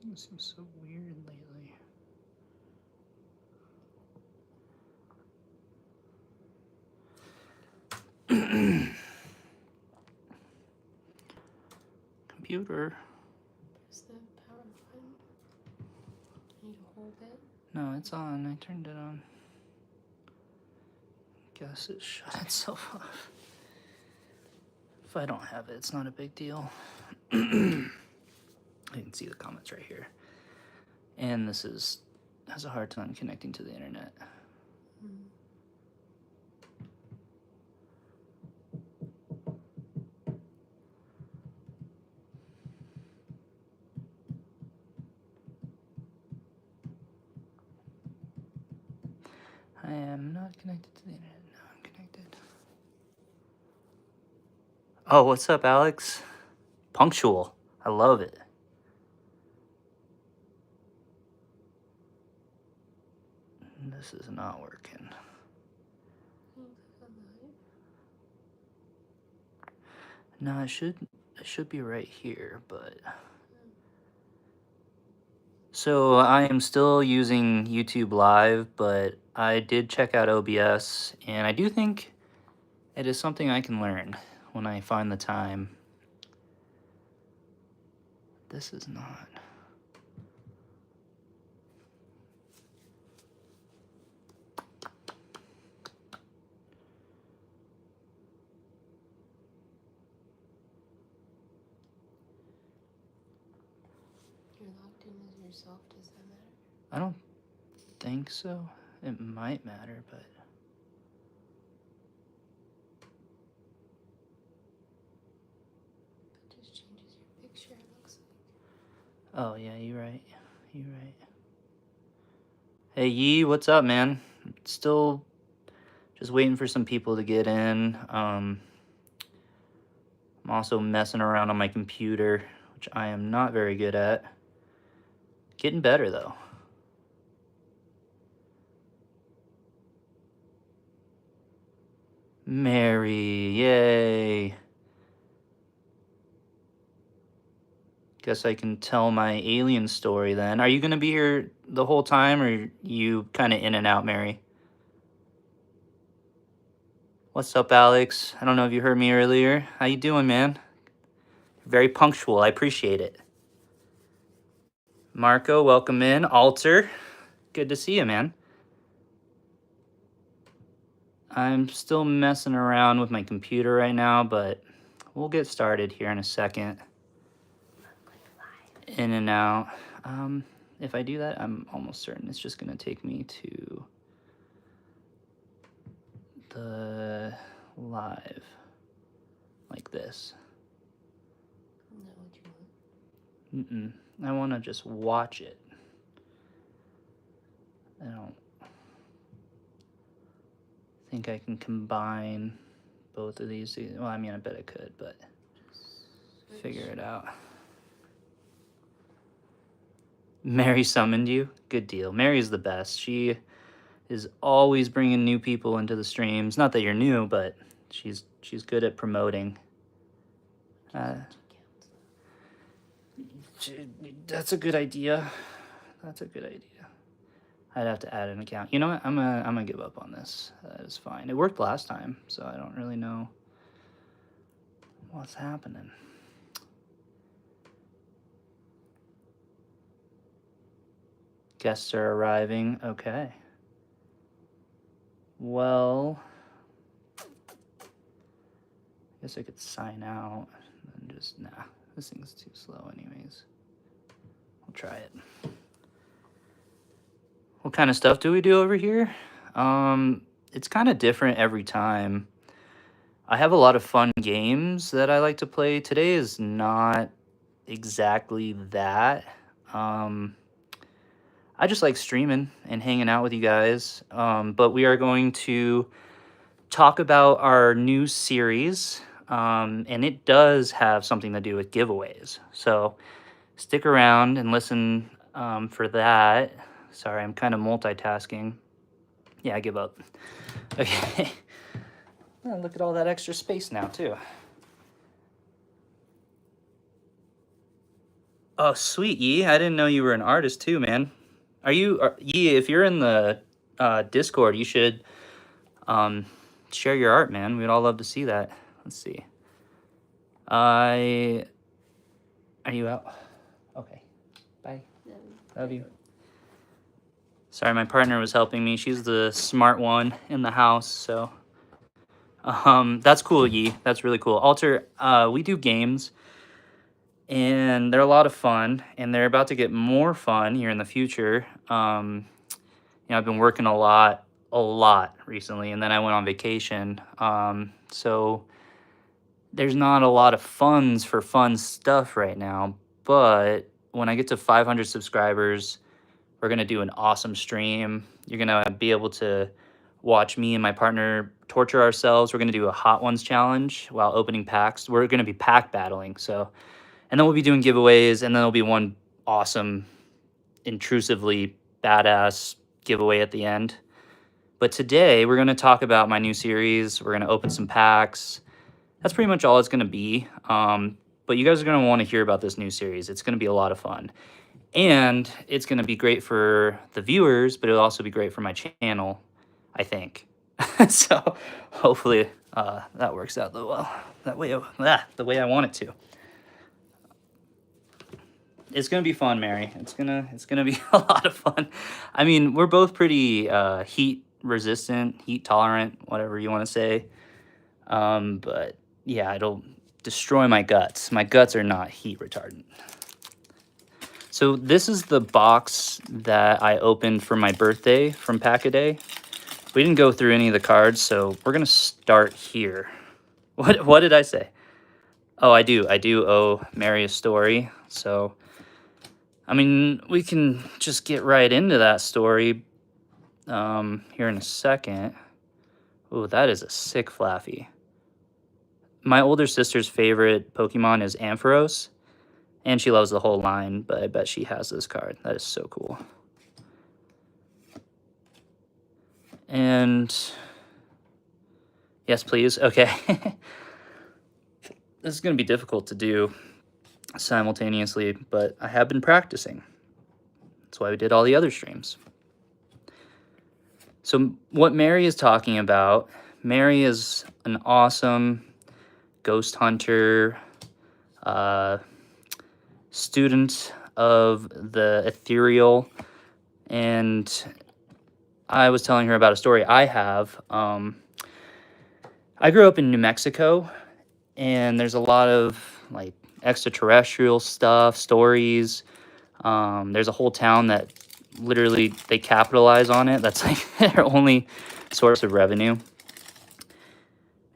This seems so weird lately. Computer. Press the power button. Need to hold it. No, it's on. I turned it on. Guess it shut itself off. If I don't have it, it's not a big deal. You can see the comments right here. And this has a hard time connecting to the internet. I am not connected to the internet. Now I'm connected. Oh, what's up, Alex? Punctual. I love it. This is not working. No, it should be right here, but so I am still using YouTube Live, but I did check out OBS, and I do think it is something I can learn when I find the time. This is not. You're logged in as yourself. Does that matter? I don't think so. It might matter, but. It just changes your picture, it looks like. Oh, yeah, you're right. You're right. Hey, Yee, what's up, man? Still just waiting for some people to get in. I'm also messing around on my computer, which I am not very good at. Getting better, though. Mary, yay. Guess I can tell my alien story then. Are you going to be here the whole time, or you kind of in and out, Mary? What's up, Alex? I don't know if you heard me earlier. How you doing, man? Very punctual. I appreciate it. Marco, welcome in. Alter, good to see you, man. I'm still messing around with my computer right now, but we'll get started here in a second. In and out. If I do that, I'm almost certain it's just going to take me to the live, like this. Isn't that what you want? I want to just watch it. I don't think I can combine both of these. Well, I mean, I bet I could, but figure it out. Mary summoned you? Good deal. Mary's the best. She is always bringing new people into the streams. Not that you're new, but she's good at promoting. That's a good idea. That's a good idea. I'd have to add an account. You know what? I'm gonna give up on this. That is fine. It worked last time, so I don't really know what's happening. Guests are arriving. Okay. Well, I guess I could sign out and just, nah, this thing's too slow anyways. I'll try it. What kind of stuff do we do over here? It's kind of different every time. I have a lot of fun games that I like to play. Today is not exactly that. I just like streaming and hanging out with you guys. But we are going to talk about our new series, and it does have something to do with giveaways. So stick around and listen for that. Sorry, I'm kind of multitasking. Yeah, I give up. Okay. Oh, look at all that extra space now, too. Oh, sweet, Yi. I didn't know you were an artist too, man. Yi, if you're in the Discord, you should um, share your art, man. We'd all love to see that. Let's see. Are you out? Okay. Bye. Love you. Sorry, my partner was helping me. She's the smart one in the house, so that's cool, Yi. That's really cool. Alter, we do games, and they're a lot of fun, and they're about to get more fun here in the future. I've been working a lot recently, and then I went on vacation. So there's not a lot of funds for fun stuff right now, but when I get to 500 subscribers, we're going to do an awesome stream. You're going to be able to watch me and my partner torture ourselves. We're going to do a Hot Ones challenge while opening packs. We're going to be pack battling. And then we'll be doing giveaways, and then there'll be one awesome, intrusively badass giveaway at the end. But today we're going to talk about my new series. We're going to open some packs. That's pretty much all it's going to be. But you guys are going to want to hear about this new series. It's going to be a lot of fun. And it's going to be great for the viewers, but it'll also be great for my channel, I think. So hopefully that works out the way I want it to. It's gonna be fun, Mary. It's gonna be a lot of fun. I mean, we're both pretty heat resistant, heat tolerant, whatever you want to say. But yeah, it'll destroy my guts. My guts are not heat retardant. So this is the box that I opened for my birthday from Pack-A-Day. We didn't go through any of the cards, so we're gonna start here. What did I say? Oh, I do owe Mary a story. So, I mean, we can just get right into that story here in a second. Oh, that is a sick Flaffy. My older sister's favorite Pokemon is Ampharos, and she loves the whole line, but I bet she has this card. That is so cool. And yes, please. Okay. This is going to be difficult to do simultaneously, but I have been practicing. That's why we did all the other streams. So what Mary is talking about, Mary is an awesome ghost hunter, student of the ethereal, and I was telling her about a story I have. I grew up in New Mexico, and there's a lot of like extraterrestrial stuff, stories. There's a whole town that literally they capitalize on it. That's like their only source of revenue.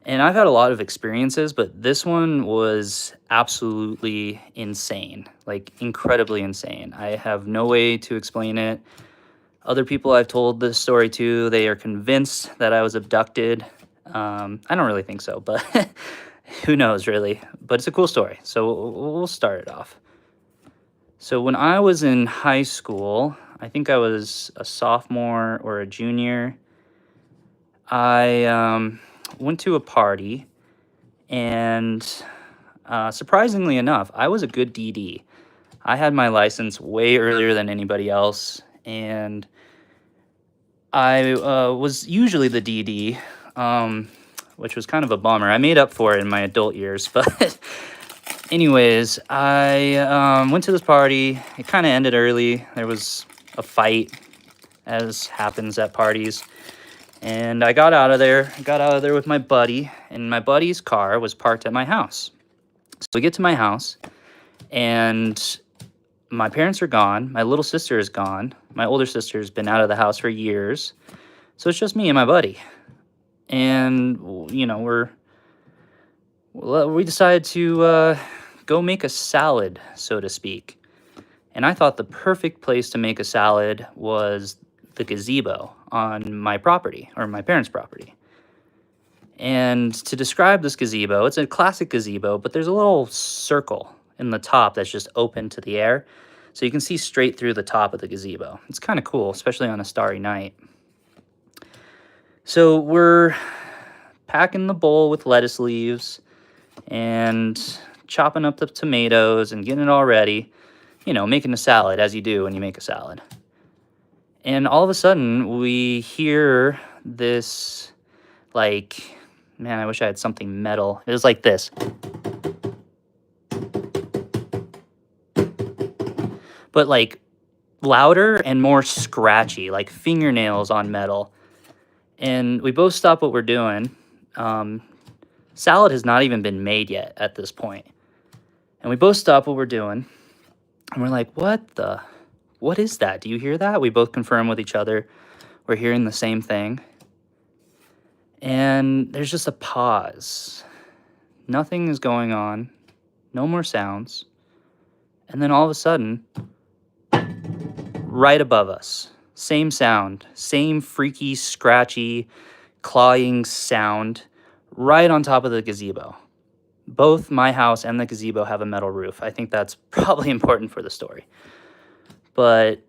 And I've had a lot of experiences, but this one was absolutely insane, like incredibly insane. I have no way to explain it. Other people I've told this story to, they are convinced that I was abducted. I don't really think so, but who knows, really? But it's a cool story, so we'll start it off. So when I was in high school, I think I was a sophomore or a junior, I went to a party, and surprisingly enough, I was a good DD. I had my license way earlier than anybody else, and I was usually the DD, which was kind of a bummer. I made up for it in my adult years, but anyways, I went to this party. It kind of ended early. There was a fight, as happens at parties. And I got out of there. I got out of there with my buddy, and my buddy's car was parked at my house. So we get to my house, and my parents are gone. My little sister is gone. My older sister's been out of the house for years. So it's just me and my buddy. And, you know, we decided to go make a salad, so to speak. And I thought the perfect place to make a salad was the gazebo on my property, or my parents' property. And to describe this gazebo, it's a classic gazebo, but there's a little circle in the top that's just open to the air. So you can see straight through the top of the gazebo. It's kind of cool, especially on a starry night. So we're packing the bowl with lettuce leaves and chopping up the tomatoes and getting it all ready. making a salad as you do when you make a salad. And all of a sudden, we hear this, like, man, I wish I had something metal. It was like this. But like louder and more scratchy, like fingernails on metal. And we both stop what we're doing. Salad has not even been made yet at this point. And we both stop what we're doing. And we're like, what is that? Do you hear that? We both confirm with each other. We're hearing the same thing. And there's just a pause. Nothing is going on. No more sounds. And then all of a sudden, right above us, same sound, same freaky, scratchy, clawing sound, right on top of the gazebo. Both my house and the gazebo have a metal roof. I think that's probably important for the story. But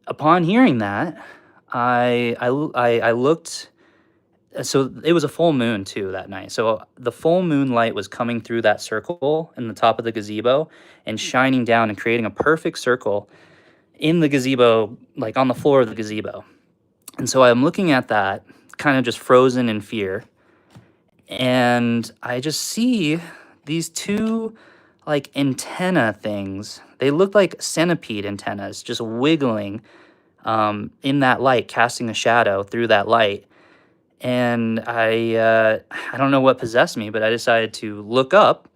upon hearing that, I looked. So it was a full moon too that night. So the full moon light was coming through that circle in the top of the gazebo and shining down and creating a perfect circle in the gazebo, like on the floor of the gazebo. And so I'm looking at that, kind of just frozen in fear. And I just see these two like antenna things. They look like centipede antennas just wiggling in that light, casting a shadow through that light. And I don't know what possessed me, but I decided to look up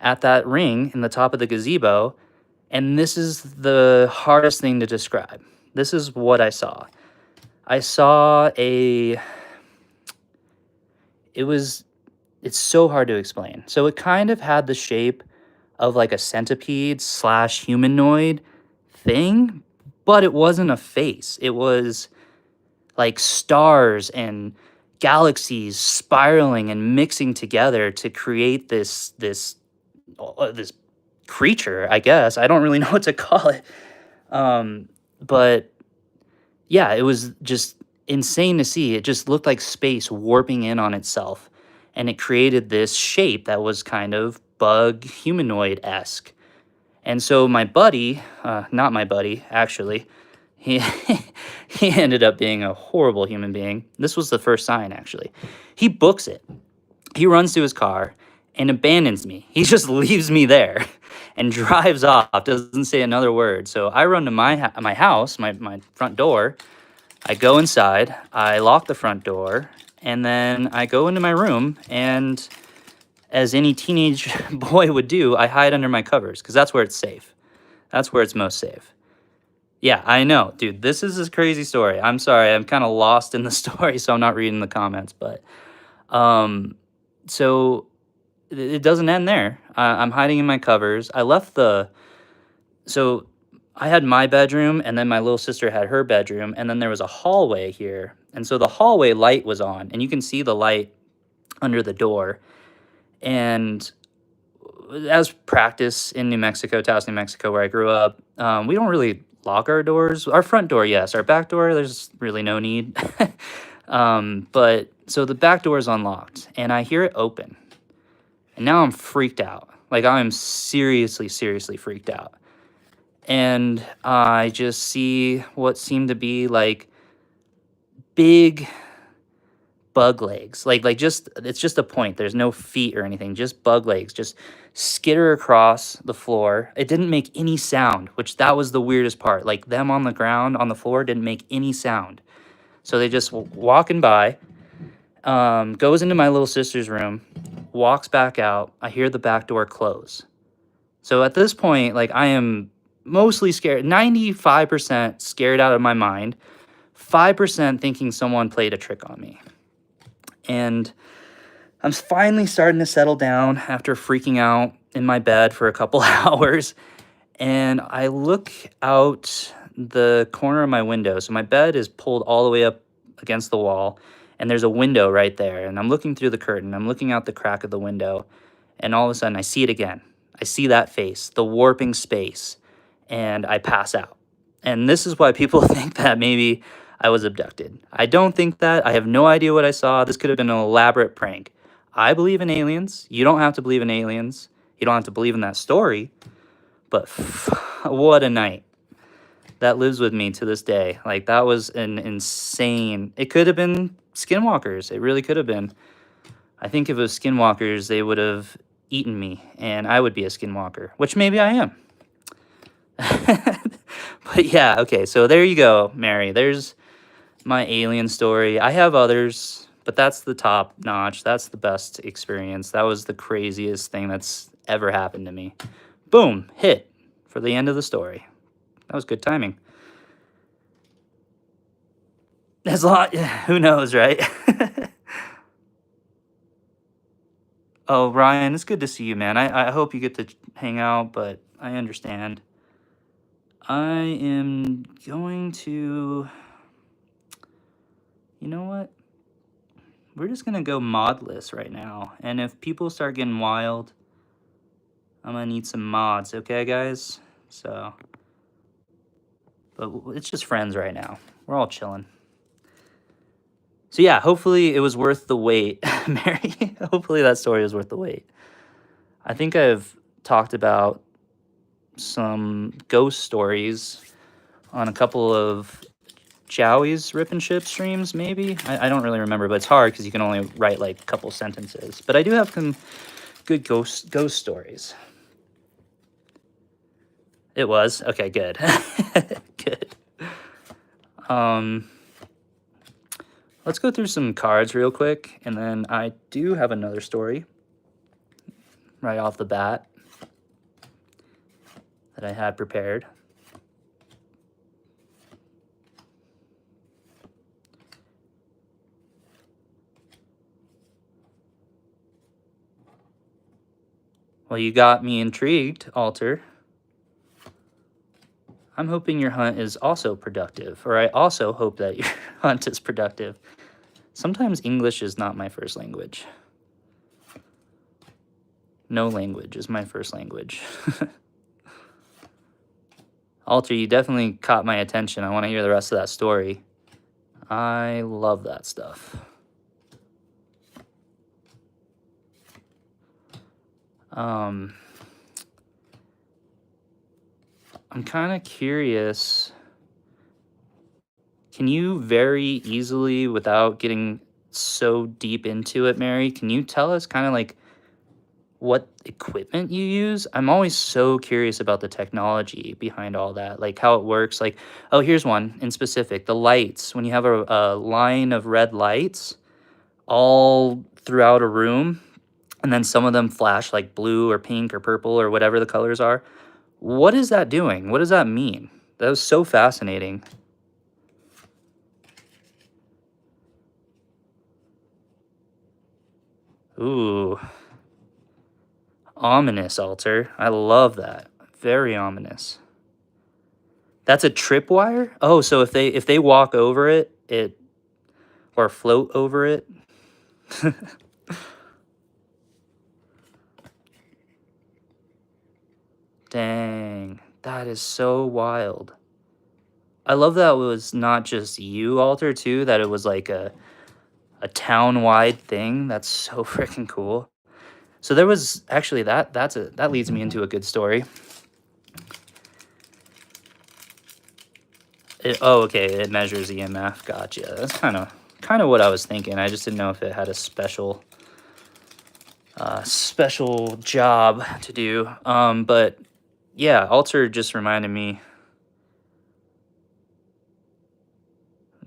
at that ring in the top of the gazebo. And this is the hardest thing to describe. This is what I saw. I saw it's so hard to explain. So it kind of had the shape of like a centipede / humanoid thing, but it wasn't a face. It was like stars and galaxies spiraling and mixing together to create this creature, I guess. I don't really know what to call it. But yeah, it was just insane to see. It just looked like space warping in on itself. And it created this shape that was kind of bug humanoid-esque. And so my buddy, not my buddy, actually, he he ended up being a horrible human being. This was the first sign, actually. He books it. He runs to his car and abandons me. He just leaves me there and drives off, doesn't say another word. So I run to my house, my front door. I go inside, I lock the front door, and then I go into my room, and as any teenage boy would do, I hide under my covers, because that's where it's safe. That's where it's most safe. Yeah, I know, dude, this is a crazy story. I'm sorry, I'm kind of lost in the story, so I'm not reading the comments, but so it doesn't end there. I'm hiding in my covers. So I had my bedroom, and then my little sister had her bedroom, and then there was a hallway here. And so the hallway light was on, and you can see the light under the door. And as practice in New Mexico, Taos, New Mexico, where I grew up, we don't really lock our doors. Our front door, yes. Our back door, there's really no need. But so the back door is unlocked, and I hear it open. And now I'm freaked out. Like, I'm seriously, seriously freaked out. And I just see what seemed to be like big bug legs. It's just a point. There's no feet or anything, just bug legs, just skitter across the floor. It didn't make any sound, which that was the weirdest part. Like, them on the ground, on the floor, didn't make any sound. So they just walking by, goes into my little sister's room, walks back out. I hear the back door close. So at this point, like, I am mostly scared, 95% scared out of my mind, 5% thinking someone played a trick on me. And I'm finally starting to settle down after freaking out in my bed for a couple hours. And I look out the corner of my window. So my bed is pulled all the way up against the wall, and there's a window right there. And I'm looking through the curtain. I'm looking out the crack of the window. And all of a sudden, I see it again. I see that face, the warping space, and I pass out. And this is why people think that maybe I was abducted. I don't think that. I have no idea what I saw. This could have been an elaborate prank. I believe in aliens. You don't have to believe in aliens. You don't have to believe in that story. But what a night. That lives with me to this day. Like, that was an insane... It could have been skinwalkers. It really could have been. I think if it was skinwalkers, they would have eaten me, and I would be a skinwalker, which maybe I am. But yeah, okay, so there you go, Mary. There's my alien story. I have others, but that's the top notch. That's the best experience. That was the craziest thing that's ever happened to me. Boom, hit for the end of the story. That was good timing. There's a lot, who knows, right? Oh, Ryan, it's good to see you, man. I hope you get to hang out, but I understand. I am going to... You know what? We're just going to go modless right now. And if people start getting wild, I'm going to need some mods, okay, guys? So... But it's just friends right now. We're all chilling. So yeah, hopefully it was worth the wait, Mary. Hopefully that story was worth the wait. I think I've talked about some ghost stories on a couple of Jowie's Rip and Ship streams, maybe? I don't really remember, but it's hard because you can only write like a couple sentences. But I do have some good ghost stories. It was? Okay, good. Good. Let's go through some cards real quick, and then I do have another story right off the bat that I had prepared. Well, you got me intrigued, Alter. I'm hoping your hunt is also productive, or I also hope that your hunt is productive. Sometimes English is not my first language. No language is my first language. Alter, you definitely caught my attention. I want to hear the rest of that story. I love that stuff. I'm kind of curious. Can you very easily, without getting so deep into it, Mary, can you tell us kind of like what equipment you use? I'm always so curious about the technology behind all that, like how it works. Like, oh, here's one in specific, the lights. When you have a line of red lights all throughout a room, and then some of them flash like blue or pink or purple or whatever the colors are. What is that doing? What does that mean? That was so fascinating. Ooh. Ominous, Alter. I love that. Very ominous. That's a tripwire? Oh, so if they walk over it, or float over it. Dang, that is so wild. I love that it was not just you, Alter, too, that it was like a town-wide thing. That's so freaking cool. So there was actually that leads me into a good story. Oh, okay, it measures EMF. Gotcha. That's kind of what I was thinking. I just didn't know if it had a special job to do. But yeah, Alter just reminded me.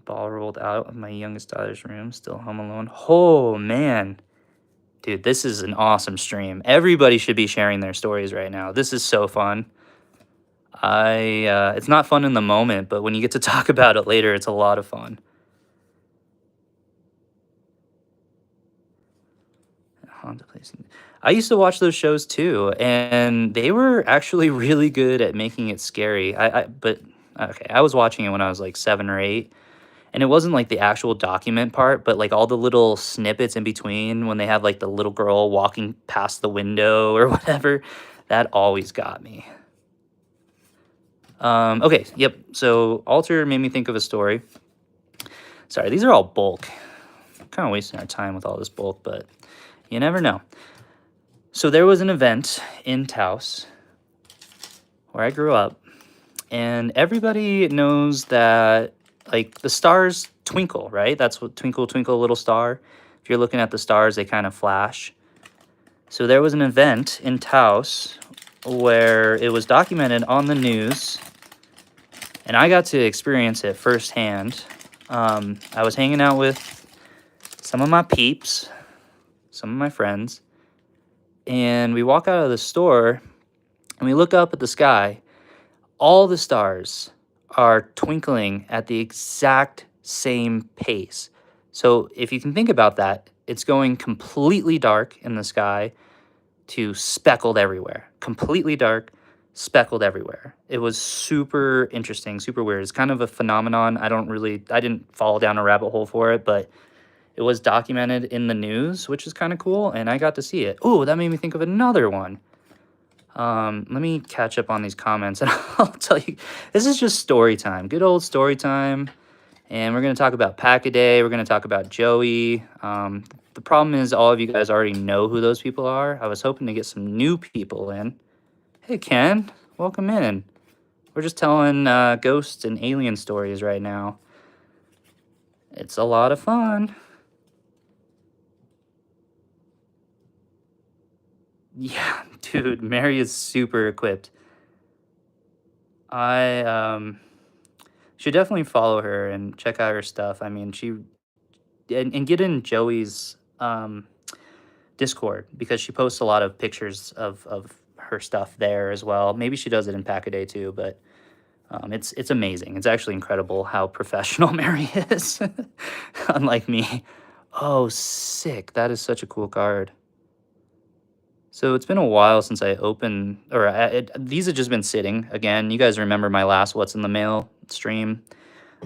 Ball rolled out of my youngest daughter's room, still home alone. Oh man, dude, this is an awesome stream. Everybody should be sharing their stories right now. This is so fun. It's not fun in the moment, but when you get to talk about it later, it's a lot of fun. I used to watch those shows too, and they were actually really good at making it scary. But okay, I was watching it when I was like 7 or 8, and it wasn't like the actual document part, but like all the little snippets in between when they have like the little girl walking past the window or whatever. That always got me. Okay, yep. So Alter made me think of a story. Sorry, these are all bulk. Kind of wasting our time with all this bulk, but you never know. So there was an event in Taos where I grew up, and everybody knows that like the stars twinkle, right? That's what twinkle twinkle little star. If you're looking at the stars, they kind of flash. So there was an event in Taos where it was documented on the news, and I got to experience it firsthand. I was hanging out with some of my peeps, some of my friends, and we walk out of the store and we look up at the sky. All the stars are twinkling at the exact same pace. So if you can think about that, it's going completely dark in the sky to speckled everywhere. Completely dark, speckled everywhere. It was super interesting, super weird. It's kind of a phenomenon. I didn't fall down a rabbit hole for it, but it was documented in the news, which is kind of cool, and I got to see it. Oh, that made me think of another one. Let me catch up on these comments and I'll tell you, this is just story time, good old story time. And we're going to talk about Pack-A-Day. We're going to talk about Joey. The problem is all of you guys already know who those people are. I was hoping to get some new people in. Hey, Ken, welcome in. We're just telling ghost and alien stories right now. It's a lot of fun. Yeah, dude, Mary is super equipped. I should definitely follow her and check out her stuff. I mean, and get in Joey's Discord because she posts a lot of pictures of her stuff there as well. Maybe she does it in Pack-A-Day too, but it's amazing. It's actually incredible how professional Mary is, unlike me. Oh, sick! That is such a cool card. So it's been a while since I opened, or these have just been sitting. Again, you guys remember my last What's in the Mail stream?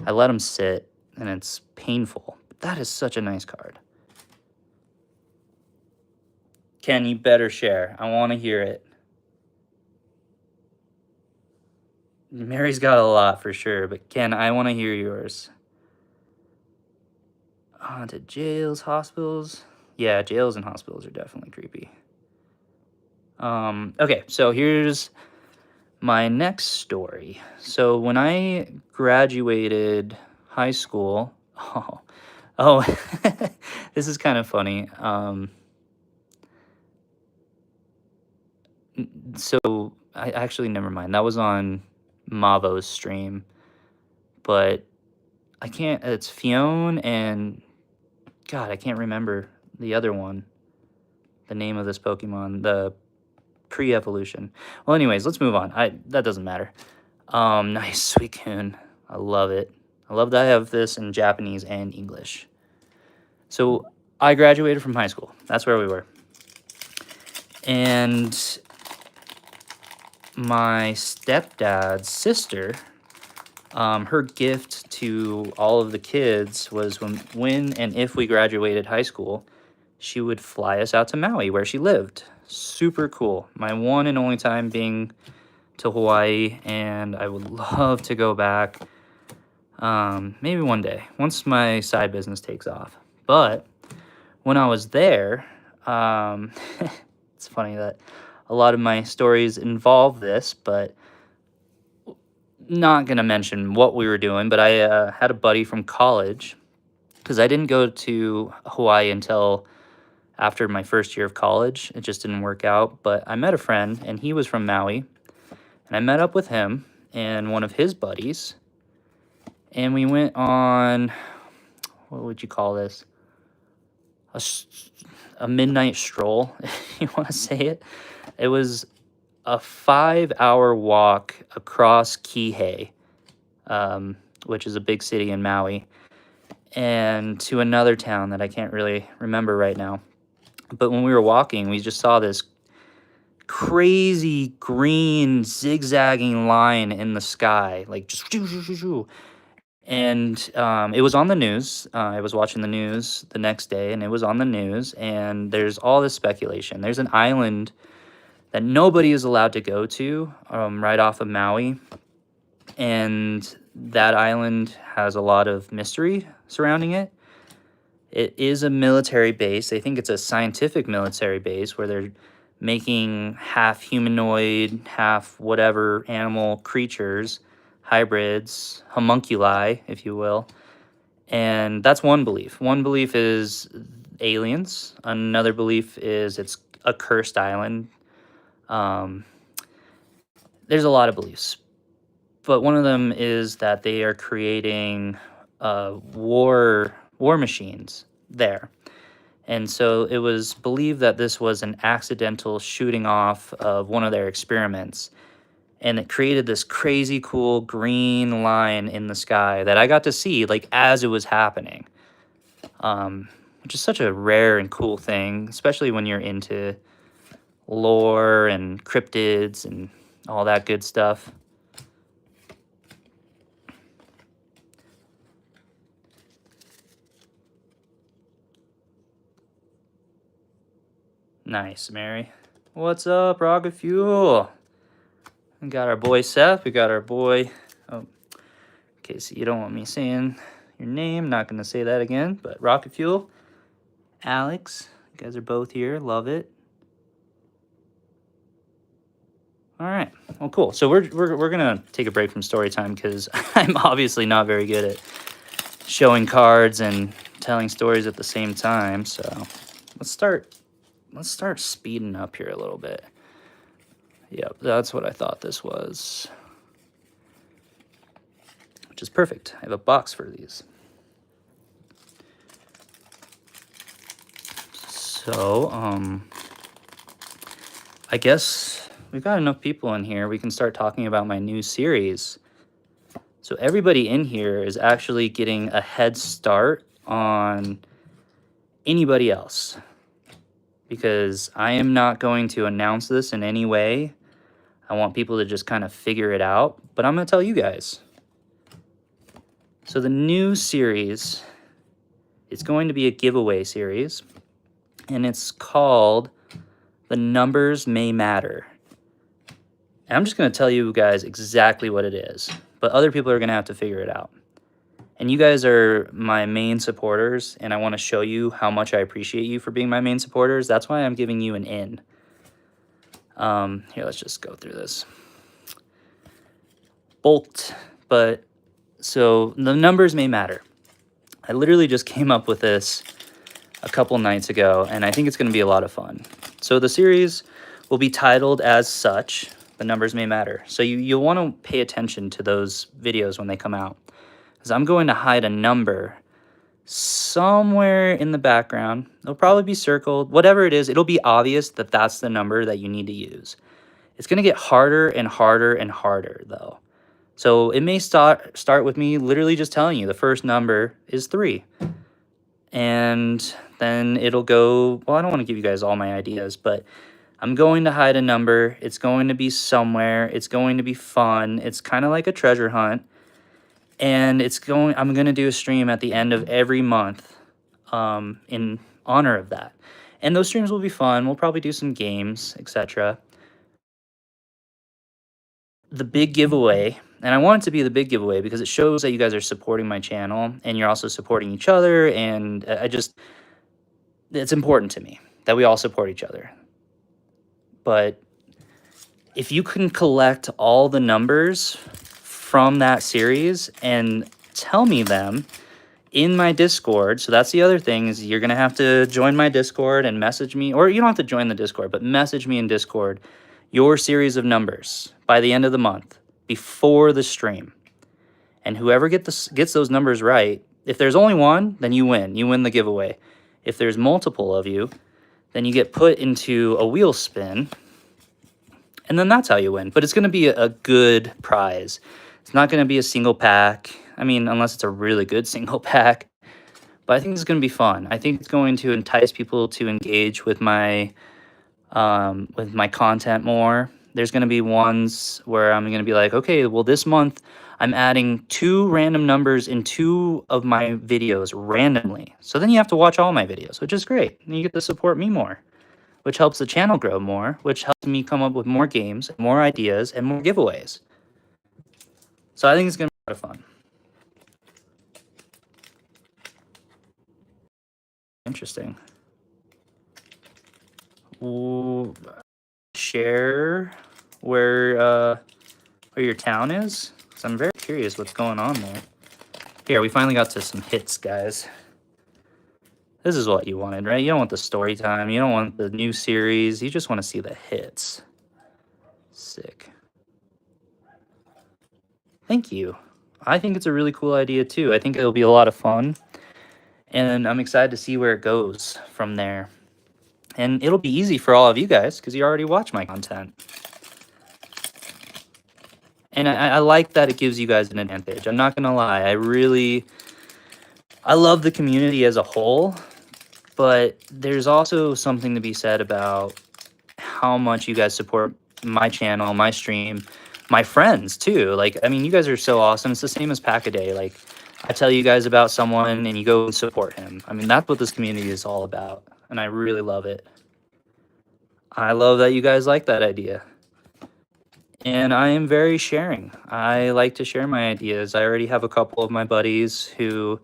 I let them sit, and it's painful. But that is such a nice card. Ken, you better share. I want to hear it. Mary's got a lot for sure, but Ken, I want to hear yours. To jails, hospitals. Yeah, jails and hospitals are definitely creepy. Okay, so here's my next story. So when I graduated high school, oh, this is kind of funny. So I actually never mind. That was on Mavo's stream, but I can't. It's Fiona and God, I can't remember the other one. The name of this Pokemon, the pre-evolution. Well, anyways, let's move on. That doesn't matter. Nice, Suicune. I love it. I love that I have this in Japanese and English. So I graduated from high school. That's where we were. And my stepdad's sister, her gift to all of the kids was when and if we graduated high school, she would fly us out to Maui where she lived. Super cool. My one and only time being to Hawaii, and I would love to go back. Maybe one day, once my side business takes off. But when I was there, it's funny that a lot of my stories involve this, but not going to mention what we were doing. But I had a buddy from college, because I didn't go to Hawaii until after my first year of college. It just didn't work out. But I met a friend, and he was from Maui. And I met up with him and one of his buddies. And we went on, what would you call this? A midnight stroll, if you want to say it. It was a 5-hour walk across Kihei, which is a big city in Maui, and to another town that I can't really remember right now. But when we were walking, we just saw this crazy green zigzagging line in the sky, like just and it was on the news. I was watching the news the next day, and it was on the news, and there's all this speculation. There's an island that nobody is allowed to go to right off of Maui, and that island has a lot of mystery surrounding it. It is a military base. They think it's a scientific military base where they're making half humanoid, half whatever animal creatures, hybrids, homunculi, if you will. And that's one belief. One belief is aliens. Another belief is it's a cursed island. Um, there's a lot of beliefs, but one of them is that they are creating war machines there. And so it was believed that this was an accidental shooting off of one of their experiments. And it created this crazy cool green line in the sky that I got to see like as it was happening. Which is such a rare and cool thing, especially when you're into lore and cryptids and all that good stuff. Nice, Mary. What's up, Rocket Fuel? We got our boy Seth. We got our boy. Oh, in case you don't want me saying your name, not going to say that again. But Rocket Fuel, Alex, you guys are both here. Love it. All right. Well, cool. So we're gonna take a break from story time because I'm obviously not very good at showing cards and telling stories at the same time. So let's start speeding up here a little bit. Yep, that's what I thought this was, which is perfect. I have a box for these. So I guess we've got enough people in here. We can start talking about my new series. So everybody in here is actually getting a head start on anybody else, because I am not going to announce this in any way. I want people to just kind of figure it out, but I'm going to tell you guys. So the new series, it's going to be a giveaway series, and it's called The Numbers May Matter. And I'm just going to tell you guys exactly what it is, but other people are going to have to figure it out. And you guys are my main supporters, and I want to show you how much I appreciate you for being my main supporters. That's why I'm giving you an in. Here, let's just go through this. Bolt, but so the numbers may matter. I literally just came up with this a couple nights ago, and I think it's going to be a lot of fun. So the series will be titled as such, The Numbers May Matter. So you'll want to pay attention to those videos when they come out, because I'm going to hide a number somewhere in the background. It'll probably be circled. Whatever it is, it'll be obvious that that's the number that you need to use. It's going to get harder and harder and harder, though. So it may start with me literally just telling you the first number is 3. And then it'll go, well, I don't want to give you guys all my ideas, but I'm going to hide a number. It's going to be somewhere. It's going to be fun. It's kind of like a treasure hunt. And I'm going to do a stream at the end of every month in honor of that. And those streams will be fun. We'll probably do some games, etc. The big giveaway, and I want it to be the big giveaway because it shows that you guys are supporting my channel and you're also supporting each other. And it's important to me that we all support each other. But if you can collect all the numbers from that series and tell me them in my Discord. So that's the other thing, is you're going to have to join my Discord and message me, or you don't have to join the Discord, but message me in Discord your series of numbers by the end of the month before the stream. And whoever gets those numbers right, if there's only one, then you win. You win the giveaway. If there's multiple of you, then you get put into a wheel spin, and then that's how you win. But it's going to be a good prize. It's not going to be a single pack. I mean, unless it's a really good single pack. But I think it's going to be fun. I think it's going to entice people to engage with my content more. There's going to be ones where I'm going to be like, okay, well, this month I'm adding 2 random numbers in 2 of my videos randomly. So then you have to watch all my videos, which is great. And you get to support me more, which helps the channel grow more, which helps me come up with more games, more ideas, and more giveaways. So I think it's going to be a lot of fun. Interesting. Ooh, share where your town is? Because I'm very curious what's going on there. Here, we finally got to some hits, guys. This is what you wanted, right? You don't want the story time. You don't want the new series. You just want to see the hits. Sick. Thank you. I think it's a really cool idea, too. I think it'll be a lot of fun. And I'm excited to see where it goes from there. And it'll be easy for all of you guys because you already watch my content. And I like that it gives you guys an advantage. I'm not going to lie. I love the community as a whole. But there's also something to be said about how much you guys support my channel, my stream, my friends too. Like, I mean, you guys are so awesome. It's the same as Pack-A-Day. Like, I tell you guys about someone and you go and support him. I mean, that's what this community is all about. And I really love it. I love that you guys like that idea. And I am very sharing. I like to share my ideas. I already have a couple of my buddies who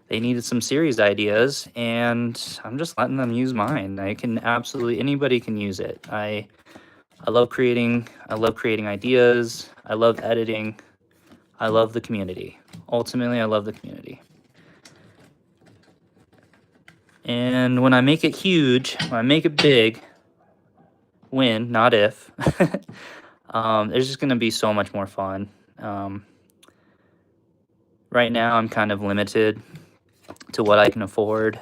they needed some series ideas, and I'm just letting them use mine. Anybody can use it. I love creating ideas. I love editing. I love the community. Ultimately, I love the community. And when I make it huge, when I make it big, when, not if, there's just going to be so much more fun. Right now, I'm kind of limited to what I can afford.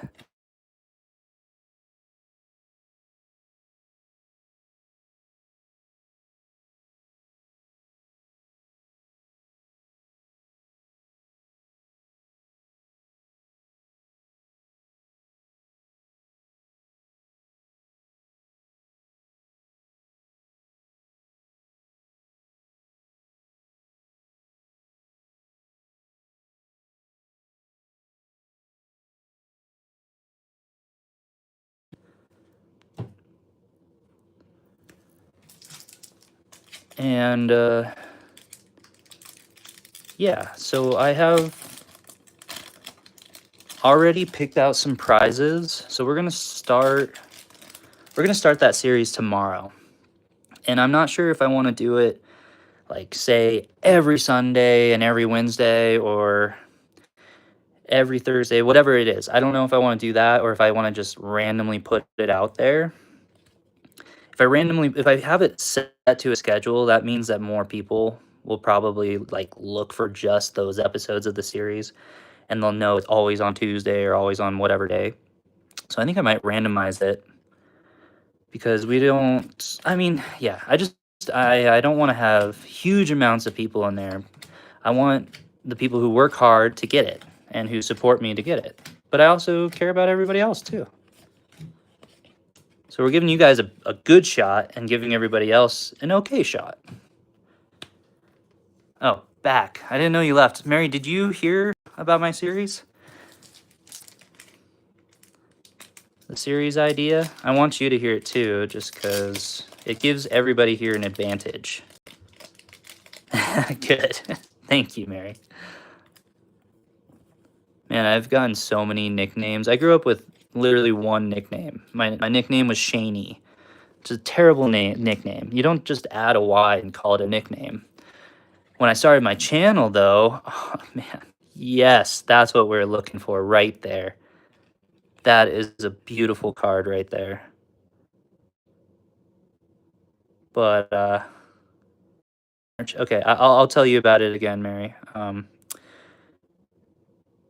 And yeah, so I have already picked out some prizes. So we're gonna start that series tomorrow. And I'm not sure if I want to do it like say every Sunday and every Wednesday or every Thursday, whatever it is. I don't know if I want to do that or if I want to just randomly put it out there. If I have it set to a schedule, that means that more people will probably like look for just those episodes of the series and they'll know it's always on Tuesday or always on whatever day. So I think I might randomize it because I don't want to have huge amounts of people in there. I want the people who work hard to get it and who support me to get it. But I also care about everybody else too. So we're giving you guys a good shot and giving everybody else an okay shot. Oh, back. I didn't know you left. Mary, did you hear about my series? The series idea? I want you to hear it too, just because it gives everybody here an advantage. Good. Thank you, Mary. Man, I've gotten so many nicknames. I grew up with literally one nickname. My nickname was Shaney. It's a terrible nickname. You don't just add a Y and call it a nickname. When I started my channel, though, oh man, yes, that's what we're looking for right there. That is a beautiful card right there. But, okay, I'll tell you about it again, Mary.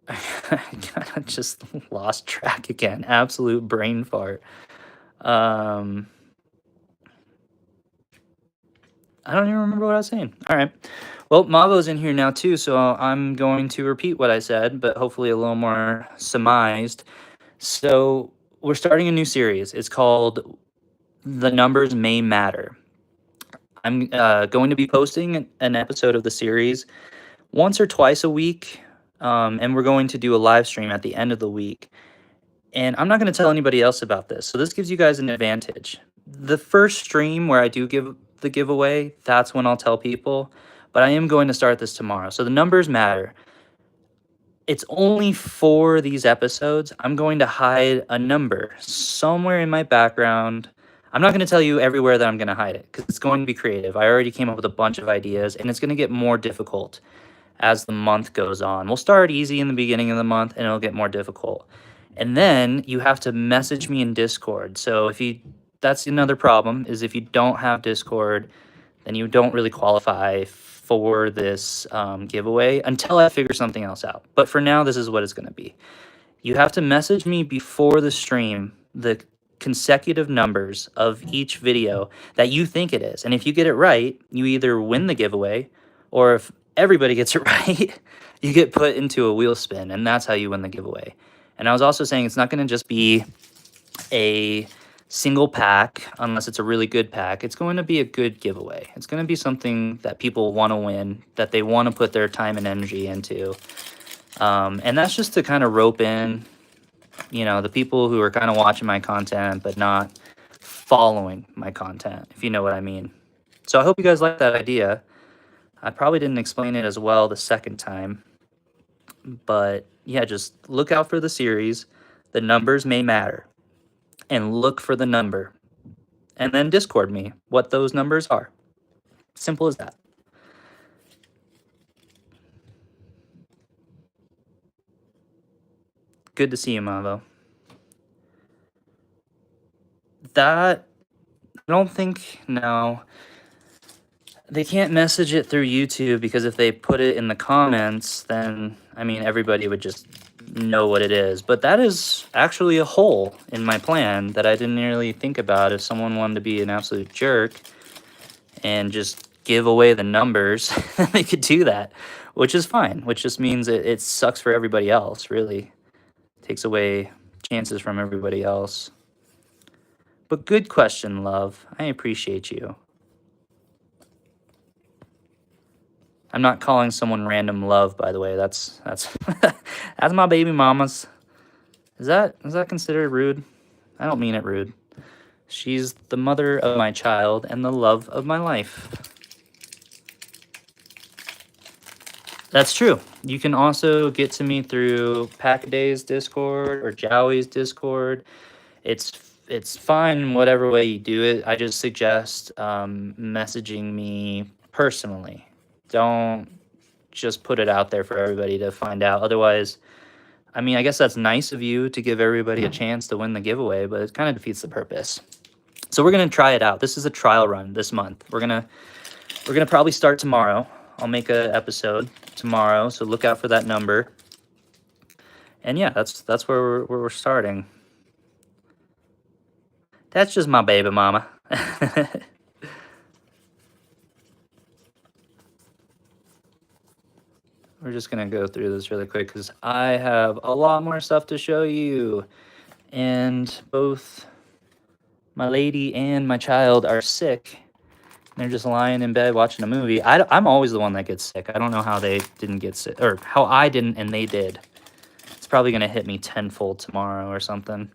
I kinda just lost track again. Absolute brain fart. I don't even remember what I was saying. All right. Well, Mavo's in here now too, so I'm going to repeat what I said, but hopefully a little more surmised. So we're starting a new series. It's called The Numbers May Matter. I'm going to be posting an episode of the series once or twice a week, and we're going to do a live stream at the end of the week. And I'm not going to tell anybody else about this, so this gives you guys an advantage. The first stream where I do give the giveaway, that's when I'll tell people, but I am going to start this tomorrow. So the numbers matter. It's only for these episodes. I'm going to hide a number somewhere in my background. I'm not going to tell you everywhere that I'm going to hide it because it's going to be creative. I already came up with a bunch of ideas, and it's going to get more difficult as the month goes on. We'll start easy in the beginning of the month, and it'll get more difficult. And then you have to message me in Discord. So that's another problem, is if you don't have Discord, then you don't really qualify for this giveaway until I figure something else out. But for now, this is what it's going to be. You have to message me before the stream the consecutive numbers of each video that you think it is. And if you get it right, you either win the giveaway, or if everybody gets it right, you get put into a wheel spin, and that's how you win the giveaway. And I was also saying it's not going to just be a single pack unless it's a really good pack. It's going to be a good giveaway. It's going to be something that people want to win, that they want to put their time and energy into. And that's just to kind of rope in, the people who are kind of watching my content but not following my content, if you know what I mean. So I hope you guys like that idea. I probably didn't explain it as well the second time. But yeah, just look out for the series. The numbers may matter. And look for the number. And then Discord me what those numbers are. Simple as that. Good to see you, Mavo. That, I don't think, no. They can't message it through YouTube because if they put it in the comments, then, everybody would just know what it is. But that is actually a hole in my plan that I didn't really think about. If someone wanted to be an absolute jerk and just give away the numbers, they could do that, which is fine, which just means it sucks for everybody else, really. Takes away chances from everybody else. But good question, love. I appreciate you. I'm not calling someone random love, by the way. That's that's my baby mama's. Is that considered rude? I don't mean it rude. She's the mother of my child and the love of my life. That's true. You can also get to me through Pack-A-Day's Discord or Jowie's Discord. It's fine whatever way you do it. I just suggest messaging me personally. Don't just put it out there for everybody to find out. Otherwise, I guess that's nice of you to give everybody a chance to win the giveaway, but it kind of defeats the purpose. So we're gonna try it out. This is a trial run this month. We're gonna probably start tomorrow. I'll make an episode tomorrow, so look out for that number. And yeah, that's where we're starting. That's just my baby mama. We're just going to go through this really quick because I have a lot more stuff to show you. And both my lady and my child are sick. They're just lying in bed watching a movie. I'm always the one that gets sick. I don't know how they didn't get sick, or how I didn't and they did. It's probably going to hit me tenfold tomorrow or something.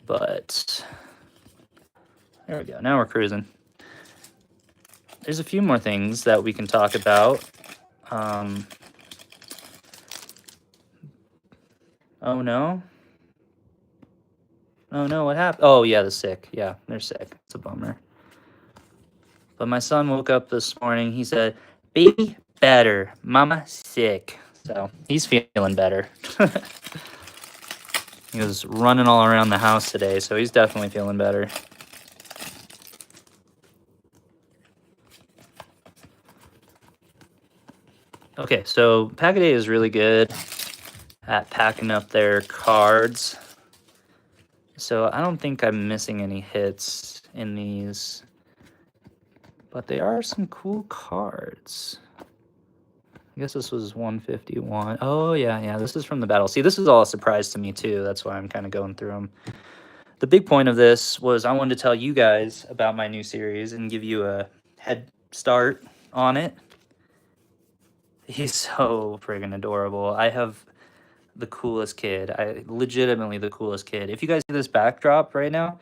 But there we go. Now we're cruising. There's a few more things that we can talk about. Oh no. Oh no, what happened? Oh yeah, they're sick. Yeah, they're sick. It's a bummer. But my son woke up this morning. He said, "Baby, better. Mama, sick." So he's feeling better. He was running all around the house today, so he's definitely feeling better. Okay, so Pack-A-Day is really good at packing up their cards. So I don't think I'm missing any hits in these. But they are some cool cards. I guess this was 151. Oh, yeah, this is from the battle. See, this is all a surprise to me, too. That's why I'm kind of going through them. The big point of this was I wanted to tell you guys about my new series and give you a head start on it. He's so friggin' adorable. I have the coolest kid. Legitimately the coolest kid. If you guys see this backdrop right now,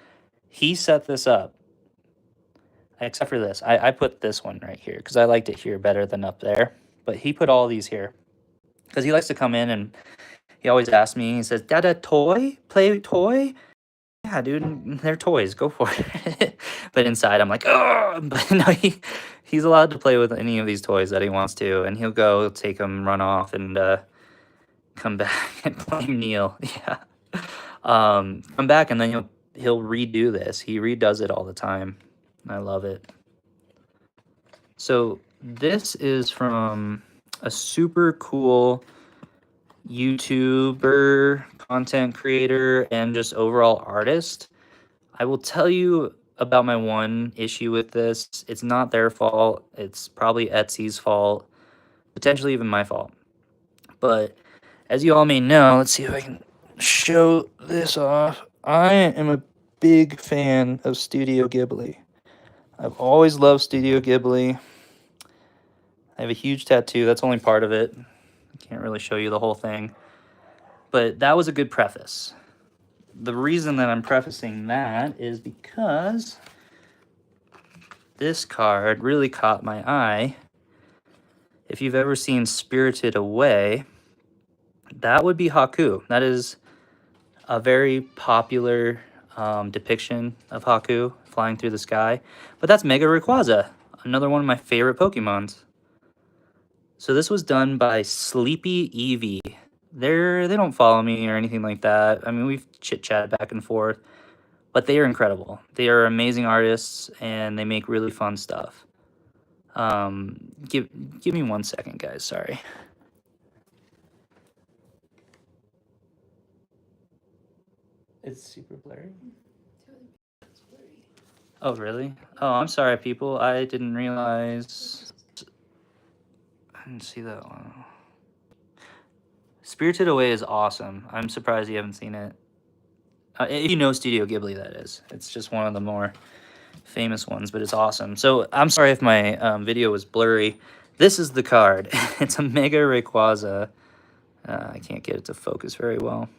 he set this up. Except for this. I put this one right here because I liked it here better than up there. But he put all these here because he likes to come in and he always asks me, he says, "Dada, toy? Play toy?" yeah, dude, they're toys. Go for it. But inside, I'm like, oh, but no, he's allowed to play with any of these toys that he wants to, and he'll go take them, run off, and come back and blame Neil. Yeah, come back, and then he'll redo this. He redoes it all the time. I love it. So this is from a super cool YouTuber, content creator, and just overall artist. I will tell you about my one issue with this. It's not their fault. It's probably Etsy's fault, potentially even my fault. But as you all may know, let's see if I can show this off. I am a big fan of Studio Ghibli. I've always loved Studio Ghibli. I have a huge tattoo. That's only part of it. I can't really show you the whole thing. But that was a good preface. The reason that I'm prefacing that is because this card really caught my eye. If you've ever seen Spirited Away, that would be Haku. That is a very popular depiction of Haku flying through the sky. But that's Mega Rayquaza, another one of my favorite Pokemons. So this was done by Sleepy Eevee. They don't follow me or anything like that. I mean, we've chit-chatted back and forth, but they are incredible. They are amazing artists, and they make really fun stuff. Give me 1 second, guys. Sorry. It's super blurry. It's blurry. Oh, really? Oh, I'm sorry, people. I didn't realize. I didn't see that one. Spirited Away is awesome. I'm surprised you haven't seen it. You know Studio Ghibli, that is. It's just one of the more famous ones, but it's awesome. So I'm sorry if my video was blurry. This is the card. It's a Mega Rayquaza. I can't get it to focus very well.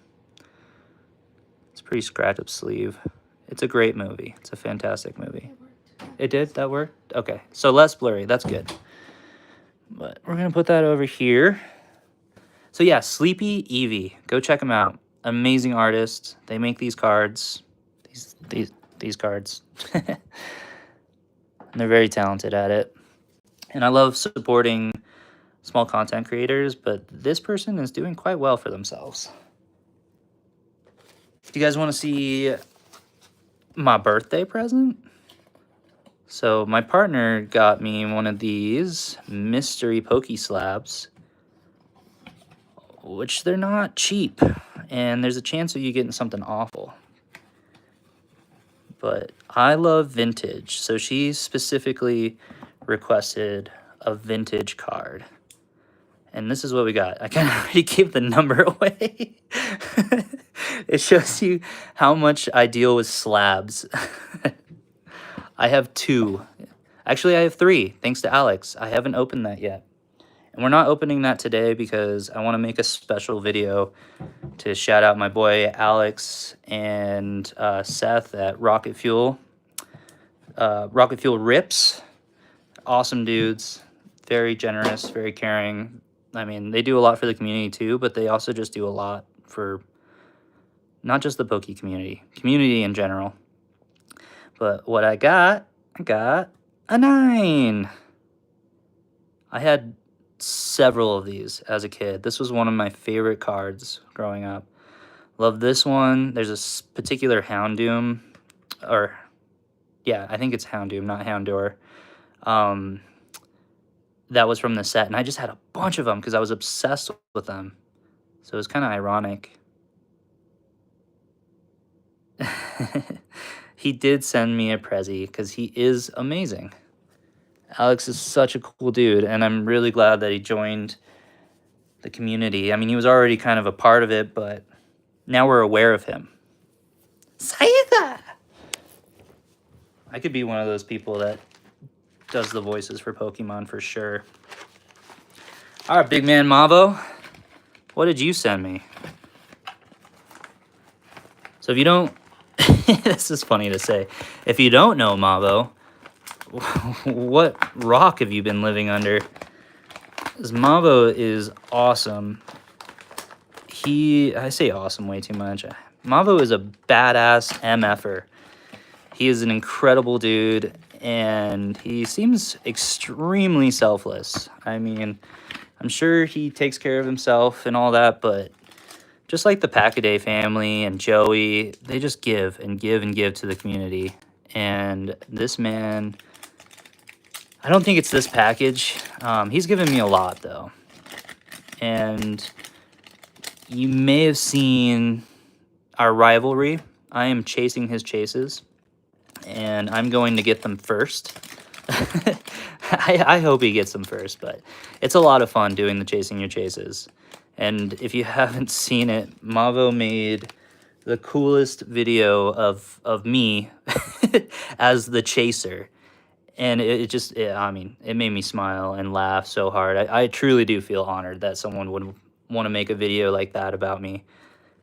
It's a pretty scratched up sleeve. It's a great movie. It's a fantastic movie. It worked. It did? That worked? Okay. So less blurry. That's good. But we're going to put that over here. So yeah, Sleepy Eevee. Go check them out. Amazing artists. They make these cards. These cards. And they're very talented at it. And I love supporting small content creators, but this person is doing quite well for themselves. Do you guys want to see my birthday present? So my partner got me one of these mystery Poke Slabs, which they're not cheap, and there's a chance of you getting something awful. But I love vintage, so she specifically requested a vintage card. And this is what we got. I kind of already gave the number away. It shows you how much I deal with slabs. I have 2. Actually, I have 3, thanks to Alex. I haven't opened that yet. And we're not opening that today because I want to make a special video to shout out my boy Alex and Seth at Rocket Fuel. Rocket Fuel Rips. Awesome dudes. Very generous, very caring. I mean, they do a lot for the community too, but they also just do a lot for not just the Poke community in general. But what I got a 9. I had several of these as a kid. This was one of my favorite cards growing up. Love this one. There's a particular Houndoom, or yeah, I think it's Houndoom, not Houndour. That was from the set, and I just had a bunch of them because I was obsessed with them. So it was kind of ironic. He did send me a Prezi because he is amazing. Alex is such a cool dude, and I'm really glad that he joined the community. I mean, he was already kind of a part of it, but now we're aware of him. Sayaka! I could be one of those people that does the voices for Pokemon for sure. All right, big man Mavo, what did you send me? So if you don't, this is funny to say. If you don't know Mavo, what rock have you been living under? Because Mavo is awesome. I say awesome way too much. Mavo is a badass MFer. He is an incredible dude, and he seems extremely selfless. I mean, I'm sure he takes care of himself and all that, but just like the Packaday family and Joey, they just give and give and give to the community. And this man, I don't think it's this package. He's given me a lot, though. And you may have seen our rivalry. I am chasing his chases, and I'm going to get them first. I hope he gets them first, but it's a lot of fun doing the chasing your chases. And if you haven't seen it, Mavo made the coolest video of me as the chaser. And I mean, it made me smile and laugh so hard. I truly do feel honored that someone would want to make a video like that about me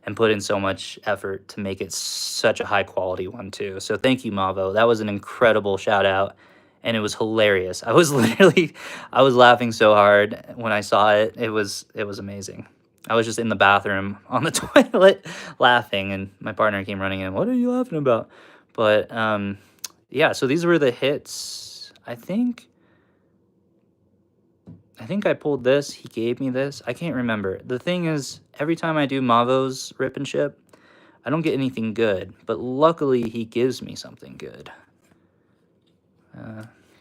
and put in so much effort to make it such a high quality one too. So thank you, Mavo. That was an incredible shout out, and it was hilarious. I was laughing so hard when I saw it. It was amazing. I was just in the bathroom on the toilet laughing, and my partner came running in. What are you laughing about? But yeah, so these were the hits. I think I pulled this. He gave me this. I can't remember. The thing is, every time I do Mavo's Rip and Ship, I don't get anything good. But luckily, he gives me something good.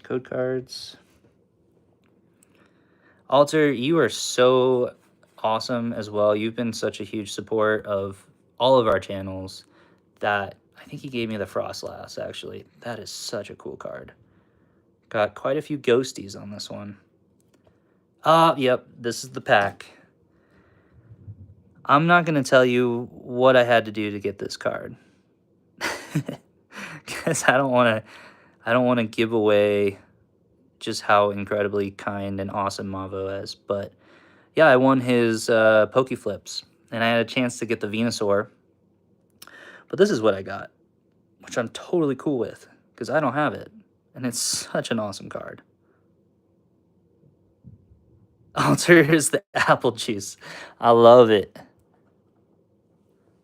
Code cards. Alter, you are so awesome as well. You've been such a huge support of all of our channels that I think he gave me the Frostlass, actually. That is such a cool card. Got quite a few ghosties on this one. Yep, this is the pack. I'm not going to tell you what I had to do to get this card. Because I don't want to give away just how incredibly kind and awesome Mavo is. But yeah, I won his Pokeflips, and I had a chance to get the Venusaur. But this is what I got, which I'm totally cool with, because I don't have it. And it's such an awesome card. Alter is the apple juice. I love it.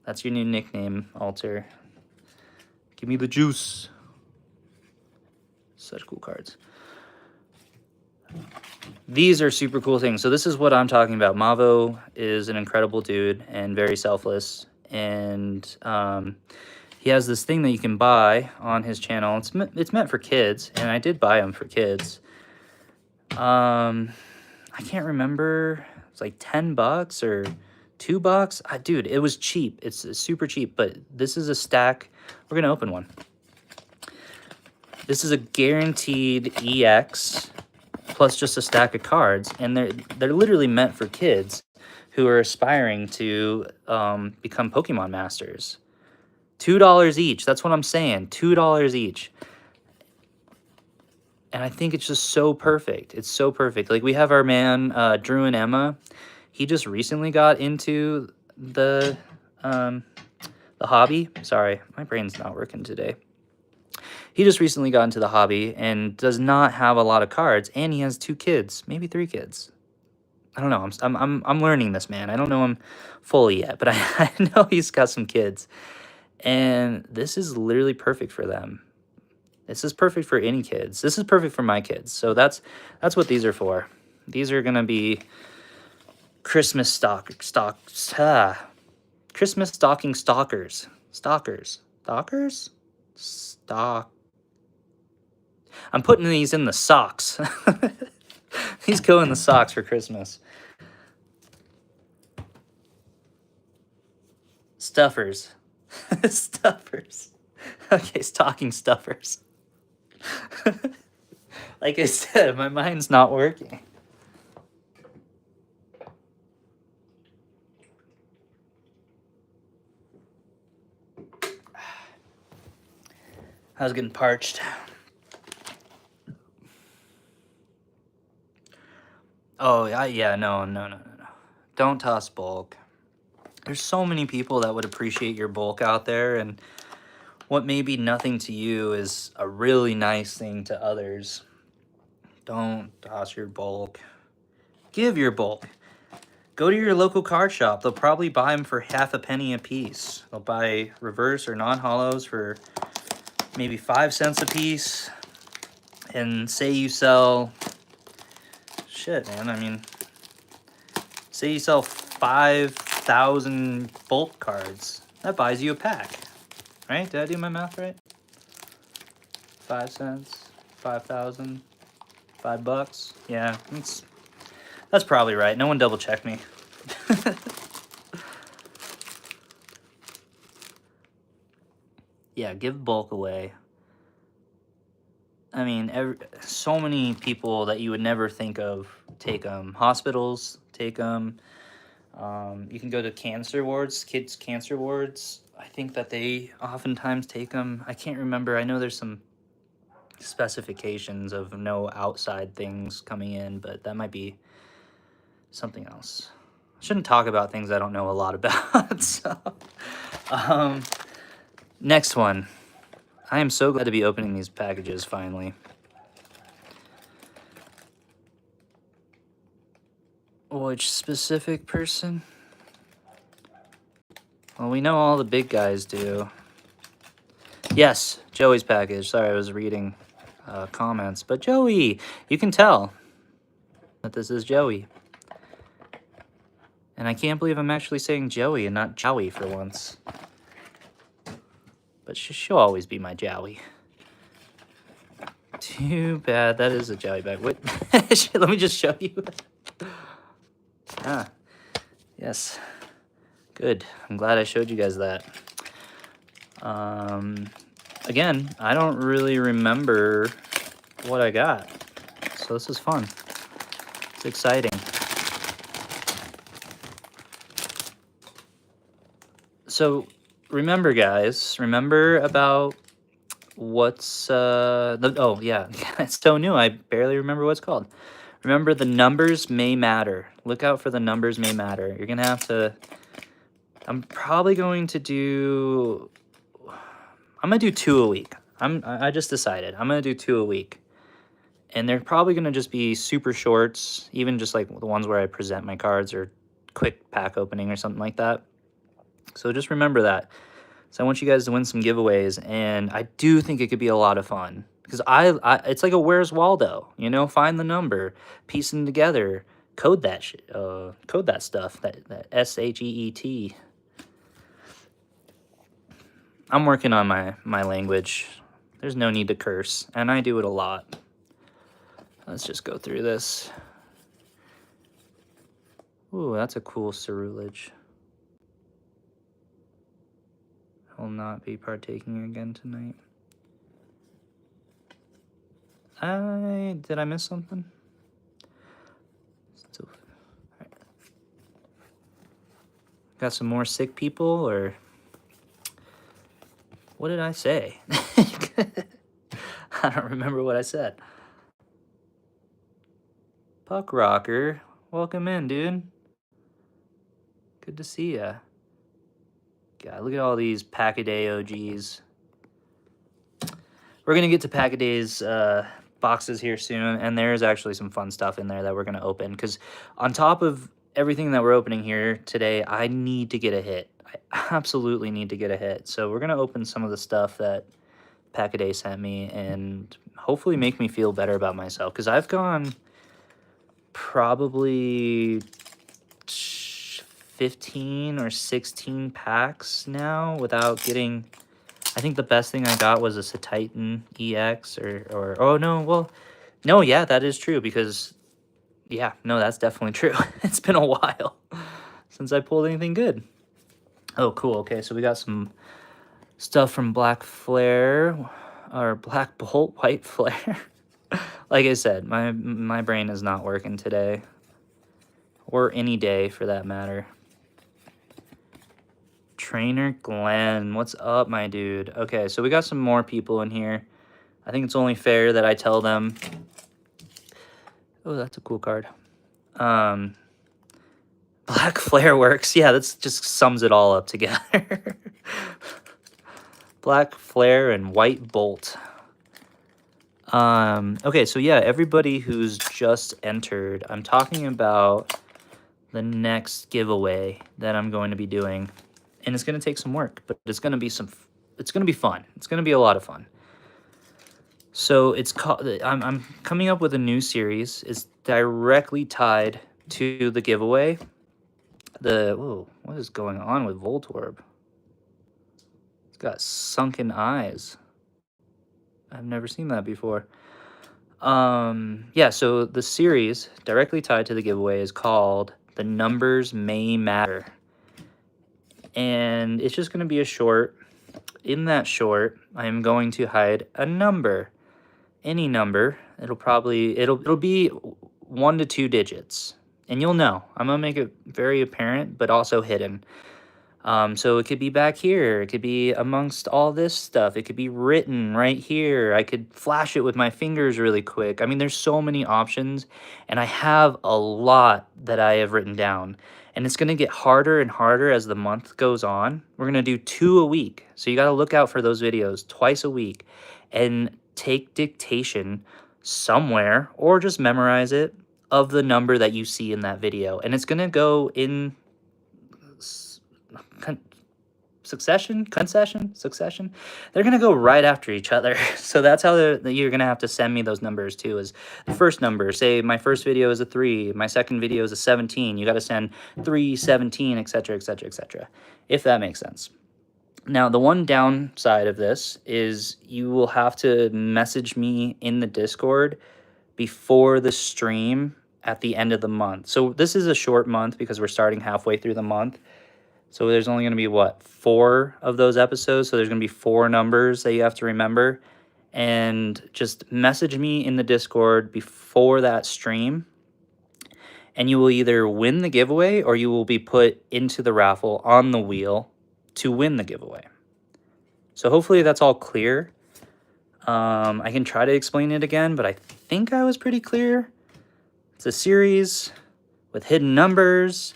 That's your new nickname, Alter. Give me the juice. Such cool cards. These are super cool things. So this is what I'm talking about. Mavo is an incredible dude and very selfless. And he has this thing that you can buy on his channel. It's meant for kids, and I did buy them for kids. I can't remember. It's like $10 or $2. Dude, it was cheap. It's super cheap, but this is a stack. We're going to open one. This is a guaranteed EX plus just a stack of cards, and they're literally meant for kids who are aspiring to become Pokemon masters. $2 each. That's what I'm saying. $2 each. And I think it's just so perfect. It's so perfect. Like, we have our man, Drew and Emma. He just recently got into the hobby. Sorry, my brain's not working today. He just recently got into the hobby and does not have a lot of cards, and he has 2 kids, maybe 3 kids. I don't know. I'm learning this man. I don't know him fully yet, but I know he's got some kids, and this is literally perfect for them. This is perfect for any kids. This is perfect for my kids. So that's what these are for. These are gonna be Christmas Christmas stocking stalkers. I'm putting these in the socks. These go in the socks for Christmas. Stuffers. Stuffers. Okay, stocking stuffers. Like I said, my mind's not working. I was getting parched. Oh, yeah, no. Don't toss bulk. There's so many people that would appreciate your bulk out there, and what may be nothing to you is a really nice thing to others. Don't toss your bulk. Give your bulk. go to your local card shop. They'll probably buy them for half a penny a piece. They'll buy reverse or non-holos for maybe 5 cents a piece. And say you sell, shit, man, I mean, say you sell 5,000 bulk cards. That buys you a pack, right? Did I do my math right? 5 cents, 5,000, $5. Yeah, that's probably right. No one double checked me. Yeah, give bulk away. I mean, so many people that you would never think of take them. Hospitals take them. You can go to cancer wards, kids' cancer wards. I think that they oftentimes take them. I can't remember. I know there's some specifications of no outside things coming in, but that might be something else. I shouldn't talk about things I don't know a lot about. So, next one. I am so glad to be opening these packages finally. Which specific person? Well, we know all the big guys do. Yes, Joey's package. Sorry, I was reading comments. But Joey, you can tell that this is Joey. And I can't believe I'm actually saying Joey and not Joey for once. But she'll always be my Joey. Too bad. That is a Joey bag. Wait, let me just show you. Ah, yes. Good. I'm glad I showed you guys that. Again, I don't really remember what I got. So this is fun. It's exciting. So remember, guys, remember about what's oh yeah, it's so new. I barely remember what it's called. Remember, the numbers may matter. Look out for the numbers may matter. You're gonna have to. I'm probably going to do. I'm gonna do 2 a week. I just decided I'm gonna do 2 a week, and they're probably gonna just be super shorts, even just like the ones where I present my cards or quick pack opening or something like that. So just remember that. So I want you guys to win some giveaways, and I do think it could be a lot of fun. Because it's like a Where's Waldo, you know? Find the number, piece them together, code that code that stuff, that SHEET. I'm working on my language. There's no need to curse, and I do it a lot. Let's just go through this. Ooh, that's a cool cerulege. I will not be partaking again tonight. Did I miss something? Still, right. Got some more sick people, or what did I say? I don't remember what I said. Puck Rocker, welcome in, dude. Good to see ya. God, look at all these Pack-A-Day OGs. We're going to get to Pack-A-Day's boxes here soon, and there's actually some fun stuff in there that we're going to open, because on top of everything that we're opening here today, I need to get a hit. I absolutely need to get a hit. So we're going to open some of the stuff that Pack-A-Day sent me and hopefully make me feel better about myself, because I've gone probably 15 or 16 packs now without getting... I think the best thing I got was a Titan EX or oh no, well, no, yeah, that is true, because yeah, no, that's definitely true. It's been a while since I pulled anything good. Oh, cool. Okay, so we got some stuff from Black Flare or Black Bolt, White Flare. Like I said, my brain is not working today, or any day for that matter. Trainer Glenn, what's up, my dude? Okay, so we got some more people in here. I think it's only fair that I tell them. Oh, that's a cool card. Black Flare works. Yeah, that just sums it all up together. Black Flare and White Bolt. Okay, so yeah, everybody who's just entered, I'm talking about the next giveaway that I'm going to be doing. And it's going to take some work, but it's going to be fun. It's going to be a lot of fun. So it's called, I'm coming up with a new series. It's directly tied to the giveaway. Whoa, what is going on with Voltorb? It's got sunken eyes. I've never seen that before. Yeah, so the series directly tied to the giveaway is called The Numbers May Matter. And it's just going to be a short. In that short, I am going to hide a number. Any number. It'll be 1 to 2 digits. And you'll know. I'm going to make it very apparent, but also hidden. So it could be back here. It could be amongst all this stuff. It could be written right here. I could flash it with my fingers really quick. I mean, there's so many options, and I have a lot that I have written down. And it's going to get harder and harder as the month goes on. We're going to do 2 a week. So you got to look out for those videos twice a week and take dictation somewhere or just memorize it of the number that you see in that video. And it's going to go in succession. They're gonna go right after each other. So that's how you're gonna have to send me those numbers too. Is the first number, say my first video is a 3, my second video is a 17, you got to send 3, 17, etc, etc, etc, if that makes sense. Now the one downside of this is you will have to message me in the Discord before the stream at the end of the month. So this is a short month because we're starting halfway through the month. So there's only going to be, 4 of those episodes. So there's going to be 4 numbers that you have to remember. And just message me in the Discord before that stream. And you will either win the giveaway or you will be put into the raffle on the wheel to win the giveaway. So hopefully that's all clear. I can try to explain it again, but I think I was pretty clear. It's a series with hidden numbers.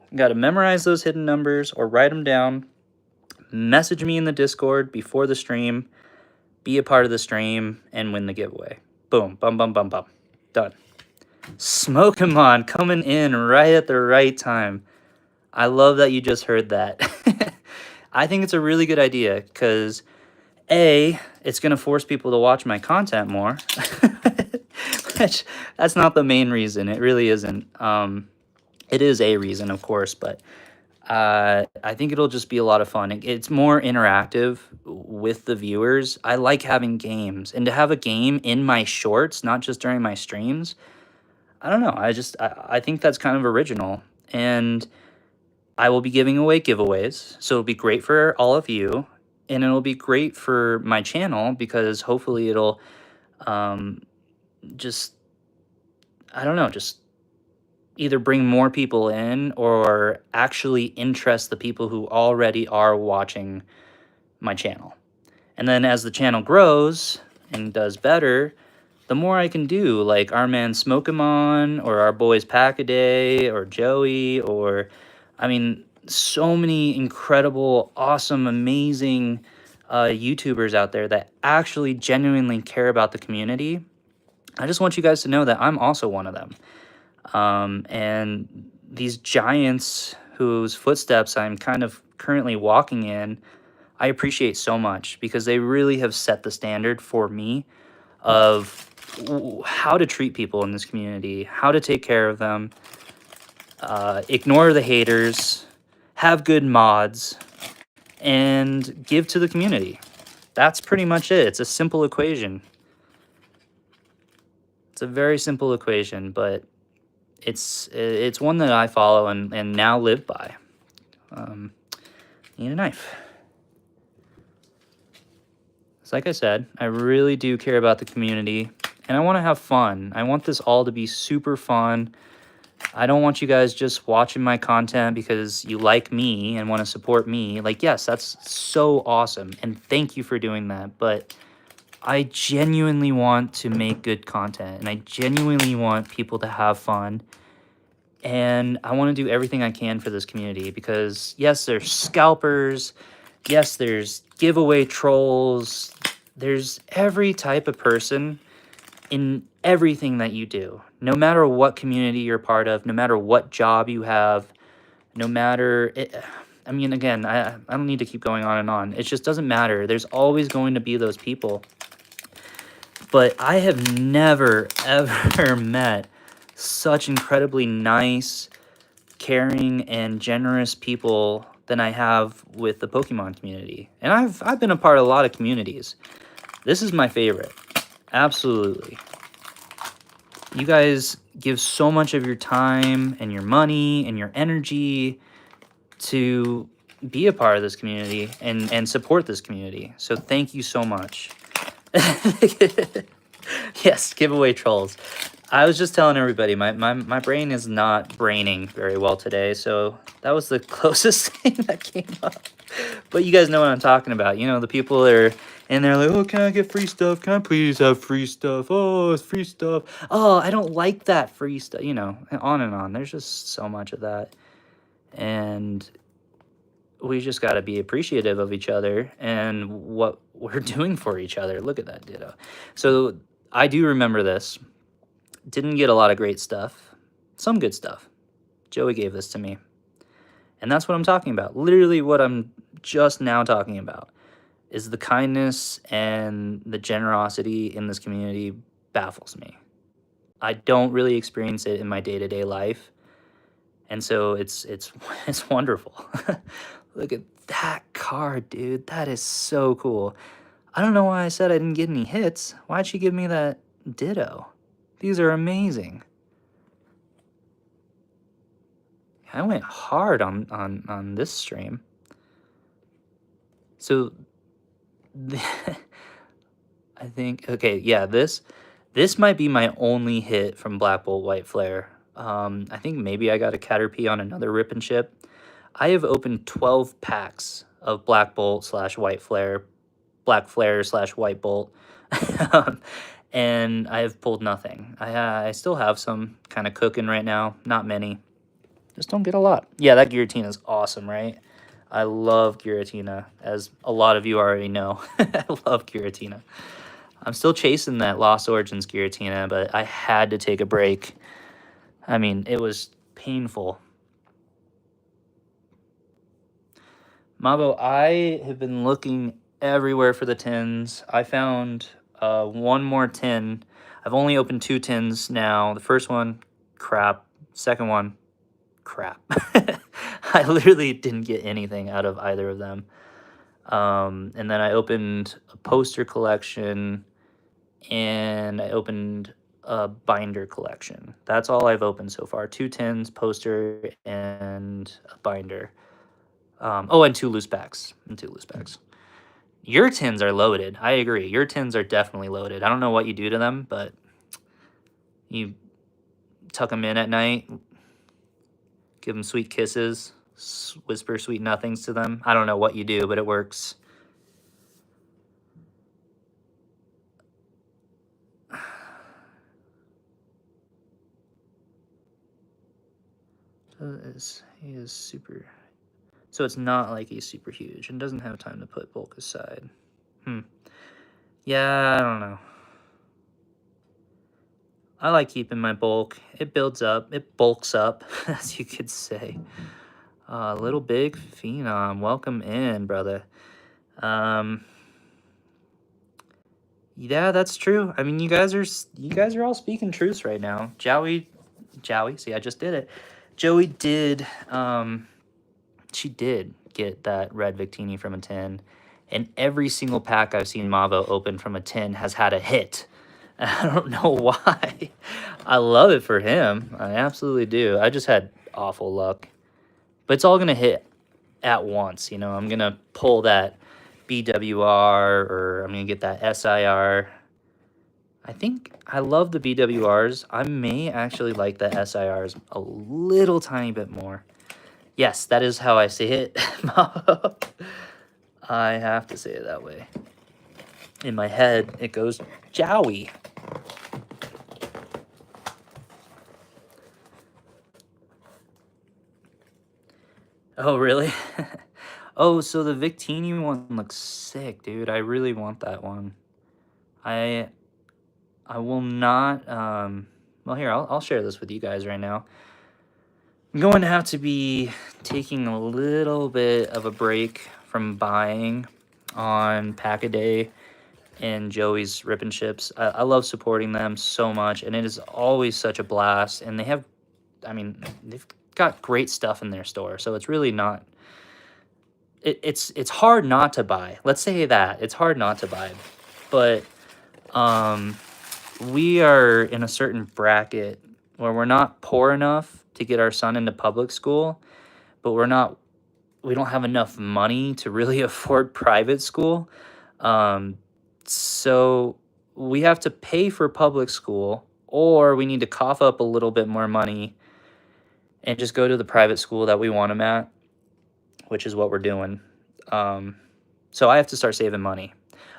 You got to memorize those hidden numbers or write them down. Message me in the Discord before the stream. Be a part of the stream and win the giveaway. Boom. Bum, bum, bum, bum. Done. Smokemon coming in right at the right time. I love that you just heard that. I think it's a really good idea because, A, it's going to force people to watch my content more. Which, that's not the main reason. It really isn't. It is a reason, of course, but I think it'll just be a lot of fun. It's more interactive with the viewers. I like having games, and to have a game in my shorts, not just during my streams, I don't know. I think that's kind of original, and I will be giving away giveaways, so it'll be great for all of you, and it'll be great for my channel because hopefully it'll just either bring more people in or actually interest the people who already are watching my channel. And then as the channel grows and does better, the more I can do, like our man Smokemon or our boys Packaday or Joey or, I mean, so many incredible, awesome, amazing YouTubers out there that actually genuinely care about the community. I just want you guys to know that I'm also one of them. And these giants whose footsteps I'm kind of currently walking in, I appreciate so much because they really have set the standard for me of how to treat people in this community, how to take care of them, ignore the haters, have good mods, and give to the community. That's pretty much it. It's a simple equation. It's a very simple equation, but it's one that I follow and now live by. Need a knife. So like I said, I really do care about the community, and I want to have fun. I want this all to be super fun. I don't want you guys just watching my content because you like me and want to support me. Like, yes, that's so awesome, and thank you for doing that, but I genuinely want to make good content, and I genuinely want people to have fun, and I want to do everything I can for this community because, yes, there's scalpers, yes, there's giveaway trolls, there's every type of person in everything that you do, no matter what community you're part of, no matter what job you have, no matter it, I mean, again, I don't need to keep going on and on. It just doesn't matter. There's always going to be those people. But I have never, ever met such incredibly nice, caring, and generous people than I have with the Pokemon community. And I've been a part of a lot of communities. This is my favorite. Absolutely. You guys give so much of your time and your money and your energy to be a part of this community and support this community. So thank you so much. Yes, giveaway trolls. I was just telling everybody, my brain is not braining very well today, so that was the closest thing that came up. But you guys know what I'm talking about. You know, the people that are in there like, oh, can I get free stuff? Can I please have free stuff? Oh, it's free stuff. Oh, I don't like that free stuff. You know, and on and on. There's just so much of that. And we just got to be appreciative of each other and what we're doing for each other. Look at that, Ditto. So I do remember this. Didn't get a lot of great stuff. Some good stuff. Joey gave this to me. And that's what I'm talking about. Literally what I'm just now talking about is the kindness and the generosity in this community baffles me. I don't really experience it in my day-to-day life. And so it's it's wonderful. Look at that card, dude. That is so cool. I don't know why I said I didn't get any hits. Why'd she give me that Ditto? These are amazing. I went hard on this stream. So I think, okay, yeah, this might be my only hit from Black Bolt White Flare. I think maybe I got a Caterpie on another Rip and Chip. I have opened 12 packs of Black Bolt / White Flare, Black Flare / White Bolt, and I have pulled nothing. I still have some kind of cooking right now, not many. Just don't get a lot. Yeah, that Giratina is awesome, right? I love Giratina, as a lot of you already know. I love Giratina. I'm still chasing that Lost Origins Giratina, but I had to take a break. I mean, it was painful. Mabo, I have been looking everywhere for the tins. I found one more tin. I've only opened 2 tins now. The first one, crap. Second one, crap. I literally didn't get anything out of either of them. And then I opened a poster collection and I opened a binder collection. That's all I've opened so far. 2 tins, poster, and a binder. Oh, and 2 loose packs. Your tins are loaded. I agree. Your tins are definitely loaded. I don't know what you do to them, but you tuck them in at night, give them sweet kisses, whisper sweet nothings to them. I don't know what you do, but it works. He is super... So it's not like he's super huge and doesn't have time to put bulk aside. Yeah, I don't know. I like keeping my bulk. It builds up. It bulks up, as you could say. Little Big Phenom, welcome in, brother. Yeah, that's true. I mean, you guys are all speaking truths right now. Joey, see, I just did it. Joey did, she did get that red Victini from a tin, and every single pack I've seen Mavo open from a tin has had a hit. I don't know why. I love it for him. I absolutely do. I just had awful luck. But it's all going to hit at once, you know. I'm going to pull that BWR, or I'm going to get that SIR. I think I love the BWRs. I may actually like the SIRs a little tiny bit more. Yes, that is how I say it. I have to say it that way. In my head, it goes Jowie. Oh, really? Oh, so the Victini one looks sick, dude. I really want that one. I I will not. Well, here, I'll share this with you guys right now. I'm going to have to be taking a little bit of a break from buying on Pack-A-Day and Joey's Rip and Chips. I love supporting them so much, and it is always such a blast. And they have, I mean, they've got great stuff in their store, so it's really not. It's hard not to buy. Let's say that it's hard not to buy, but we are in a certain bracket where we're not poor enough to get our son into public school, but we don't have enough money to really afford private school. So we have to pay for public school, or we need to cough up a little bit more money and just go to the private school that we want him at, which is what we're doing. So I have to start saving money.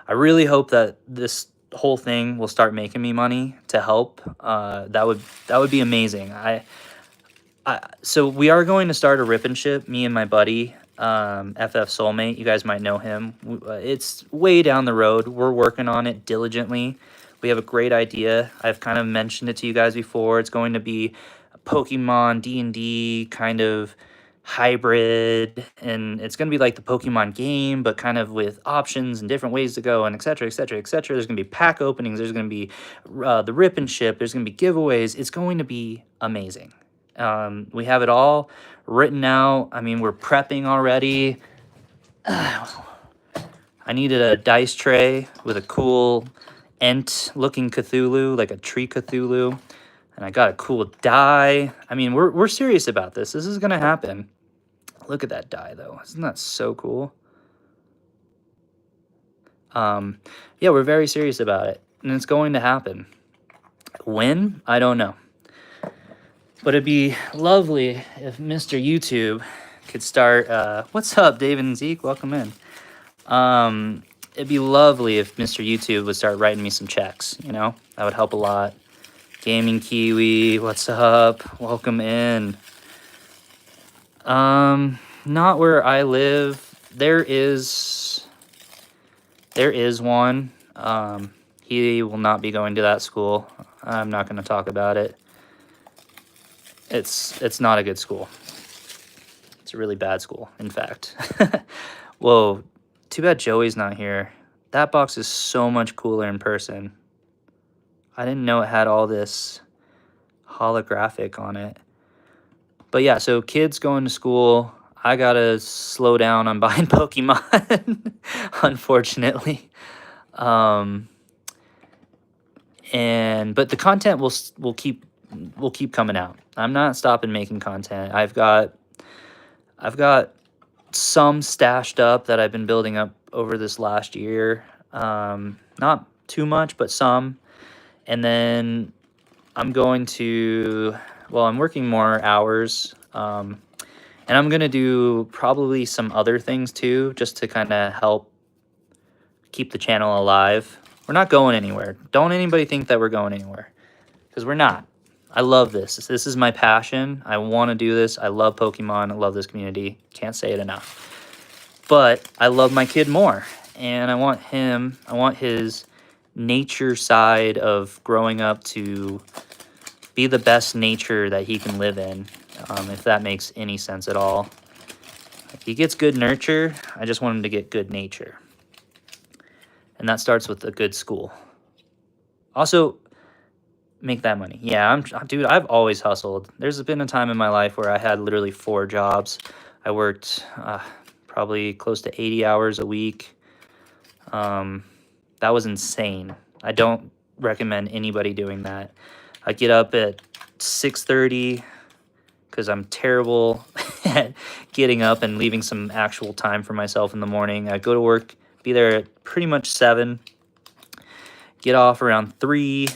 I really hope that this whole thing will start making me money to help. That would be amazing. So we are going to start a Rip and Ship, me and my buddy, FF Soulmate. You guys might know him. It's way down the road. We're working on it diligently. We have a great idea. I've kind of mentioned it to you guys before. It's going to be a Pokemon D&D kind of hybrid, and it's going to be like the Pokemon game, but kind of with options and different ways to go, and etc, etc, etc. There's going to be pack openings. There's going to be the Rip and Ship. There's going to be giveaways. It's going to be amazing. We have it all written out. I mean, we're prepping already. I needed a dice tray with a cool Ent looking Cthulhu, like a tree Cthulhu. And I got a cool die. I mean, we're serious about this. This is going to happen. Look at that die, though. Isn't that so cool? Yeah, we're very serious about it. And it's going to happen. When? I don't know. But it'd be lovely if Mr. YouTube could start... what's up, David and Zeke? Welcome in. It'd be lovely if Mr. YouTube would start writing me some checks, you know? That would help a lot. Gaming Kiwi, what's up? Welcome in. Not where I live. There is one. He will not be going to that school. I'm not going to talk about it. It's not a good school. It's a really bad school, in fact. Whoa, too bad Joey's not here. That box is so much cooler in person. I didn't know it had all this holographic on it. But yeah, so kids going to school. I gotta slow down on buying Pokemon, unfortunately. But the content will keep coming out. I'm not stopping making content. I've got some stashed up that I've been building up over this last year. Not too much, but some. And then I'm working more hours. And I'm going to do probably some other things too, just to kind of help keep the channel alive. We're not going anywhere. Don't anybody think that we're going anywhere, because we're not. I love this. This is my passion. I want to do this. I love Pokemon. I love this community. Can't say it enough. But I love my kid more. And I want his nature side of growing up to be the best nature that he can live in, if that makes any sense at all. If he gets good nurture, I just want him to get good nature. And that starts with a good school. Also, make that money. Yeah, dude, I've always hustled. There's been a time in my life where I had literally 4 jobs. I worked probably close to 80 hours a week. That was insane. I don't recommend anybody doing that. I get up at 6:30 because I'm terrible at getting up and leaving some actual time for myself in the morning. I go to work, be there at pretty much 7, get off around 3,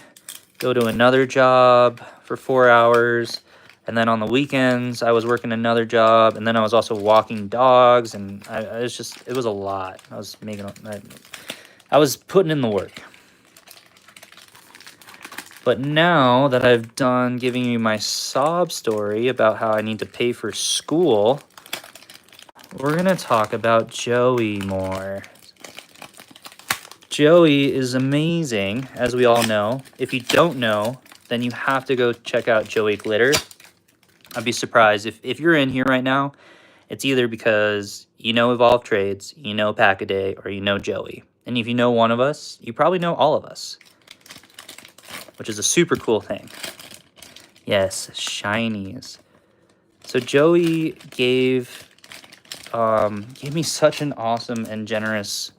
go to another job for 4 hours, and then on the weekends I was working another job, and then I was also walking dogs, and it was a lot. I was putting in the work. But now that I've done giving you my sob story about how I need to pay for school, we're going to talk about Joey more. Joey is amazing, as we all know. If you don't know, then you have to go check out Joey Glitter. I'd be surprised if you're in here right now, it's either because you know Evolve Trades, you know Pack-A-Day, or you know Joey. And if you know one of us, you probably know all of us, which is a super cool thing. Yes, shinies. So Joey gave me such an awesome and generous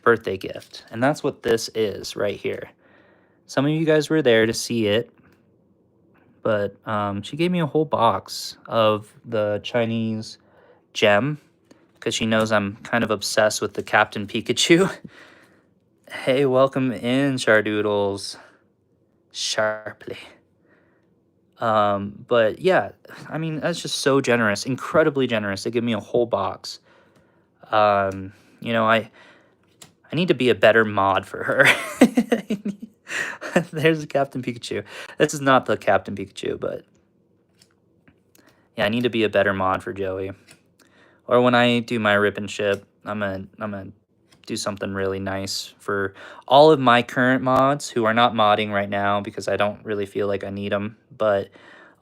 birthday gift, and that's what this is right here. Some of you guys were there to see it, but she gave me a whole box of the Chinese gem because she knows I'm kind of obsessed with the Captain Pikachu. Hey, welcome in, Chardoodles. Sharply. But yeah, I mean, that's just so generous, incredibly generous. They give me a whole box. You know, I need to be a better mod for her. There's Captain Pikachu. This is not the Captain Pikachu, but yeah, I need to be a better mod for Joey. Or when I do my rip and ship, I'm gonna do something really nice for all of my current mods who are not modding right now because I don't really feel like I need them. But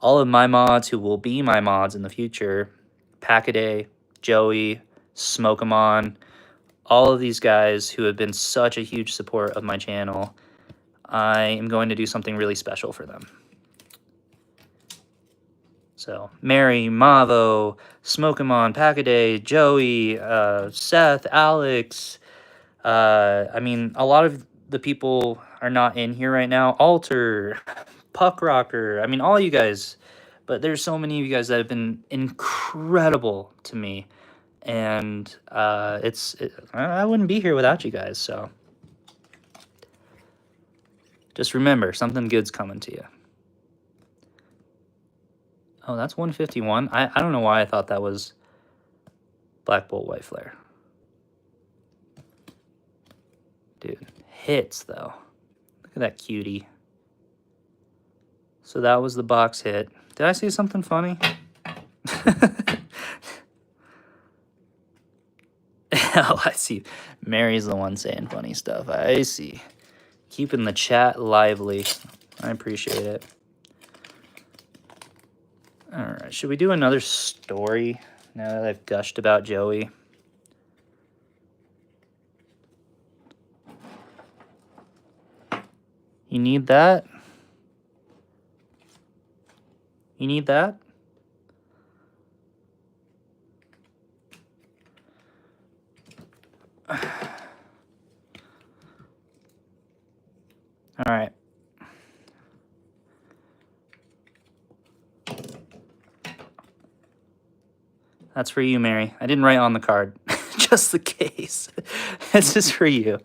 all of my mods who will be my mods in the future, Pack-A-Day, Joey, Smokeamon, all of these guys who have been such a huge support of my channel, I am going to do something really special for them. So, Mary, Mavo, Smokeamon, Pack-A-Day, Joey, Seth, Alex. I mean, a lot of the people are not in here right now. Alter, Puck Rocker. I mean, all you guys. But there's so many of you guys that have been incredible to me. And I wouldn't be here without you guys, so. Just remember, something good's coming to you. Oh, that's 151. I don't know why I thought that was Black Bolt White Flare. Dude, hits though. Look at that cutie. So that was the box hit. Did I say something funny? Oh, I see. Mary's the one saying funny stuff. I see. Keeping the chat lively. I appreciate it. Alright, should we do another story now that I've gushed about Joey? You need that? You need that? Alright. That's for you, Mary. I didn't write on the card. Just the case. This is for you.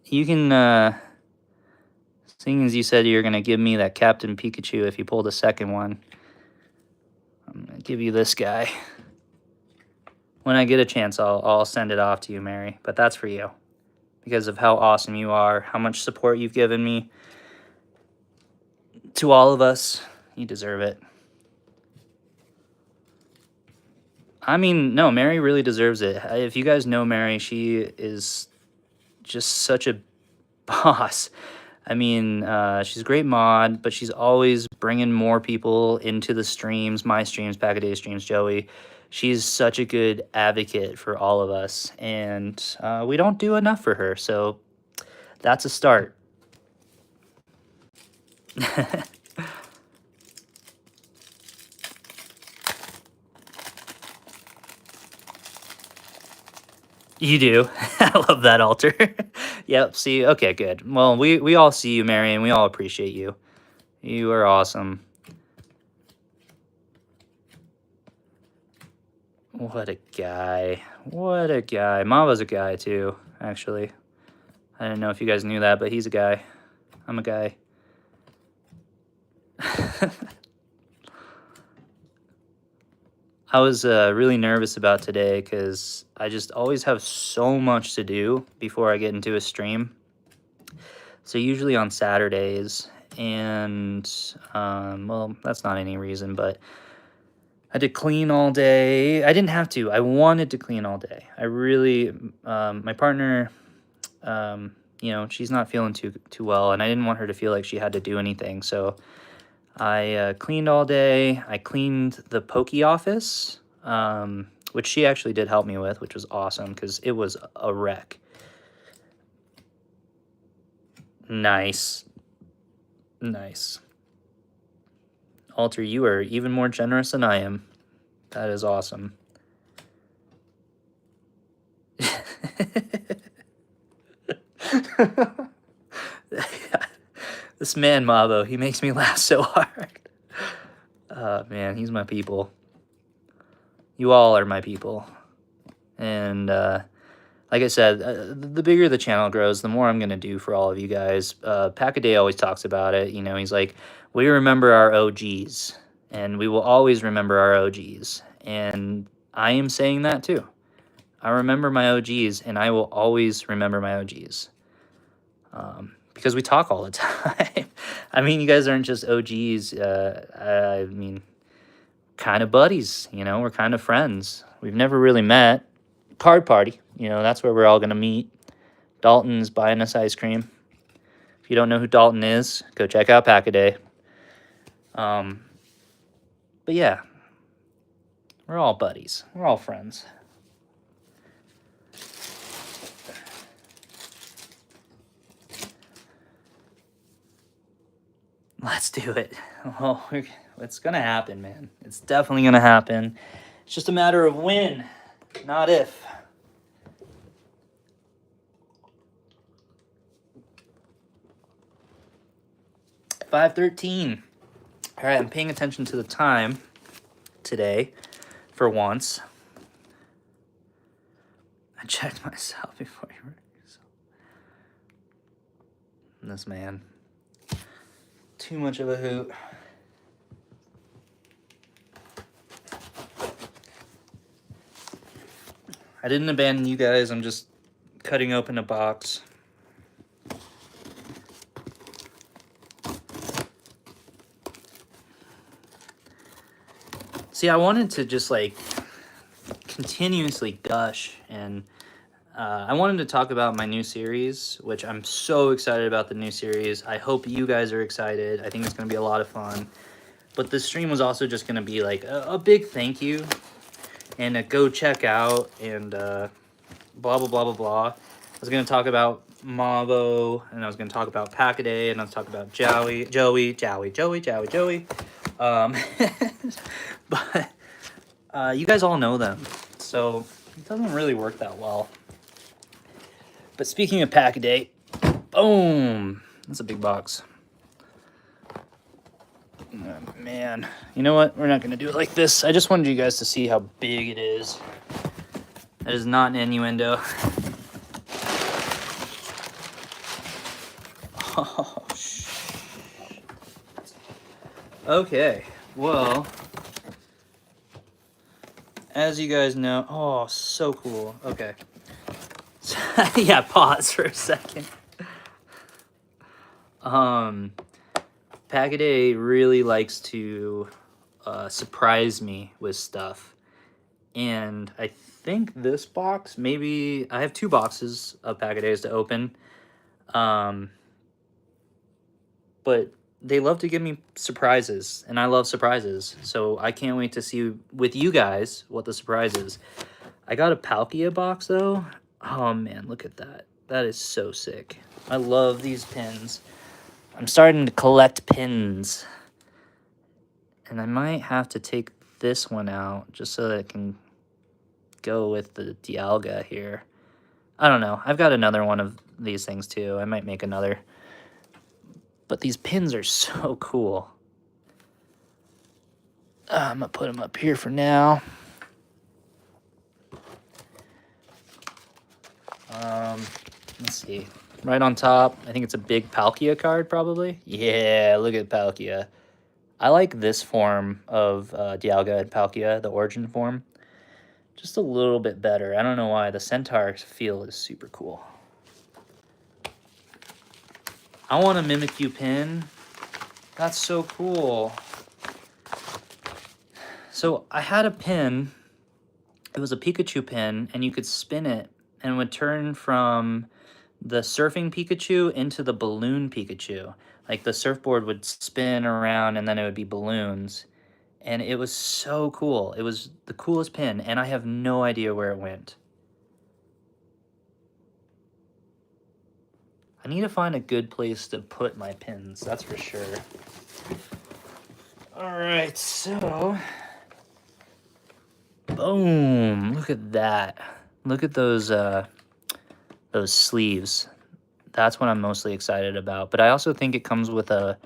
You can, seeing as you said you're going to give me that Captain Pikachu if you pull the second one, I'm going to give you this guy. When I get a chance, I'll send it off to you, Mary. But that's for you. Because of how awesome you are, how much support you've given me. To all of us, you deserve it. I mean, no, Mary really deserves it. If you guys know Mary, she is just such a boss. I mean, she's a great mod, but she's always bringing more people into the streams, my streams, Pack-A-Day streams, Joey. She's such a good advocate for all of us, and we don't do enough for her, so that's a start. You do. I love that, Alter. Yep, see, okay, good. Well, we all see you, Mary, and we all appreciate you. You are awesome. What a guy. What a guy. Mava's a guy, too, actually. I didn't know if you guys knew that, but he's a guy. I'm a guy. I was really nervous about today because I just always have so much to do before I get into a stream. So usually on Saturdays, and well, that's not any reason, but I had to clean all day. I didn't have to. I wanted to clean all day. I really, my partner You know, she's not feeling too well, and I didn't want her to feel like she had to do anything. So I cleaned all day. I cleaned the pokey office, which she actually did help me with, which was awesome because it was a wreck. Nice. Nice. Alter, you are even more generous than I am. That is awesome. This man, Mabo, he makes me laugh so hard. Man, he's my people. You all are my people. And like I said, the bigger the channel grows, the more I'm going to do for all of you guys. Packaday always talks about it. You know, he's like, we remember our OGs, and we will always remember our OGs. And I am saying that too. I remember my OGs, and I will always remember my OGs. Because we talk all the time. I mean, you guys aren't just OGs. I mean, kind of buddies, you know, we're kind of friends. We've never really met. Card party, you know, that's where we're all going to meet. Dalton's buying us ice cream. If you don't know who Dalton is, go check out Packaday. But yeah, we're all buddies. We're all friends. Let's do it. Oh, it's going to happen, man. It's definitely going to happen. It's just a matter of when, not if. $5:13. All right, I'm paying attention to the time today for once. I checked myself before you were. This man. Too much of a hoot. I didn't abandon you guys. I'm just cutting open a box. See, I wanted to just like continuously gush, and I wanted to talk about my new series, which I'm so excited about the new series. I hope you guys are excited. I think it's going to be a lot of fun. But this stream was also just going to be like a big thank you and a go check out and blah, blah, blah, blah, blah. I was going to talk about Mavo, and I was going to talk about Packaday, and I was talk about Joey. But you guys all know them, so it doesn't really work that well. But speaking of Packaday, boom! That's a big box. Oh, man. You know what? We're not going to do it like this. I just wanted you guys to see how big it is. That is not an innuendo. Oh, okay. Well, as you guys know... Oh, so cool. Okay. Yeah, pause for a second. Packaday really likes to surprise me with stuff. And I think this box, maybe... I have 2 boxes of Packadays to open. But they love to give me surprises, and I love surprises. So I can't wait to see with you guys what the surprise is. I got a Palkia box, though. Oh, man, look at that. That is so sick. I love these pins. I'm starting to collect pins. And I might have to take this one out just so that it can go with the Dialga here. I don't know. I've got another one of these things, too. I might make another. But these pins are so cool. I'm going to put them up here for now. Let's see. Right on top, I think it's a big Palkia card, probably. Yeah, look at Palkia. I like this form of Dialga and Palkia, the origin form. Just a little bit better. I don't know why. The Centaur feel is super cool. I want a Mimikyu pin. That's so cool. So I had a pin. It was a Pikachu pin, and you could spin it, and it would turn from the surfing Pikachu into the balloon Pikachu. Like the surfboard would spin around and then it would be balloons. And it was so cool. It was the coolest pin, and I have no idea where it went. I need to find a good place to put my pins, that's for sure. Alright, so... Boom! Look at that. Look at those sleeves. That's what I'm mostly excited about. But I also think it comes with a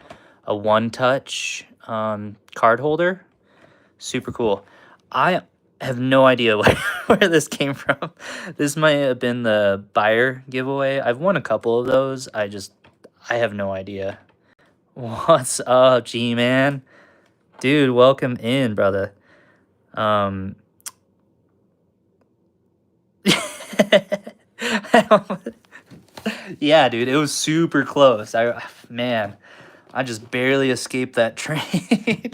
one-touch card holder. Super cool. I have no idea where this came from. This might have been the buyer giveaway. I've won a couple of those. I have no idea. What's up, G-Man? Dude, welcome in, brother. Yeah, dude, it was super close. Man, I just barely escaped that train.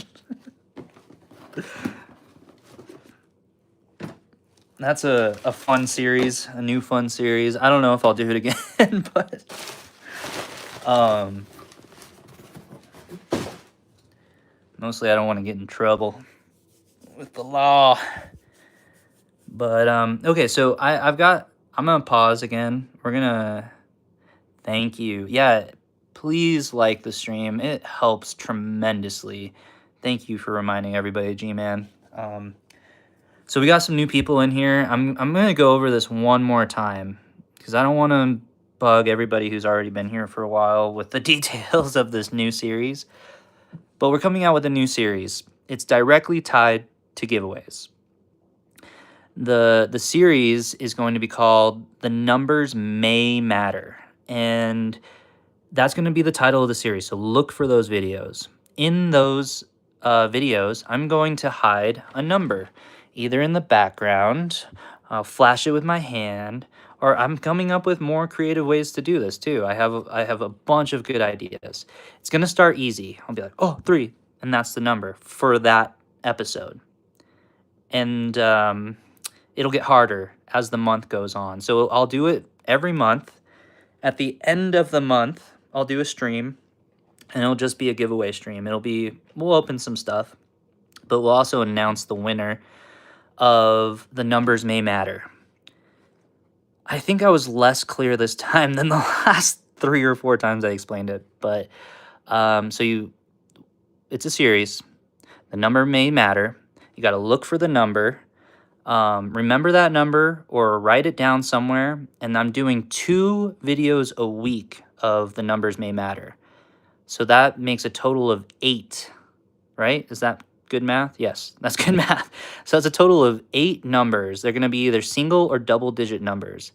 That's a fun series, a new fun series. I don't know if I'll do it again, but mostly I don't want to get in trouble with the law. But okay, so I'm gonna pause again. We're gonna thank you. Yeah, please like the stream. It helps tremendously. Thank you for reminding everybody, G-Man. So we got some new people in here. I'm gonna go over this one more time because I don't want to bug everybody who's already been here for a while with the details of this new series. But we're coming out with a new series. It's directly tied to giveaways. The series is going to be called The Numbers May Matter. And that's going to be the title of the series. So look for those videos. In those videos, I'm going to hide a number, either in the background, I'll flash it with my hand, or I'm coming up with more creative ways to do this too. I have a bunch of good ideas. It's going to start easy. I'll be like, oh, 3, and that's the number for that episode. And it'll get harder as the month goes on. So I'll do it every month. At the end of the month, I'll do a stream, and it'll just be a giveaway stream. We'll open some stuff, but we'll also announce the winner of The Numbers May Matter. I think I was less clear this time than the last 3 or 4 times I explained it, but it's a series. The number may matter. You got to look for the number. Remember that number or write it down somewhere. And I'm doing 2 videos a week of The Numbers May Matter. So that makes a total of 8, right? Is that good math? Yes, that's good math. So it's a total of 8 numbers. They're going to be either single or double-digit numbers.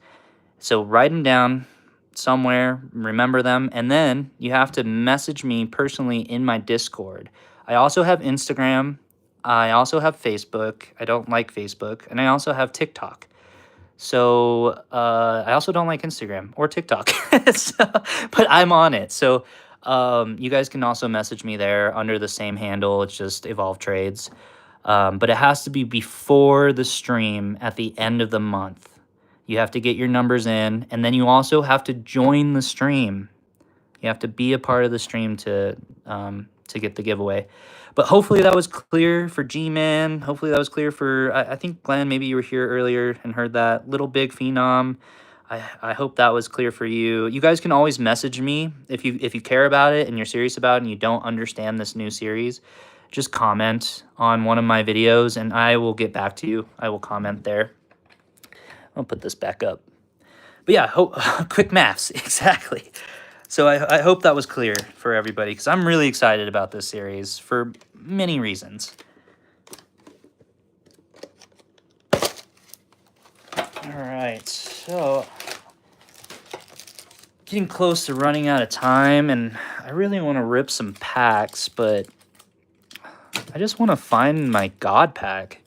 So write them down somewhere, remember them, and then you have to message me personally in my Discord. I also have Instagram. I also have Facebook. I don't like Facebook. And I also have TikTok. So I also don't like Instagram or TikTok. But I'm on it. So you guys can also message me there under the same handle. It's just Evolve Trades. But it has to be before the stream at the end of the month. You have to get your numbers in. And then you also have to join the stream. You have to be a part of the stream to get the giveaway. But hopefully that was clear for G-Man. Hopefully that was clear for, I think, Glenn, maybe you were here earlier and heard that. Little Big Phenom. I hope that was clear for you. You guys can always message me if you care about it and you're serious about it and you don't understand this new series. Just comment on one of my videos and I will get back to you. I will comment there. I'll put this back up. But yeah, quick maths, exactly. So I hope that was clear for everybody because I'm really excited about this series for many reasons. All right, so getting close to running out of time, and I really want to rip some packs, but I just want to find my God pack.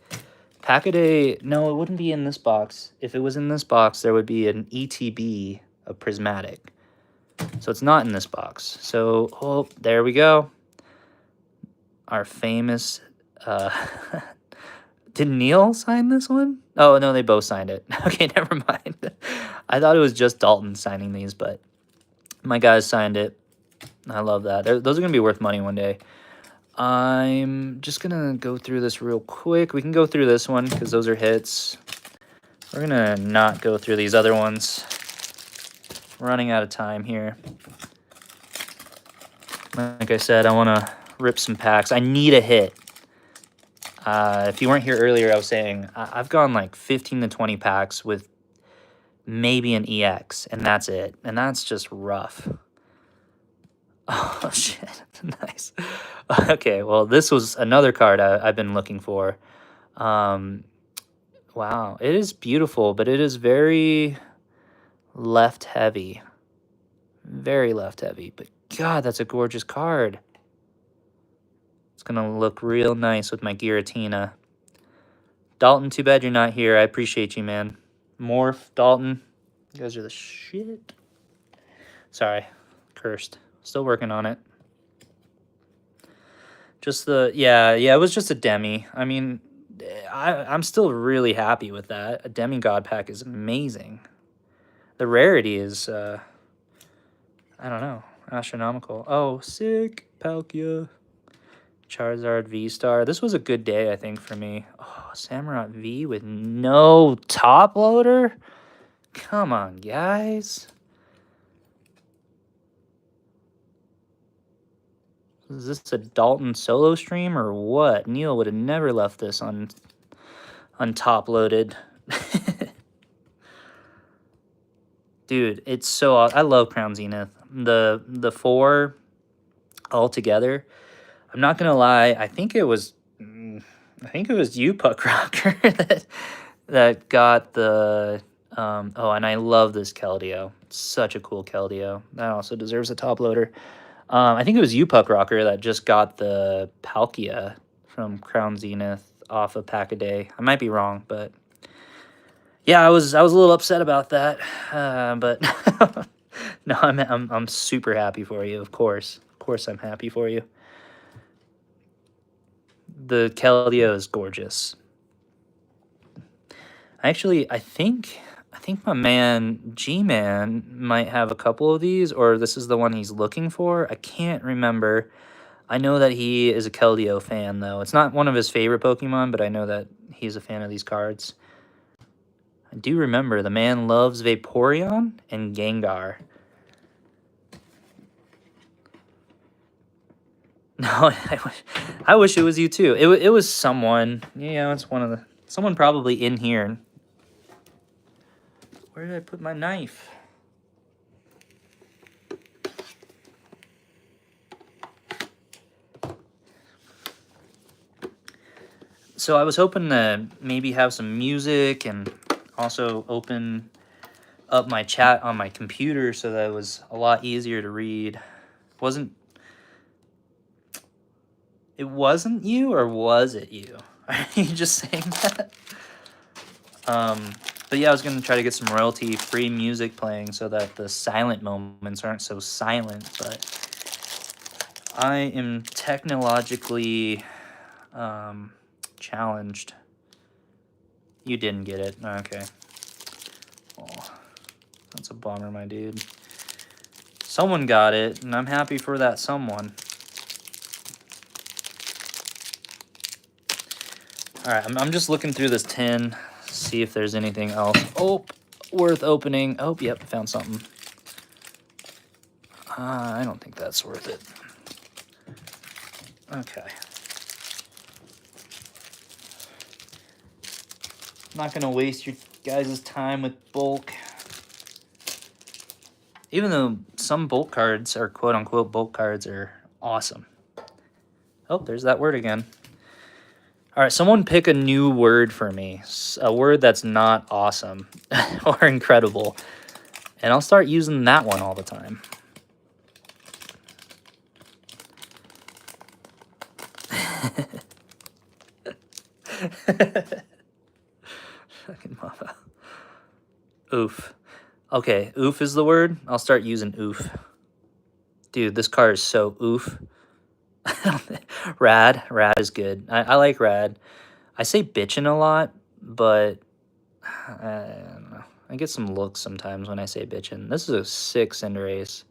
Pack-a-day, no, it wouldn't be in this box. If it was in this box, there would be an ETB, a prismatic. So it's not in this box. So, oh, there we go. Our famous, did Neil sign this one? Oh, no, they both signed it. Okay, never mind. I thought it was just Dalton signing these, but my guys signed it. I love that. Those are going to be worth money one day. I'm just going to go through this real quick. We can go through this one because those are hits. We're going to not go through these other ones. Running out of time here. Like I said, I want to rip some packs. I need a hit. If you weren't here earlier, I was saying I've gone like 15 to 20 packs with maybe an EX, and that's it. And that's just rough. Oh, shit. Nice. Okay, well, this was another card I've been looking for. Wow, it is beautiful, but it is very left heavy. Very left heavy, but God, that's a gorgeous card. It's going to look real nice with my Giratina. Dalton, too bad you're not here. I appreciate you, man. Morph, Dalton, you guys are the shit. Sorry, cursed. Still working on it. Just yeah, it was just a demi. I mean, I'm still really happy with that. A demigod pack is amazing. The rarity is, I don't know, astronomical. Oh, sick. Palkia. Charizard V-Star. This was a good day, I think, for me. Oh, Samurott V with no top loader? Come on, guys. Is this a Dalton solo stream or what? Neil would have never left this on top loaded. Dude, it's so awesome. I love Crown Zenith. The 4 all together. I'm not gonna lie. I think it was you, Puck Rocker, that got the. Oh, and I love this Keldeo. Such a cool Keldeo. That also deserves a top loader. I think it was you, Puck Rocker, that just got the Palkia from Crown Zenith off a pack a day. I might be wrong, but yeah, I was a little upset about that. But no, I'm super happy for you. Of course, I'm happy for you. The Keldeo is gorgeous. Actually, I think my man G-Man might have a couple of these, or this is the one he's looking for. I can't remember. I know that he is a Keldeo fan, though. It's not one of his favorite Pokemon, but I know that he's a fan of these cards. I do remember the man loves Vaporeon and Gengar. No, I wish it was you too. It was someone. Yeah, it's one of the someone probably in here. Where did I put my knife? So I was hoping to maybe have some music and also open up my chat on my computer so that it was a lot easier to read. It wasn't you, or was it you? Are you just saying that? But yeah, I was gonna try to get some royalty-free music playing so that the silent moments aren't so silent, but I am technologically challenged. You didn't get it. Okay. Oh, that's a bummer, my dude. Someone got it, and I'm happy for that someone. Alright, I'm just looking through this tin, see if there's anything else. Oh, worth opening. Oh, yep, found something. I don't think that's worth it. Okay. I'm not going to waste your guys' time with bulk. Even though some bulk cards, or quote-unquote bulk cards, are awesome. Oh, there's that word again. All right, someone pick a new word for me. A word that's not awesome or incredible. And I'll start using that one all the time. Fucking mama. Oof. Okay, oof is the word. I'll start using oof. Dude, this card is so oof. Rad is good. I like rad. I say bitchin' a lot, but I don't know. I get some looks sometimes when I say bitchin'. This is a 6 Cinderace.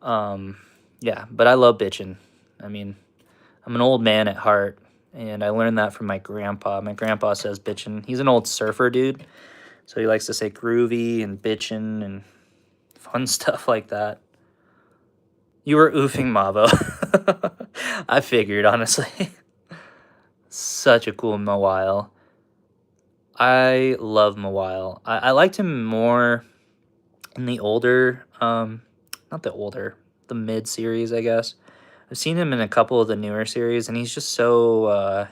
Yeah, but I love bitchin'. I mean, I'm an old man at heart, and I learned that from my grandpa. My grandpa says bitchin'. He's an old surfer dude, so he likes to say groovy and bitchin' and fun stuff like that. You were oofing Mavo. I figured, honestly. Such a cool Mawile. I love Mawile. I liked him more in the older, not the older, the mid series, I guess. I've seen him in a couple of the newer series, and he's just so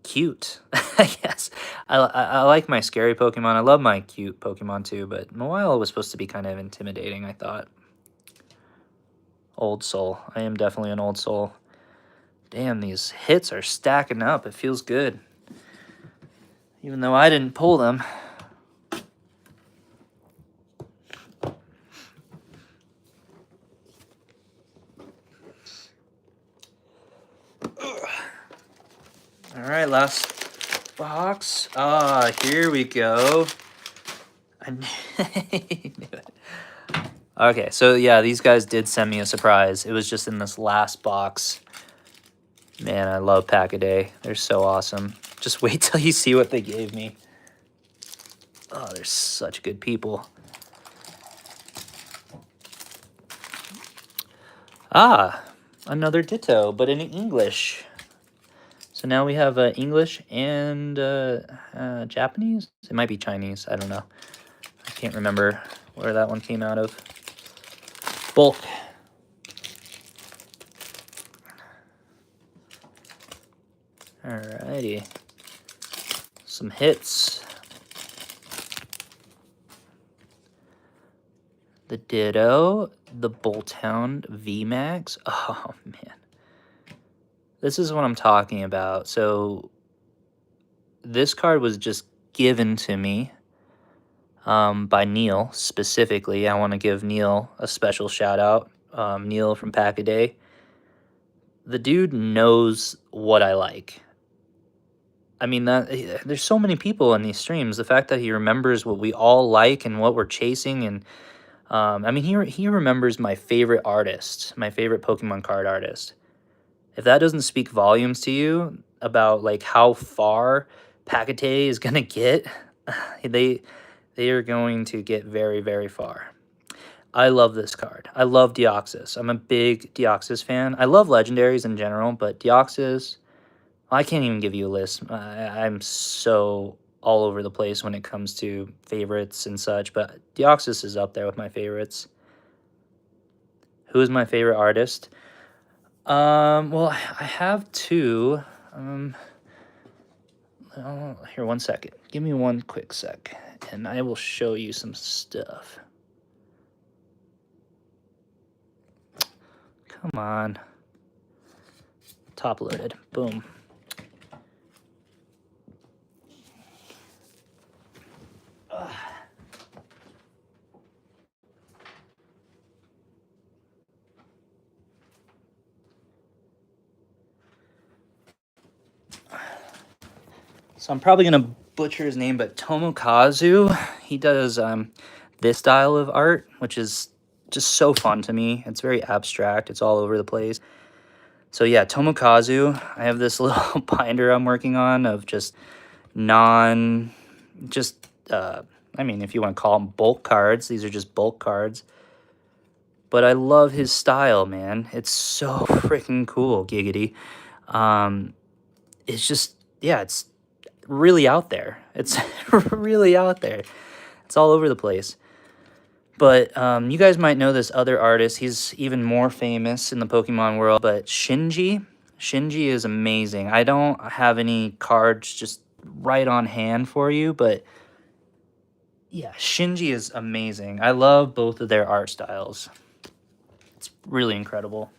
cute. I guess I like my scary Pokemon. I love my cute Pokemon too, but Mawile was supposed to be kind of intimidating, I thought. Old soul. I am definitely an old soul. Damn, these hits are stacking up. It feels good. Even though I didn't pull them. All right, last box. Ah, here we go. I knew it. Okay, so yeah, these guys did send me a surprise. It was just in this last box. Man, I love Pack-A-Day. They're so awesome. Just wait till you see what they gave me. Oh, they're such good people. Ah, another Ditto, but in English. So now we have English and Japanese? It might be Chinese. I don't know. I can't remember where that one came out of. Bulk. Alrighty. Some hits. The Ditto, the Bolthound VMAX. Oh, man. This is what I'm talking about. So, this card was just given to me by Neil, specifically. I want to give Neil a special shout out. Neil from Pack-A-Day. The dude knows what I like. I mean, there's so many people in these streams. The fact that he remembers what we all like and what we're chasing, and I mean, he remembers my favorite artist, my favorite Pokemon card artist. If that doesn't speak volumes to you about like how far Pack-A-Day is gonna get, they are going to get very, very far. I love this card. I love Deoxys. I'm a big Deoxys fan. I love legendaries in general, but Deoxys, I can't even give you a list. I'm so all over the place when it comes to favorites and such, but Deoxys is up there with my favorites. Who is my favorite artist? Well, I have two. Here, 1 second. Give me one quick sec, and I will show you some stuff. Come on. Top loaded. Boom. So I'm probably gonna butcher his name, but Tomokazu, he does this style of art, which is just so fun to me. It's very abstract. It's all over the place. So yeah, Tomokazu, I have this little binder I'm working on of just I mean, if you want to call them bulk cards, these are just bulk cards. But I love his style, man. It's so freaking cool, Giggity. It's just, yeah, it's really out there. It's really out there. It's all over the place. But you guys might know this other artist. He's even more famous in the Pokemon world, but Shinji. Shinji is amazing. I don't have any cards just right on hand for you, but yeah, Shinji is amazing. I love both of their art styles. It's really incredible.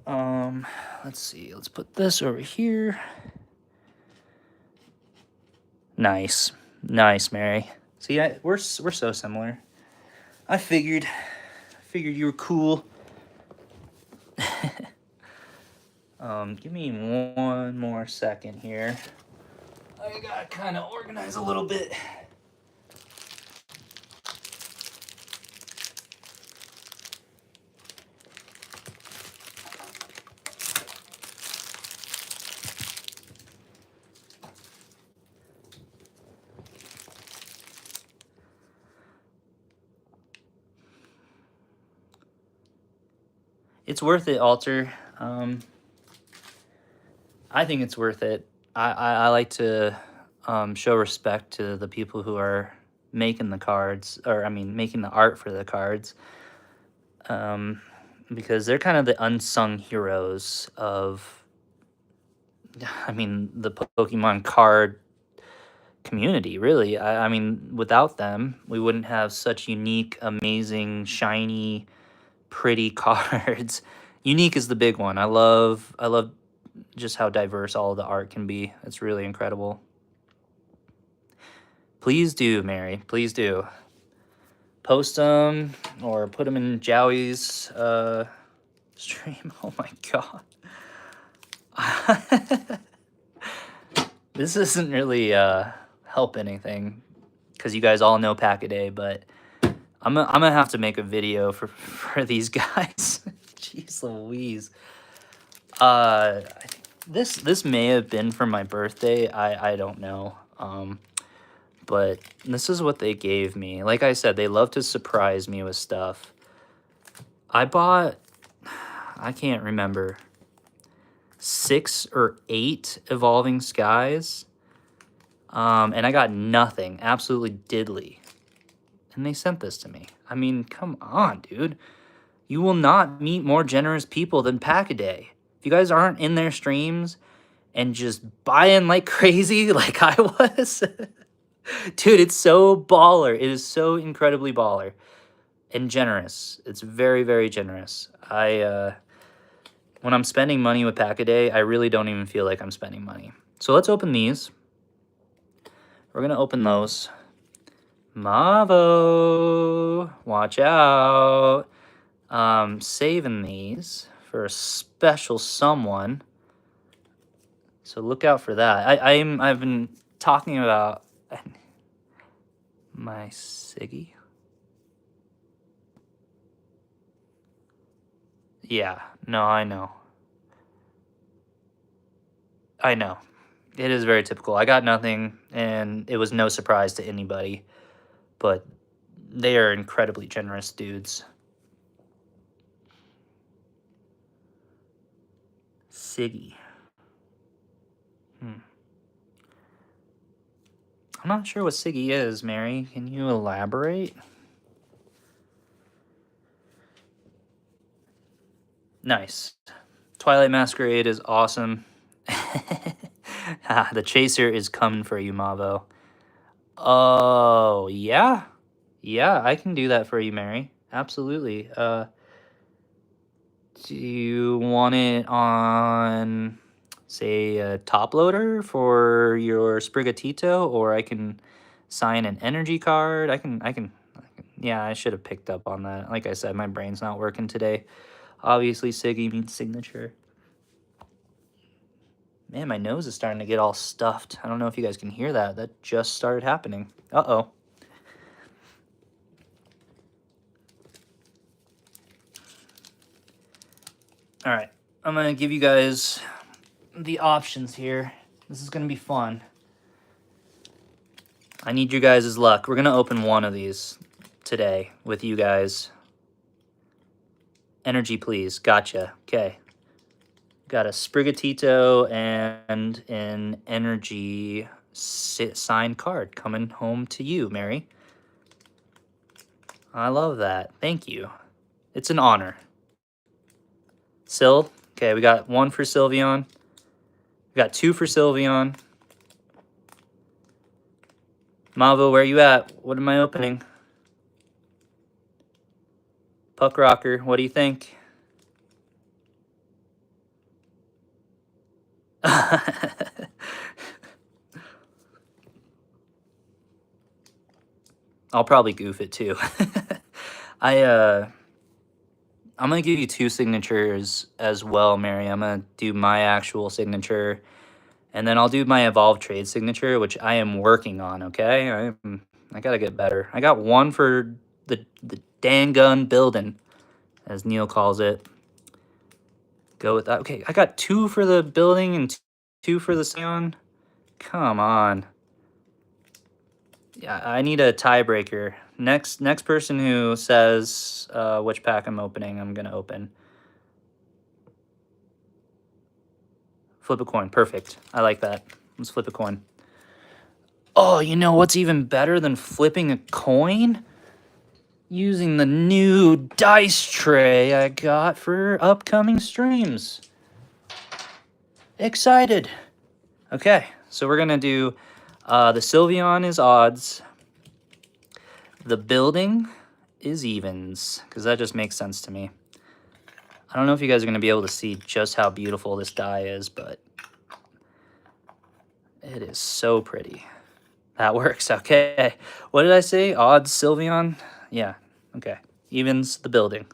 Let's see. Let's put this over here. Nice. Nice, Mary. See, we're so similar. I figured you were cool. Give me one more second here. I gotta kind of organize a little bit. It's worth it, Alter. I think it's worth it. I like to show respect to the people who are making the cards, or I mean, making the art for the cards, because they're kind of the unsung heroes of, I mean, the Pokemon card community, really. I mean, without them, we wouldn't have such unique, amazing, shiny, pretty cards. Unique is the big one. I love just how diverse all of the art can be. It's really incredible. Please do, Mary. Please do. Post them or put them in Jowie's stream. Oh my god. This isn't really help anything because you guys all know Pack-A-Day, but I'm gonna have to make a video for these guys. Jeez Louise. I think this may have been for my birthday. I don't know. But this is what they gave me. Like I said, they love to surprise me with stuff. I bought, I can't remember, 6 or 8 Evolving Skies. And I got nothing. Absolutely diddly. And they sent this to me. I mean, come on, dude. You will not meet more generous people than Pack-A-Day. If you guys aren't in their streams and just buying like crazy like I was... Dude, it's so baller. It is so incredibly baller and generous. It's very, very generous. When I'm spending money with Pack-A-Day, I really don't even feel like I'm spending money. So let's open these. We're going to open those. Mavo, watch out. Saving these for a special someone. So look out for that. I've been talking about my Siggy. Yeah, no, I know. I know. It is very typical. I got nothing, and it was no surprise to anybody. But they are incredibly generous dudes. Siggy. I'm not sure what Siggy is, Mary. Can you elaborate? Nice. Twilight Masquerade is awesome. The Chaser is coming for you, Mavo. Oh, yeah? Yeah, I can do that for you, Mary. Absolutely. Do you want it on, say, a top loader for your Sprigatito, or I can sign an energy card? I can, yeah, I should have picked up on that. Like I said, my brain's not working today. Obviously, Siggy means signature. Man, my nose is starting to get all stuffed. I don't know if you guys can hear that. That just started happening. Uh-oh. All right, I'm going to give you guys the options here. This is going to be fun. I need you guys' luck. We're going to open one of these today with you guys. Energy, please. Gotcha. Okay. Got a Sprigatito and an energy signed card coming home to you, Mary. I love that. Thank you. It's an honor. Sil. Okay, we got 1 for Sylveon. We got 2 for Sylveon. Mavo, where you at? What am I opening? Puck Rocker, what do you think? I'll probably goof it too. I'm gonna give you 2 signatures as well, Mary. I'm gonna do my actual signature, And then I'll do my Evolve trade signature, which I am working on, okay? I gotta get better. I got one for the dang gun building, as Neil calls it. Go with that. Okay, I got 2 for the building and 2 for the Scion. Come on. Yeah, I need a tiebreaker. Next person who says which pack I'm opening, I'm gonna open. Flip a coin. Perfect. I like that. Let's flip a coin. Oh, you know what's even better than flipping a coin? Using the new dice tray I got for upcoming streams. Excited. Okay, so we're gonna do the Sylveon is odds. The building is evens, because that just makes sense to me. I don't know if you guys are gonna be able to see just how beautiful this die is, but it is so pretty. That works, okay. What did I say? Odds Sylveon? Yeah, okay. Evens the building.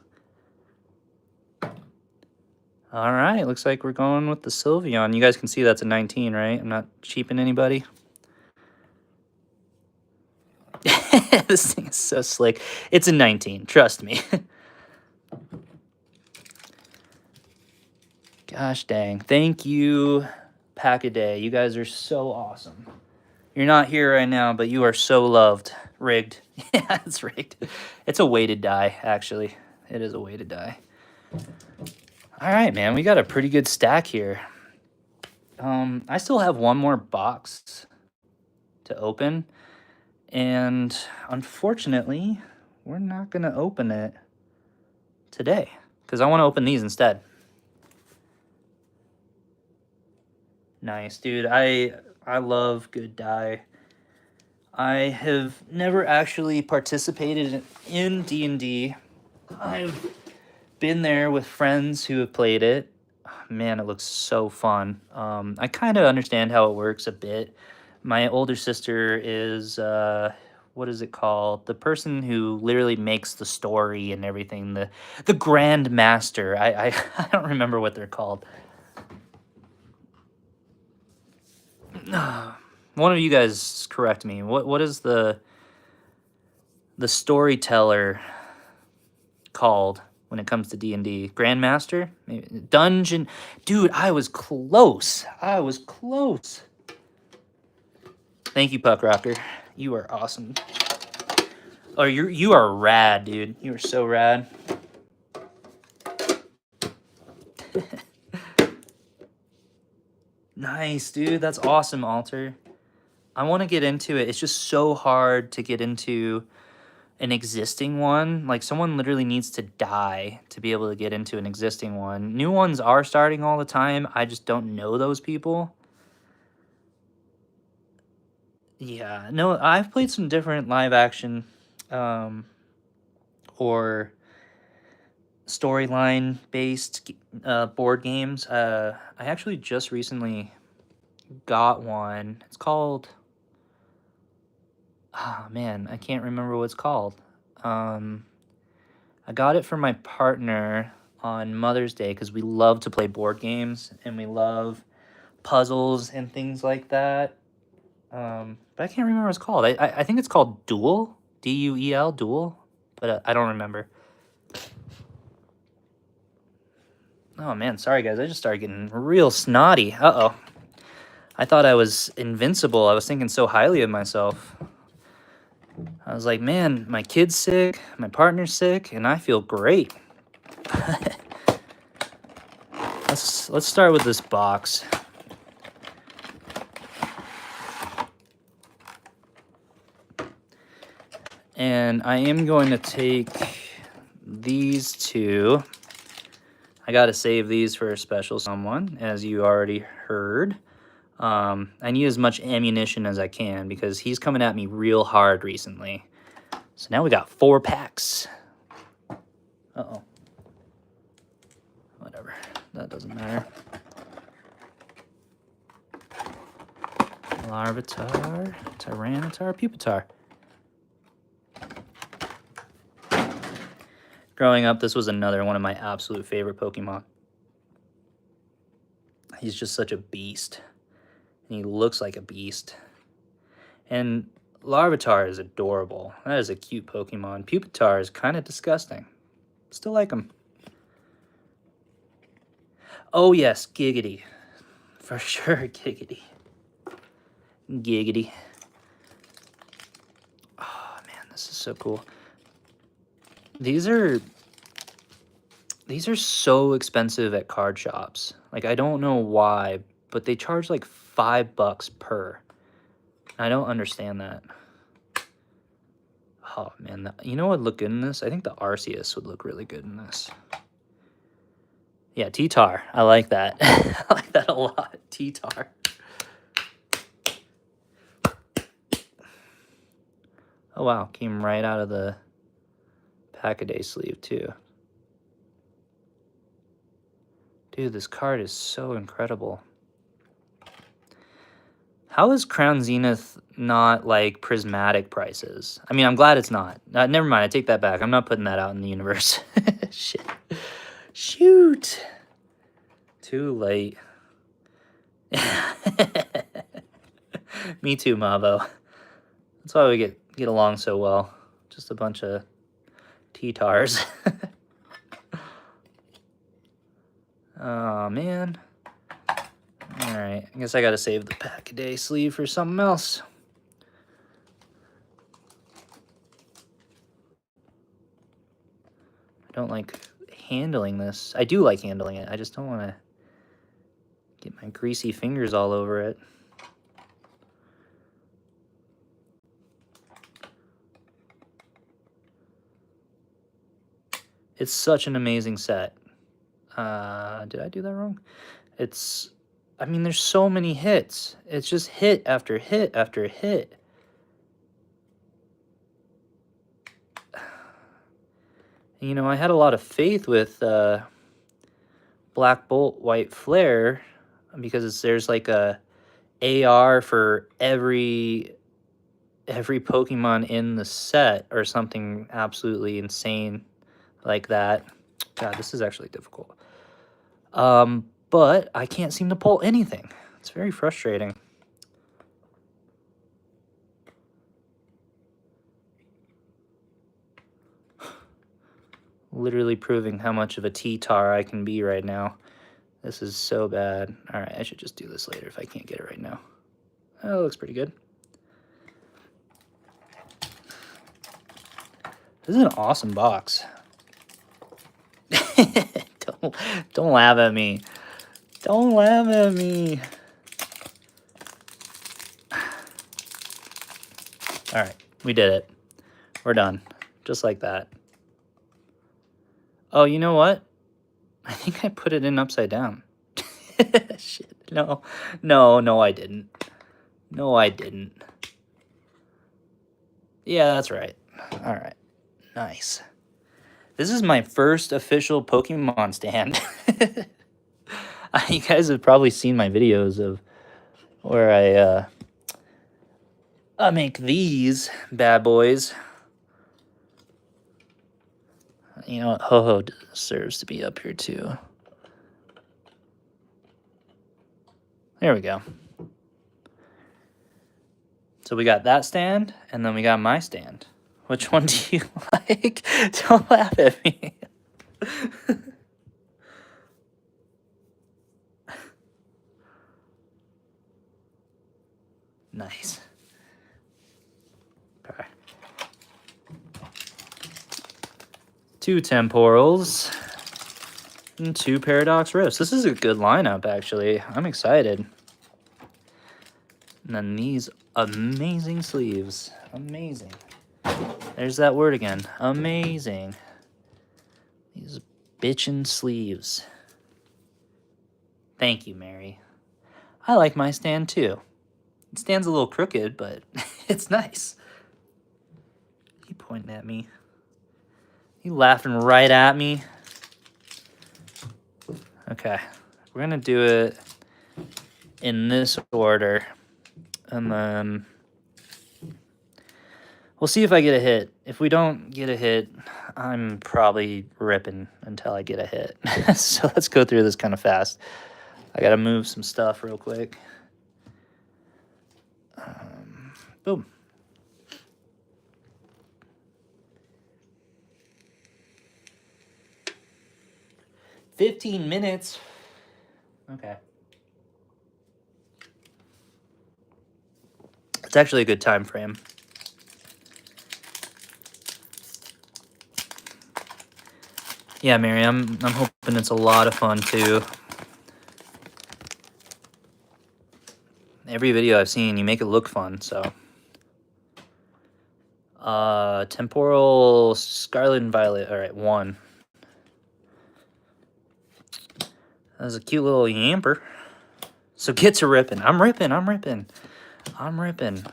All right, looks like we're going with the Sylveon. You guys can see that's a 19, right? I'm not cheaping anybody. This thing is so slick. It's a 19, trust me. Gosh dang. Thank you, Pack-A-Day. You guys are so awesome. You're not here right now, but you are so loved. Rigged. Yeah, it's rigged. It's a weighted die, actually. It is a weighted die. All right, man. We got a pretty good stack here. I still have one more box to open. And unfortunately, we're not going to open it today because I want to open these instead. Nice, dude. I love good die. I have never actually participated in D&D. I've been there with friends who have played it. Man, it looks so fun. I kind of understand how it works a bit. My older sister is, what is it called? The person who literally makes the story and everything. The Grand Master. I don't remember what they're called. One of you guys correct me. What is the storyteller called when it comes to D&D? Grandmaster? Maybe Dungeon. Dude, I was close. I was close. Thank you, Puck Rocker. You are awesome. Oh, you are rad, dude. You are so rad. Nice, dude. That's awesome, Alter. I want to get into it. It's just so hard to get into an existing one. Like, someone literally needs to die to be able to get into an existing one. New ones are starting all the time. I just don't know those people. Yeah, no, I've played some different live action or storyline based board games. I actually just recently got one. It's called, man, I can't remember what it's called. I got it for my partner on Mother's Day because we love to play board games and we love puzzles and things like that. But I can't remember what it's called. I think it's called Duel, Duel, Duel, but I don't remember. Oh man, sorry guys, I just started getting real snotty. Uh-oh. I thought I was invincible. I was thinking so highly of myself. I was like, man, my kid's sick, my partner's sick, and I feel great. Let's start with this box. And I am going to take these two. I got to save these for a special someone, as you already heard. I need as much ammunition as I can because he's coming at me real hard recently. So now we got 4 packs. Uh-oh. Whatever. That doesn't matter. Larvitar, Tyranitar, Pupitar. Growing up, this was another one of my absolute favorite Pokemon. He's just such a beast. And he looks like a beast. And Larvitar is adorable. That is a cute Pokemon. Pupitar is kind of disgusting. Still like him. Oh yes, Giggity. For sure, Giggity. Giggity. Oh man, this is so cool. These are so expensive at card shops. Like, I don't know why, but they charge like $5 per. I don't understand that. Oh man, you know what would look good in this? I think the Arceus would look really good in this. Yeah, T-Tar. I like that. I like that a lot. T-Tar. Oh wow, came right out of the Pack-a-Day sleeve too. Dude, this card is so incredible. How is Crown Zenith not like prismatic prices? I mean, I'm glad it's not. Never mind, I take that back. I'm not putting that out in the universe. Shit. Shoot. Too late. Me too, Mavo. That's why we get along so well. Just a bunch of T-Tars. Oh, man. Alright, I guess I gotta save the Pack-a-Day sleeve for something else. I don't like handling this. I do like handling it. I just don't want to get my greasy fingers all over it. It's such an amazing set. Did I do that wrong? I mean, there's so many hits. It's just hit after hit after hit. You know, I had a lot of faith with Black Bolt, White Flare, because there's like a AR for every Pokemon in the set or something absolutely insane like that. God, this is actually difficult. But I can't seem to pull anything. It's very frustrating. Literally proving how much of a T-Tar I can be right now. This is so bad. Alright, I should just do this later if I can't get it right now. Oh, it looks pretty good. This is an awesome box. Don't laugh at me. Don't laugh at me. Alright, we did it. We're done. Just like that. Oh, you know what? I think I put it in upside down. Shit. No, I didn't. No, I didn't. Yeah, that's right. Alright. Nice. This is my first official Pokemon stand. You guys have probably seen my videos of where I make these bad boys. You know what? Ho-Ho deserves to be up here too. There we go. So we got that stand, and then we got my stand. Which one do you like? Don't laugh at me. Nice. Okay. 2 Temporals and 2 Paradox Rifts. This is a good lineup, actually. I'm excited. And then these amazing sleeves. Amazing. There's that word again. Amazing. These bitchin' sleeves. Thank you, Mary. I like my stand, too. It stands a little crooked, but it's nice. You pointing at me. You laughing right at me. Okay. We're going to do it in this order. And then we'll see if I get a hit. If we don't get a hit, I'm probably ripping until I get a hit. So let's go through this kind of fast. I got to move some stuff real quick. Boom. $15. Okay. It's actually a good time frame. Yeah, Mary, I'm hoping it's a lot of fun too. Every video I've seen, you make it look fun, so. Temporal Scarlet and Violet. All right, 1. That was a cute little yamper. So get to ripping. I'm ripping.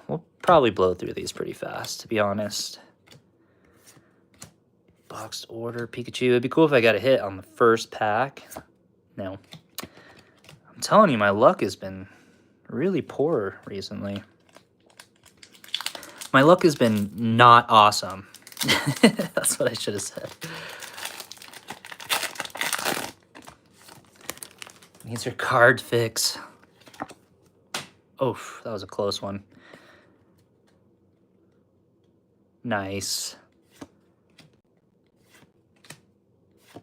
We'll probably blow through these pretty fast, to be honest. Boxed order Pikachu. It'd be cool if I got a hit on the first pack. No. I'm telling you, my luck has been really poor recently. My luck has been not awesome. That's what I should have said. These are card fix. Oh, that was a close one. Nice.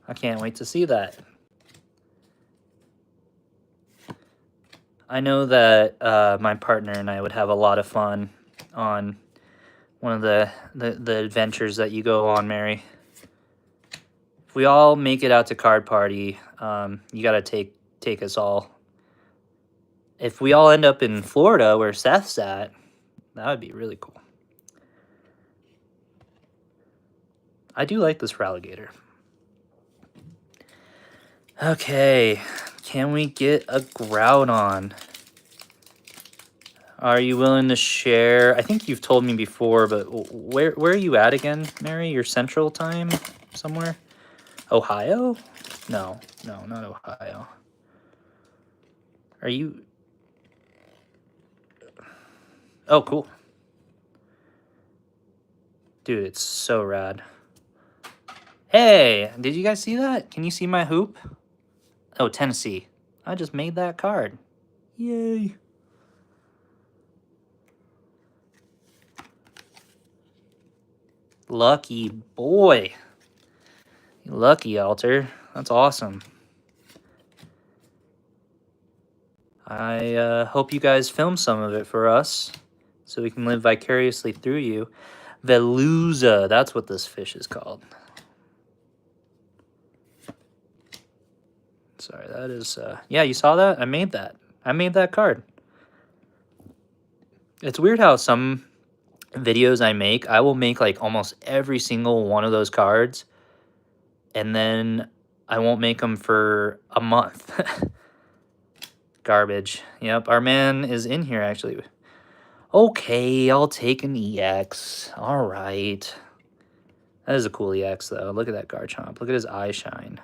I can't wait to see that. I know that my partner and I would have a lot of fun on one of the adventures that you go on, Mary. If we all make it out to Card Party, you gotta take us all. If we all end up in Florida where Seth's at, that would be really cool. I do like this Ralligator. Okay, can we get a Groudon? Are you willing to share? I think you've told me before, but where are you at again, Mary? Your central time somewhere? Ohio? No, not Ohio. Are you... Oh, cool. Dude, it's so rad. Hey, did you guys see that? Can you see my hoop? Oh, Tennessee. I just made that card. Yay. Lucky boy. Lucky, Alter. That's awesome. I hope you guys film some of it for us so we can live vicariously through you. Veluza, that's what this fish is called. Sorry, that is... yeah, you saw that? I made that. I made that card. It's weird how some videos I make, I will make like almost every single one of those cards, and then I won't make them for a month. Garbage. Yep, our man is in here actually. Okay, I'll take an EX. All right. That is a cool EX though. Look at that Garchomp. Look at his eye shine.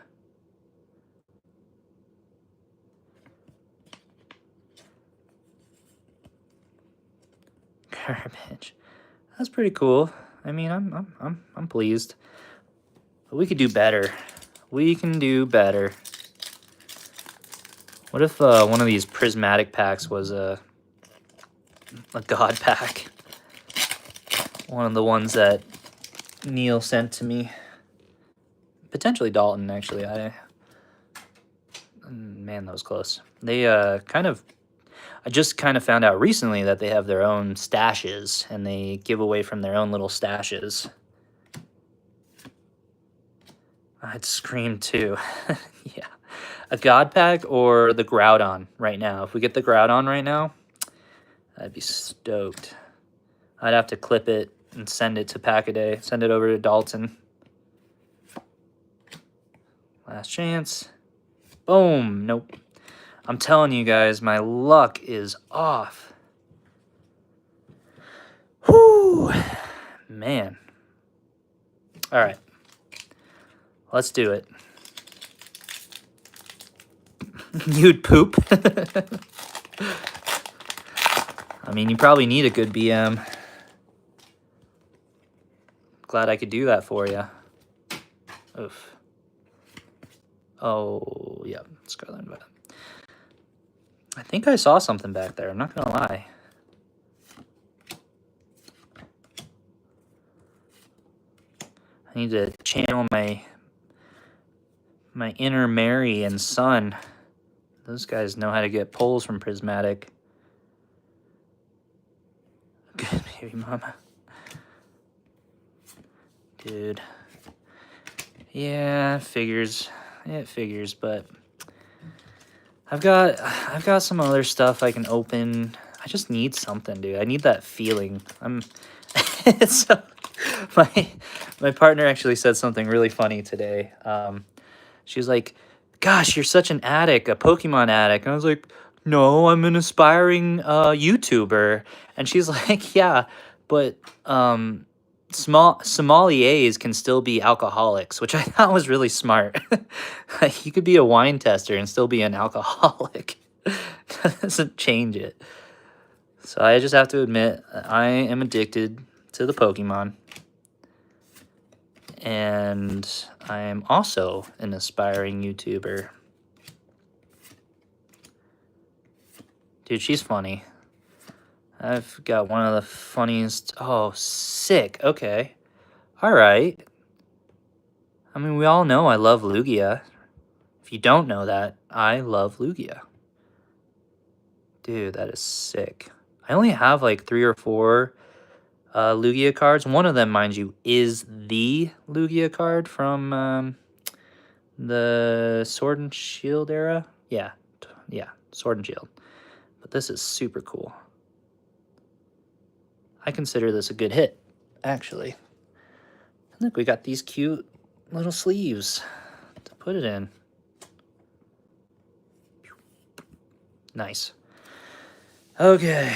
Garbage. That's pretty cool. I mean, I'm pleased. But we could do better. We can do better. What if one of these prismatic packs was a god pack? One of the ones that Neil sent to me. Potentially Dalton, actually. Man, that was close. They I just kind of found out recently that they have their own stashes, and they give away from their own little stashes. I'd scream too. Yeah. A god pack or the Groudon right now. If we get the Groudon right now, I'd be stoked. I'd have to clip it and send it to Pack-A-Day. Send it over to Dalton. Last chance. Boom. Nope. I'm telling you guys, my luck is off. Whew. Man. All right. Let's do it. You'd poop. I mean, you probably need a good BM. Glad I could do that for you. Oof. Oh, yeah. Scarlet and Violet. I think I saw something back there. I'm not going to lie. I need to channel my inner Mary and Son. Those guys know how to get pulls from Prismatic. Good baby mama. Dude. Yeah, it figures. It figures, but I've got some other stuff I can open. I just need something, dude. I need that feeling. So my partner actually said something really funny today. She was like, "Gosh, you're such an addict, a Pokemon addict." And I was like, "No, I'm an aspiring YouTuber." And she's like, "Yeah, but small sommeliers can still be alcoholics," which I thought was really smart. Like, you could be a wine tester and still be an alcoholic. That doesn't change it. So I just have to admit, I am addicted to the Pokemon. And I am also an aspiring YouTuber. Dude, she's funny. I've got one of the funniest... Oh, sick. Okay. All right. I mean, we all know I love Lugia. If you don't know that, I love Lugia. Dude, that is sick. I only have like 3 or 4 Lugia cards. One of them, mind you, is the Lugia card from the Sword and Shield era. Yeah, Sword and Shield. But this is super cool. I consider this a good hit, actually. Look, we got these cute little sleeves to put it in. Nice. Okay.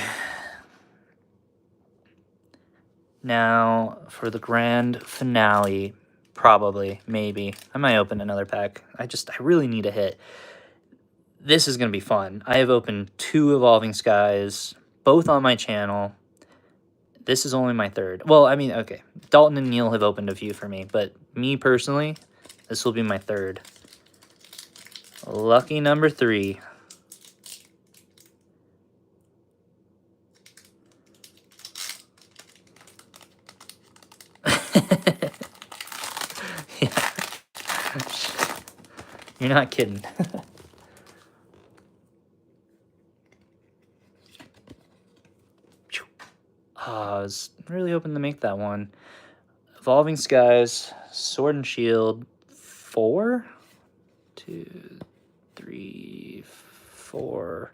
Now, for the grand finale, probably, maybe. I might open another pack. I really need a hit. This is going to be fun. I have opened 2 Evolving Skies, both on my channel. This is only my 3rd. Well, I mean, okay. Dalton and Neil have opened a few for me, but me personally, this will be my 3rd. Lucky number 3. Yeah. You're not kidding. I was really hoping to make that one. Evolving Skies, Sword and Shield, 4? 2, 3, 4.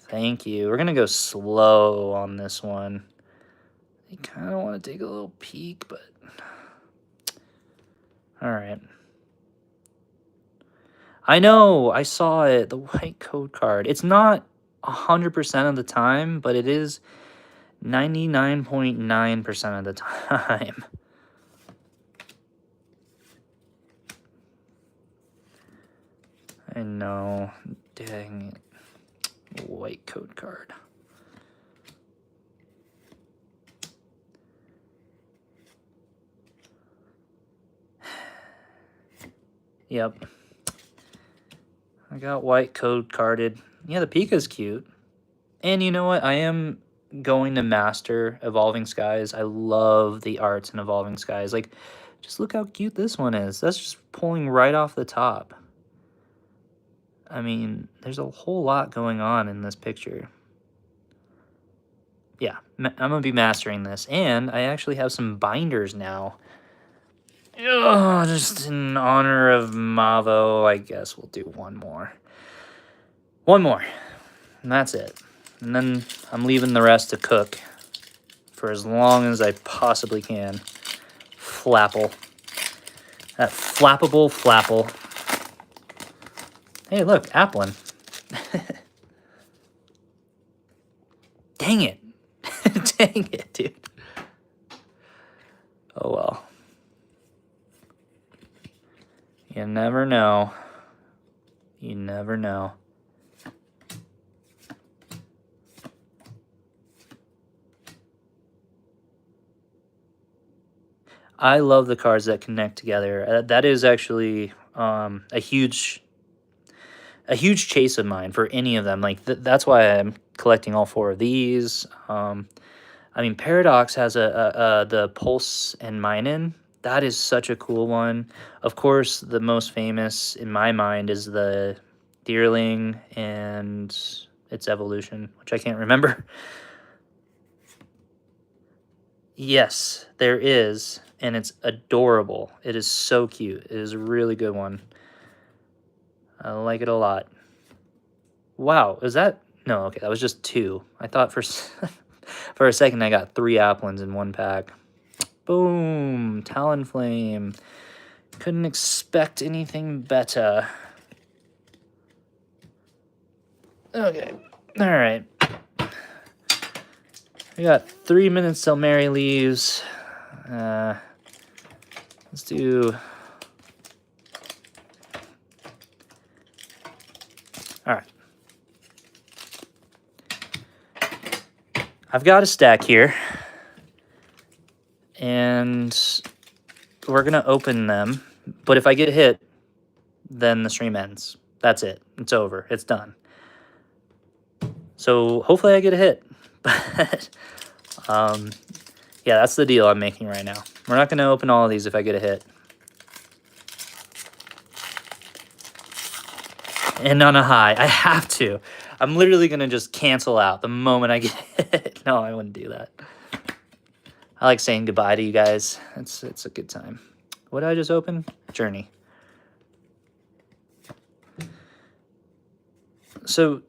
Thank you. We're going to go slow on this one. I kind of want to take a little peek, but... Alright. I know! I saw it. The white code card. It's not 100% of the time, but it is 99.9% of the time. I know. Dang it. White code card. Yep. I got white code carded. Yeah, the Pika's cute. And you know what? I am going to master Evolving Skies. I love the arts in Evolving Skies. Like, just look how cute this one is. That's just pulling right off the top. I mean, there's a whole lot going on in this picture. Yeah, I'm going to be mastering this. And I actually have some binders now. Oh, just in honor of Mavo, I guess we'll do one more. One more. And that's it. And then I'm leaving the rest to cook for as long as I possibly can. Flapple. That flappable flapple. Hey, look, Applin. Dang it. Dang it, dude. Oh, well. You never know. You never know. I love the cards that connect together. That is actually a huge chase of mine for any of them. Like that's why I'm collecting all 4 of these. I mean, Paradox has the Pulse and Minun. That is such a cool one. Of course, the most famous in my mind is the Deerling and its evolution, which I can't remember. Yes, there is, and it's adorable. It is so cute. It is a really good one. I like it a lot. Wow, is that... No, okay, that was just 2. I thought for for a second I got 3 Applins in one pack. Boom, Talonflame. Couldn't expect anything better. Okay, all right. We got 3 minutes till Mary leaves. Let's do... All right. I've got a stack here, and we're gonna open them, but if I get hit, then the stream ends. That's it. It's over. It's done. So hopefully I get a hit. But yeah, that's the deal I'm making right now. We're not gonna open all of these if I get a hit. And on a high. I have to. I'm literally gonna just cancel out the moment I get hit. No, I wouldn't do that. I like saying goodbye to you guys. It's a good time. What did I just open? Journey. So,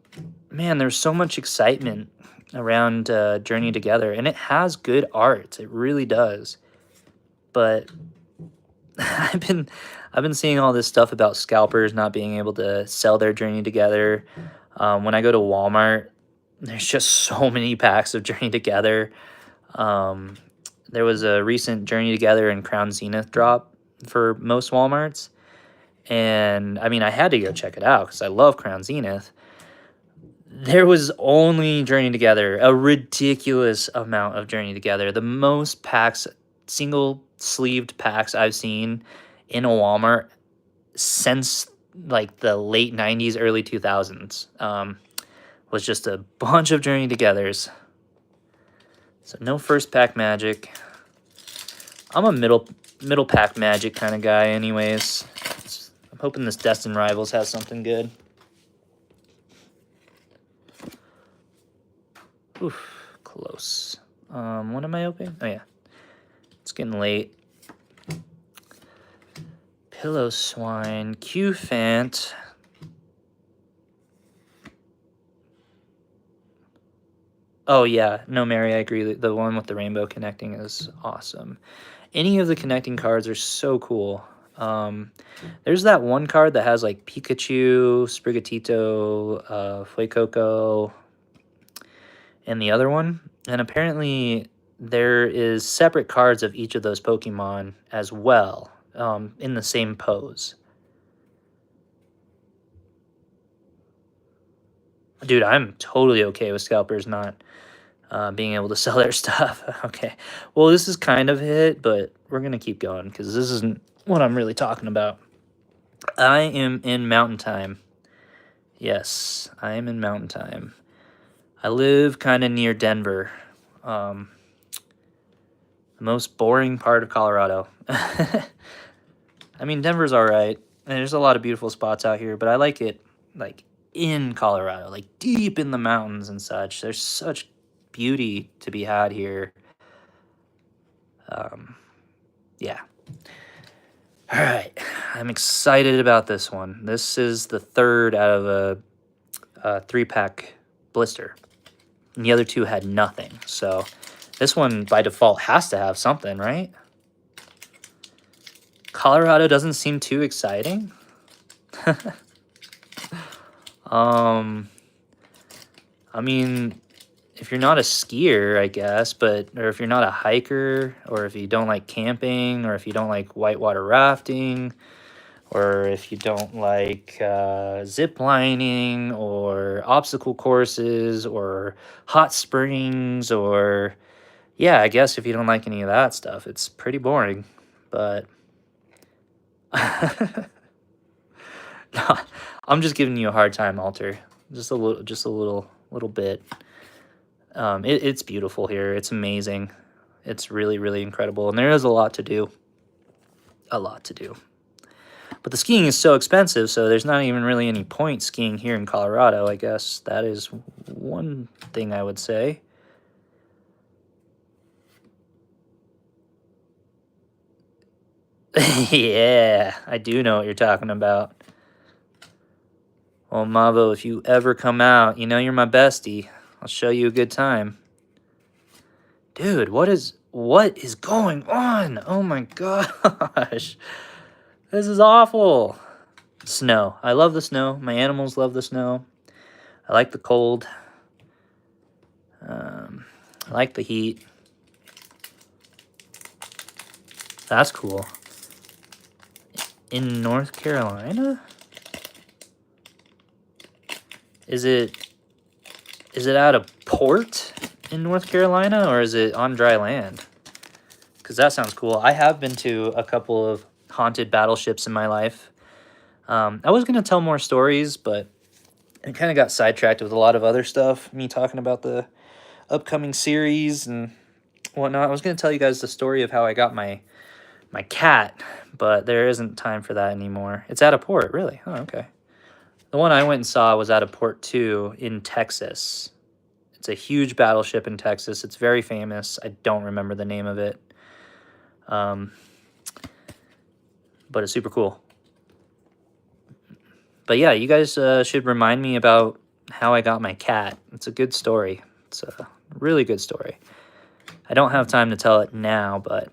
man, there's so much excitement around Journey Together, and it has good art. It really does. But I've been seeing all this stuff about scalpers not being able to sell their Journey Together. When I go to Walmart, there's just so many packs of Journey Together. There was a recent Journey Together and Crown Zenith drop for most Walmarts. And, I mean, I had to go check it out because I love Crown Zenith. There was only Journey Together, a ridiculous amount of Journey Together. The most packs, single-sleeved packs I've seen in a Walmart since, like, the late 90s, early 2000s. Was just a bunch of Journey Togethers. So no first pack magic. I'm a middle pack magic kind of guy anyways. I'm hoping this Destined Rivals has something good. Oof, close. What am I opening? Oh yeah. It's getting late. Pillow-Swine, Q-Fant. Oh yeah, no, Mary, I agree. The one with the rainbow connecting is awesome. Any of the connecting cards are so cool. There's that one card that has like Pikachu, Sprigatito, Fuecoco, and the other one. And apparently there is separate cards of each of those Pokemon as well, in the same pose. Dude, I'm totally okay with scalpers not being able to sell their stuff. Okay, well, this is kind of it, but we're going to keep going because this isn't what I'm really talking about. I am in Mountain Time. Yes, I am in Mountain Time. I live kind of near Denver. The most boring part of Colorado. I mean, Denver's all right. And there's a lot of beautiful spots out here, but I like it, like, in Colorado, like, deep in the mountains and such. There's such beauty to be had here. Yeah. All right. I'm excited about this one. This is the third out of a 3-pack blister. And the other 2 had nothing. So this one, by default, has to have something, right? Colorado doesn't seem too exciting. I mean, if you're not a skier, I guess, or if you're not a hiker, or if you don't like camping, or if you don't like whitewater rafting, or if you don't like zip lining, or obstacle courses, or hot springs, or yeah, I guess if you don't like any of that stuff, it's pretty boring. But no, I'm just giving you a hard time, Alter. Just a little bit. It's beautiful here. It's amazing. It's really, really incredible, and there is a lot to do. a lot to do. But the skiing is so expensive, so there's not even really any point skiing here in Colorado, I guess. That is one thing I would say. Yeah, I do know what you're talking about. Well, Mavo, if you ever come out, you know you're my bestie. I'll show you a good time. Dude, what is going on? Oh my gosh. This is awful. Snow. I love the snow. My animals love the snow. I like the cold. I like the heat. That's cool. In North Carolina? Is it at a port in North Carolina, or is it on dry land? Because that sounds cool. I have been to a couple of haunted battleships in my life. I was going to tell more stories, but I kind of got sidetracked with a lot of other stuff. Me talking about the upcoming series and whatnot. I was going to tell you guys the story of how I got my cat, but there isn't time for that anymore. It's at a port, really? Oh, okay. The one I went and saw was at a port too in Texas. It's a huge battleship in Texas. It's very famous. I don't remember the name of it. But it's super cool. But yeah, you guys should remind me about how I got my cat. It's a good story. It's a really good story. I don't have time to tell it now, but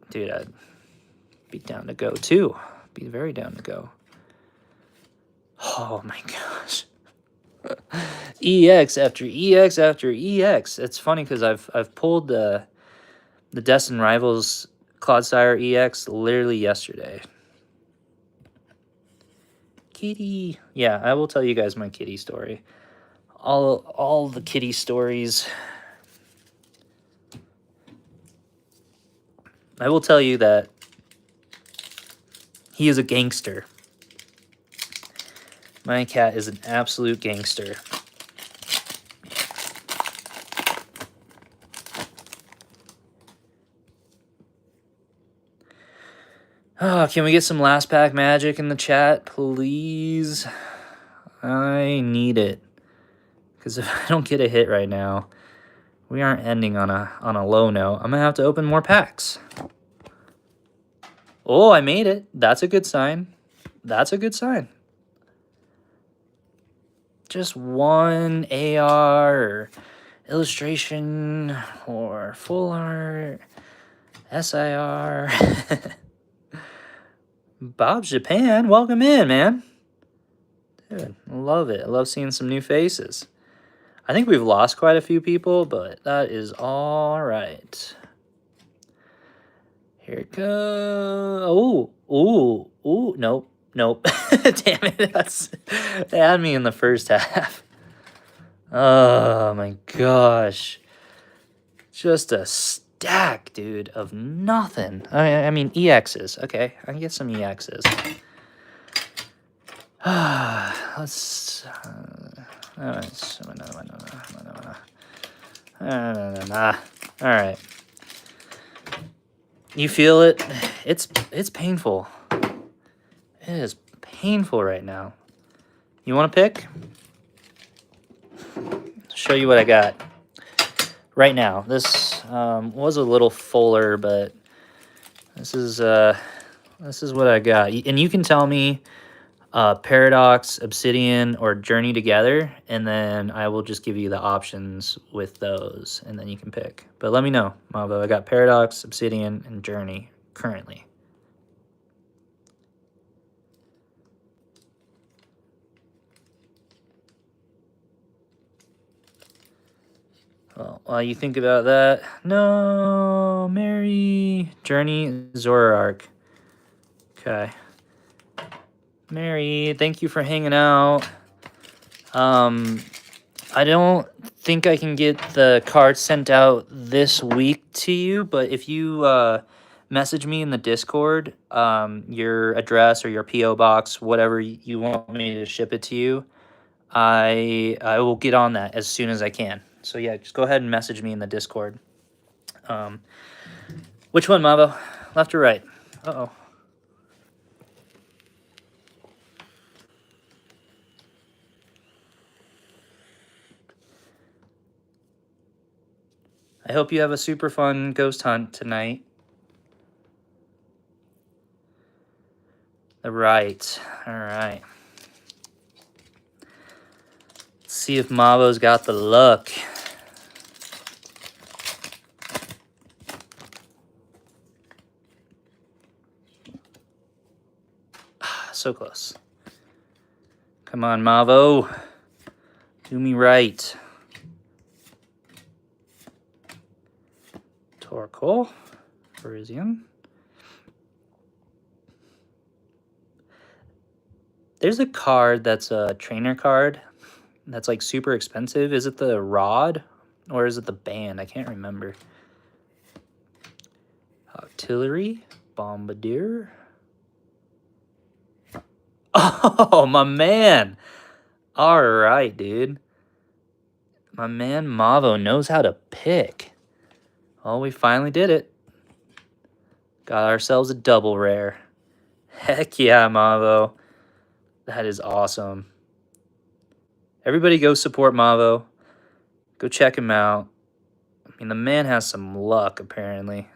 dude, I'd be down to go too. Be very down to go. Oh my gosh. EX after EX after EX. It's funny because I've pulled the Destin Rivals Clodsire EX literally yesterday. Kitty. Yeah, I will tell you guys my kitty story. All the kitty stories. I will tell you that he is a gangster. My cat is an absolute gangster. Oh, can we get some last pack magic in the chat, please? I need it. Because if I don't get a hit right now, we aren't ending on a low note. I'm going to have to open more packs. Oh, I made it. That's a good sign. That's a good sign. Just one AR or illustration or full art, SIR. Bob's Japan, welcome in, man. Dude, I love it. I love seeing some new faces. I think we've lost quite a few people, but that is all right. Here it goes. Oh, nope. Damn it, they had me in the first half. Oh my gosh. Just a stack, dude, of nothing. I mean, EXs. Okay, I can get some EXs. Let's... Alright. You feel it? It's painful. It is painful right now. You want to pick? Show you what I got right now. This was a little fuller, but this is what I got. And you can tell me Paradox, Obsidian, or Journey together, and then I will just give you the options with those, and then you can pick. But let me know, Mavo. I got Paradox, Obsidian, and Journey currently. Well, while you think about that, no, Mary, Journey, Zoroark. Okay. Mary, thank you for hanging out. I don't think I can get the card sent out this week to you, but if you message me in the Discord, your address or your P.O. box, whatever you want me to ship it to you, I will get on that as soon as I can. So yeah, just go ahead and message me in the Discord. Which one, Mavo? Left or right? Uh-oh. I hope you have a super fun ghost hunt tonight. The right. All right. Let's see if Mavo's got the luck. So close. Come on, Mavo. Do me right. Torkoal. Parisian. There's a card that's a trainer card that's like super expensive. Is it the rod or is it the band? I can't remember. Artillery. Bombardier. Oh, my man. All right, dude. My man Mavo knows how to pick. Oh, we finally did it. Got ourselves a double rare. Heck yeah, Mavo. That is awesome. Everybody go support Mavo. Go check him out. I mean, the man has some luck, apparently.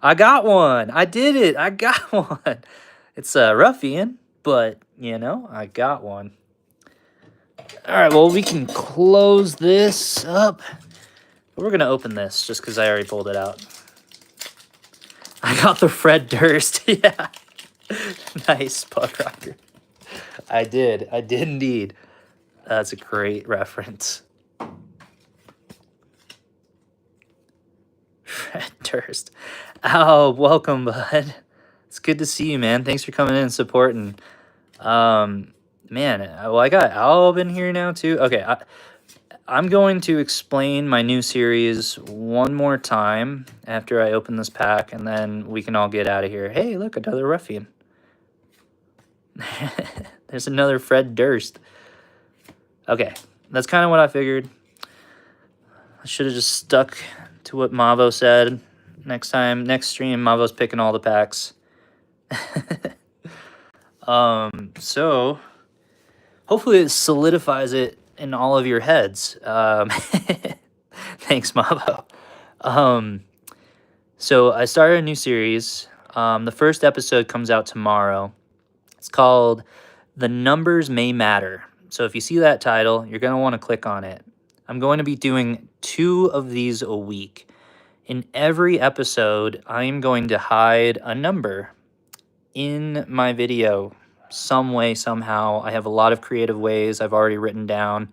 I got one. I did it. I got one. It's a ruffian, but, you know, I got one. All right, well, we can close this up. We're going to open this just because I already pulled it out. I got the Fred Durst. Yeah. Nice, Pug Rocker. I did indeed. That's a great reference. Fred Durst. Oh, welcome, bud. It's good to see you, man. Thanks for coming in and supporting. Man, well, I got Albin here now, too. Okay, I'm going to explain my new series one more time after I open this pack, and then we can all get out of here. Hey, look, another ruffian. There's another Fred Durst. Okay, that's kind of what I figured. I should have just stuck to what Mavo said. Next stream, Mavo's picking all the packs. So hopefully it solidifies it in all of your heads. Thanks, Mavo. So I started a new series. The first episode comes out tomorrow. It's called The Numbers May Matter. So if you see that title, you're going to want to click on it. I'm going to be doing 2 of these a week. In every episode, I am going to hide a number in my video some way, somehow. I have a lot of creative ways I've already written down.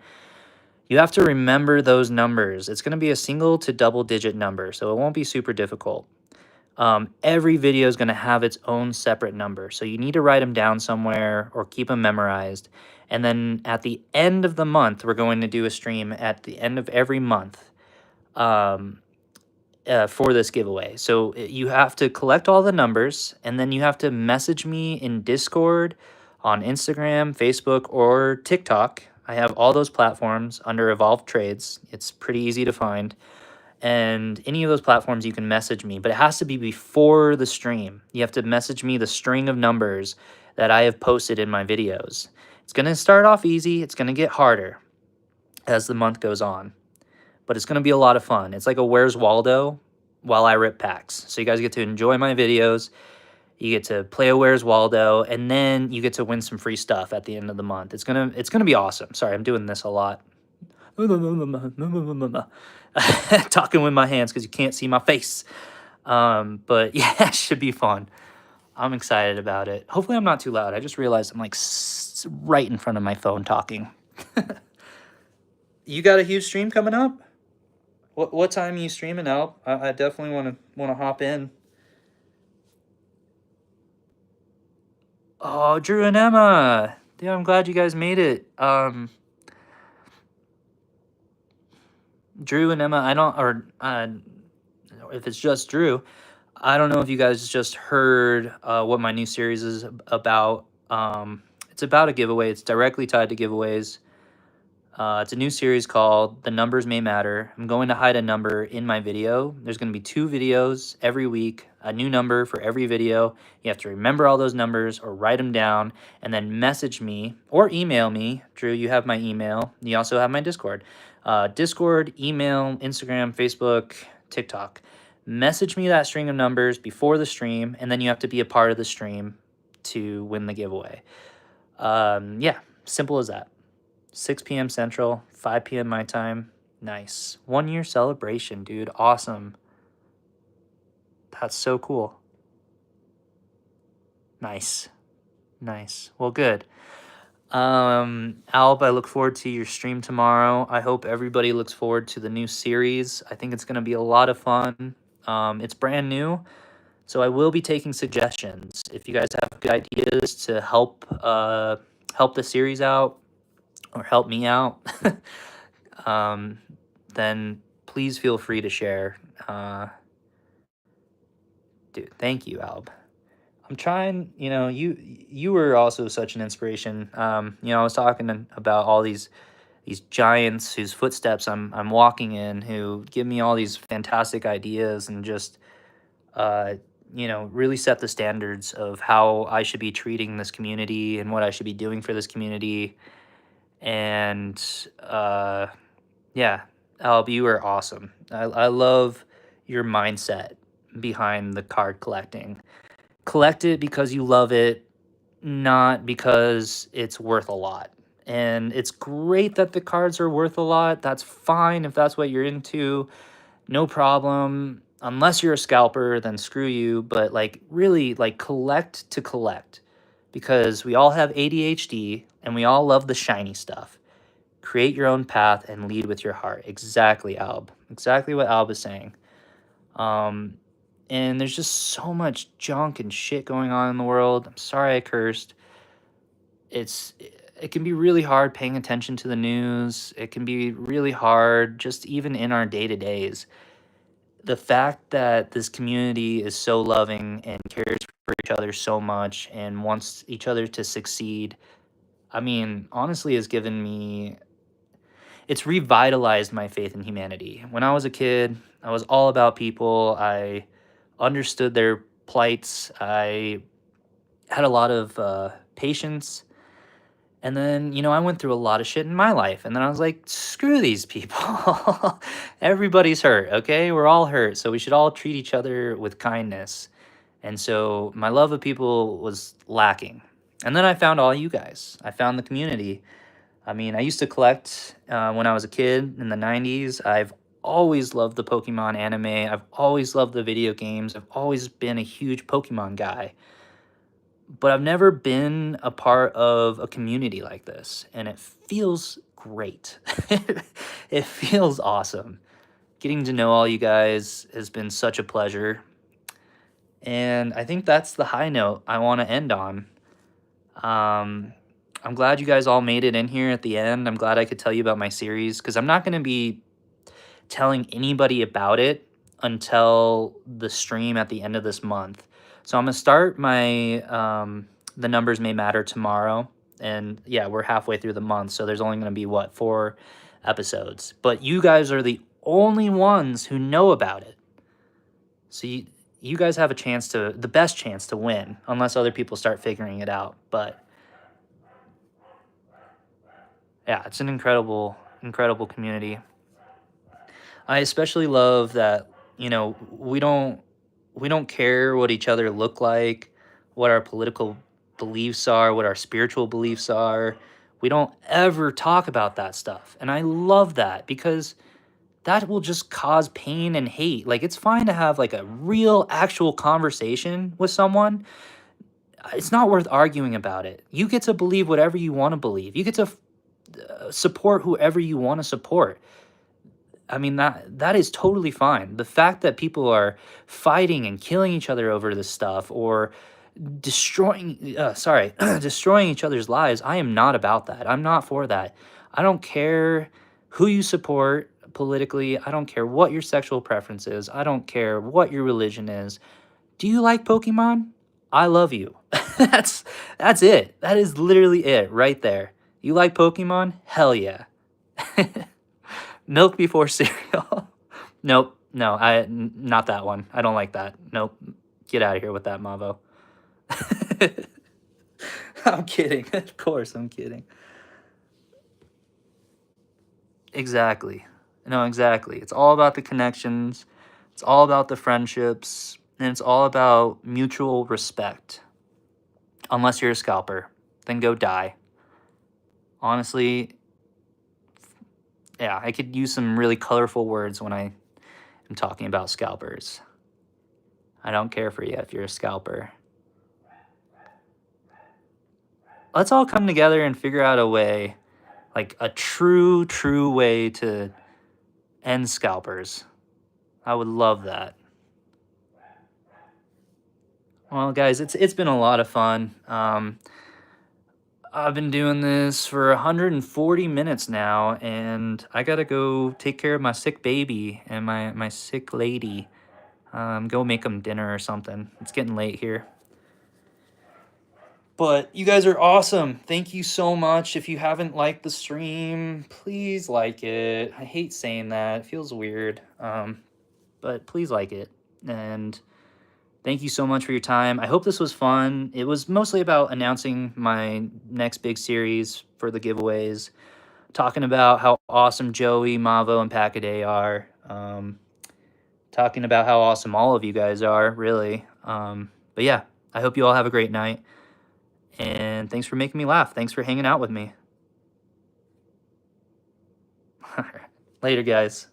You have to remember those numbers. It's going to be a single to double digit number, so it won't be super difficult. Every video is going to have its own separate number, so you need to write them down somewhere or keep them memorized. And then at the end of the month, we're going to do a stream at the end of every month for this giveaway. So you have to collect all the numbers, and then you have to message me in Discord, on Instagram, Facebook, or TikTok. I have all those platforms under Evolved Trades. It's pretty easy to find. And any of those platforms you can message me, but it has to be before the stream. You have to message me the string of numbers that I have posted in my videos. It's going to start off easy. It's going to get harder as the month goes on, but it's going to be a lot of fun. It's like a Where's Waldo while I rip packs. So you guys get to enjoy my videos. You get to play a Where's Waldo, and then you get to win some free stuff at the end of the month. It's going to be awesome. Sorry, I'm doing this a lot. Talking with my hands because you can't see my face. But yeah, it should be fun. I'm excited about it. Hopefully I'm not too loud. I just realized I'm like right in front of my phone talking. You got a huge stream coming up? What time are you streaming out? I definitely want to hop in. Oh, Drew and Emma. Yeah, I'm glad you guys made it. Drew and Emma, if it's just Drew, I don't know if you guys just heard what my new series is about. It's about a giveaway. It's directly tied to giveaways. It's a new series called The Numbers May Matter. I'm going to hide a number in my video. There's going to be 2 videos every week, a new number for every video. You have to remember all those numbers or write them down and then message me or email me. Drew, you have my email. You also have my Discord. Discord, email, Instagram, Facebook, TikTok. Message me that string of numbers before the stream, and then you have to be a part of the stream to win the giveaway. Yeah, simple as that. 6 p.m. Central, 5 p.m. my time. Nice. 1 year celebration, dude. Awesome. That's so cool. Nice. Nice. Well, good. Alb, I look forward to your stream tomorrow. I hope everybody looks forward to the new series. I think it's going to be a lot of fun. It's brand new, so I will be taking suggestions. If you guys have good ideas to help the series out or help me out, then please feel free to share. Dude, thank you, Alb. I'm trying, you were also such an inspiration. I was talking about all these giants whose footsteps I'm walking in, who give me all these fantastic ideas and just really set the standards of how I should be treating this community and what I should be doing for this community. And yeah, Alb, you are awesome. I love your mindset behind the card collecting. Collect it because you love it, not because it's worth a lot. And it's great that the cards are worth a lot. That's fine if that's what you're into. No problem. Unless you're a scalper, then screw you. But really, collect to collect, because we all have ADHD and we all love the shiny stuff. Create your own path and lead with your heart. Exactly, Alb. Exactly what Alb is saying. And there's just so much junk and shit going on in the world. I'm sorry I cursed. It can be really hard paying attention to the news. It can be really hard just even in our day-to-days. The fact that this community is so loving and cares for each other so much and wants each other to succeed, I mean, honestly has given me... It's revitalized my faith in humanity. When I was a kid, I was all about people. I understood their plights. I had a lot of patience. And then, I went through a lot of shit in my life. And then I was like, screw these people. Everybody's hurt, okay? We're all hurt. So we should all treat each other with kindness. And so my love of people was lacking. And then I found all you guys. I found the community. I mean, I used to collect when I was a kid in the 90s. I've always loved the Pokemon anime. I've always loved the video games. I've always been a huge Pokemon guy. But I've never been a part of a community like this. And it feels great. It feels awesome. Getting to know all you guys has been such a pleasure. And I think that's the high note I want to end on. I'm glad you guys all made it in here at the end. I'm glad I could tell you about my series, because I'm not going to be telling anybody about it until the stream at the end of this month. So I'm going to start my The Numbers May Matter tomorrow. And yeah, we're halfway through the month, so there's only going to be, 4 episodes. But you guys are the only ones who know about it. So you guys have the best chance to win, unless other people start figuring it out. But yeah, it's an incredible, incredible community. I especially love that, we don't care what each other look like, what our political beliefs are, what our spiritual beliefs are. We don't ever talk about that stuff. And I love that, because that will just cause pain and hate. It's fine to have a real actual conversation with someone. It's not worth arguing about it. You get to believe whatever you want to believe. You get to support whoever you want to support. I mean, that is totally fine. The fact that people are fighting and killing each other over this stuff, or destroying each other's lives, I am not about that. I'm not for that. I don't care who you support politically. I don't care what your sexual preference is. I don't care what your religion is. Do you like Pokemon? I love you. That's it. That is literally it right there. You like Pokemon? Hell yeah. Milk before cereal. Nope. No, not that one. I don't like that. Nope. Get out of here with that, Mavo. I'm kidding. Of course, I'm kidding. Exactly. No, exactly. It's all about the connections. It's all about the friendships, and it's all about mutual respect. Unless you're a scalper, then go die. Honestly, yeah, I could use some really colorful words when I am talking about scalpers. I don't care for you if you're a scalper. Let's all come together and figure out a way, like a true way to end scalpers. I would love that. Well, guys, it's been a lot of fun. I've been doing this for 140 minutes now, and I gotta go take care of my sick baby and my sick lady. Go make them dinner or something. It's getting late here. But you guys are awesome. Thank you so much. If you haven't liked the stream, please like it. I hate saying that. It feels weird. But please like it. And thank you so much for your time. I hope this was fun. It was mostly about announcing my next big series for the giveaways, talking about how awesome Joey, Mavo, and Packaday are. Talking about how awesome all of you guys are, really. But yeah, I hope you all have a great night. And thanks for making me laugh. Thanks for hanging out with me. Later, guys.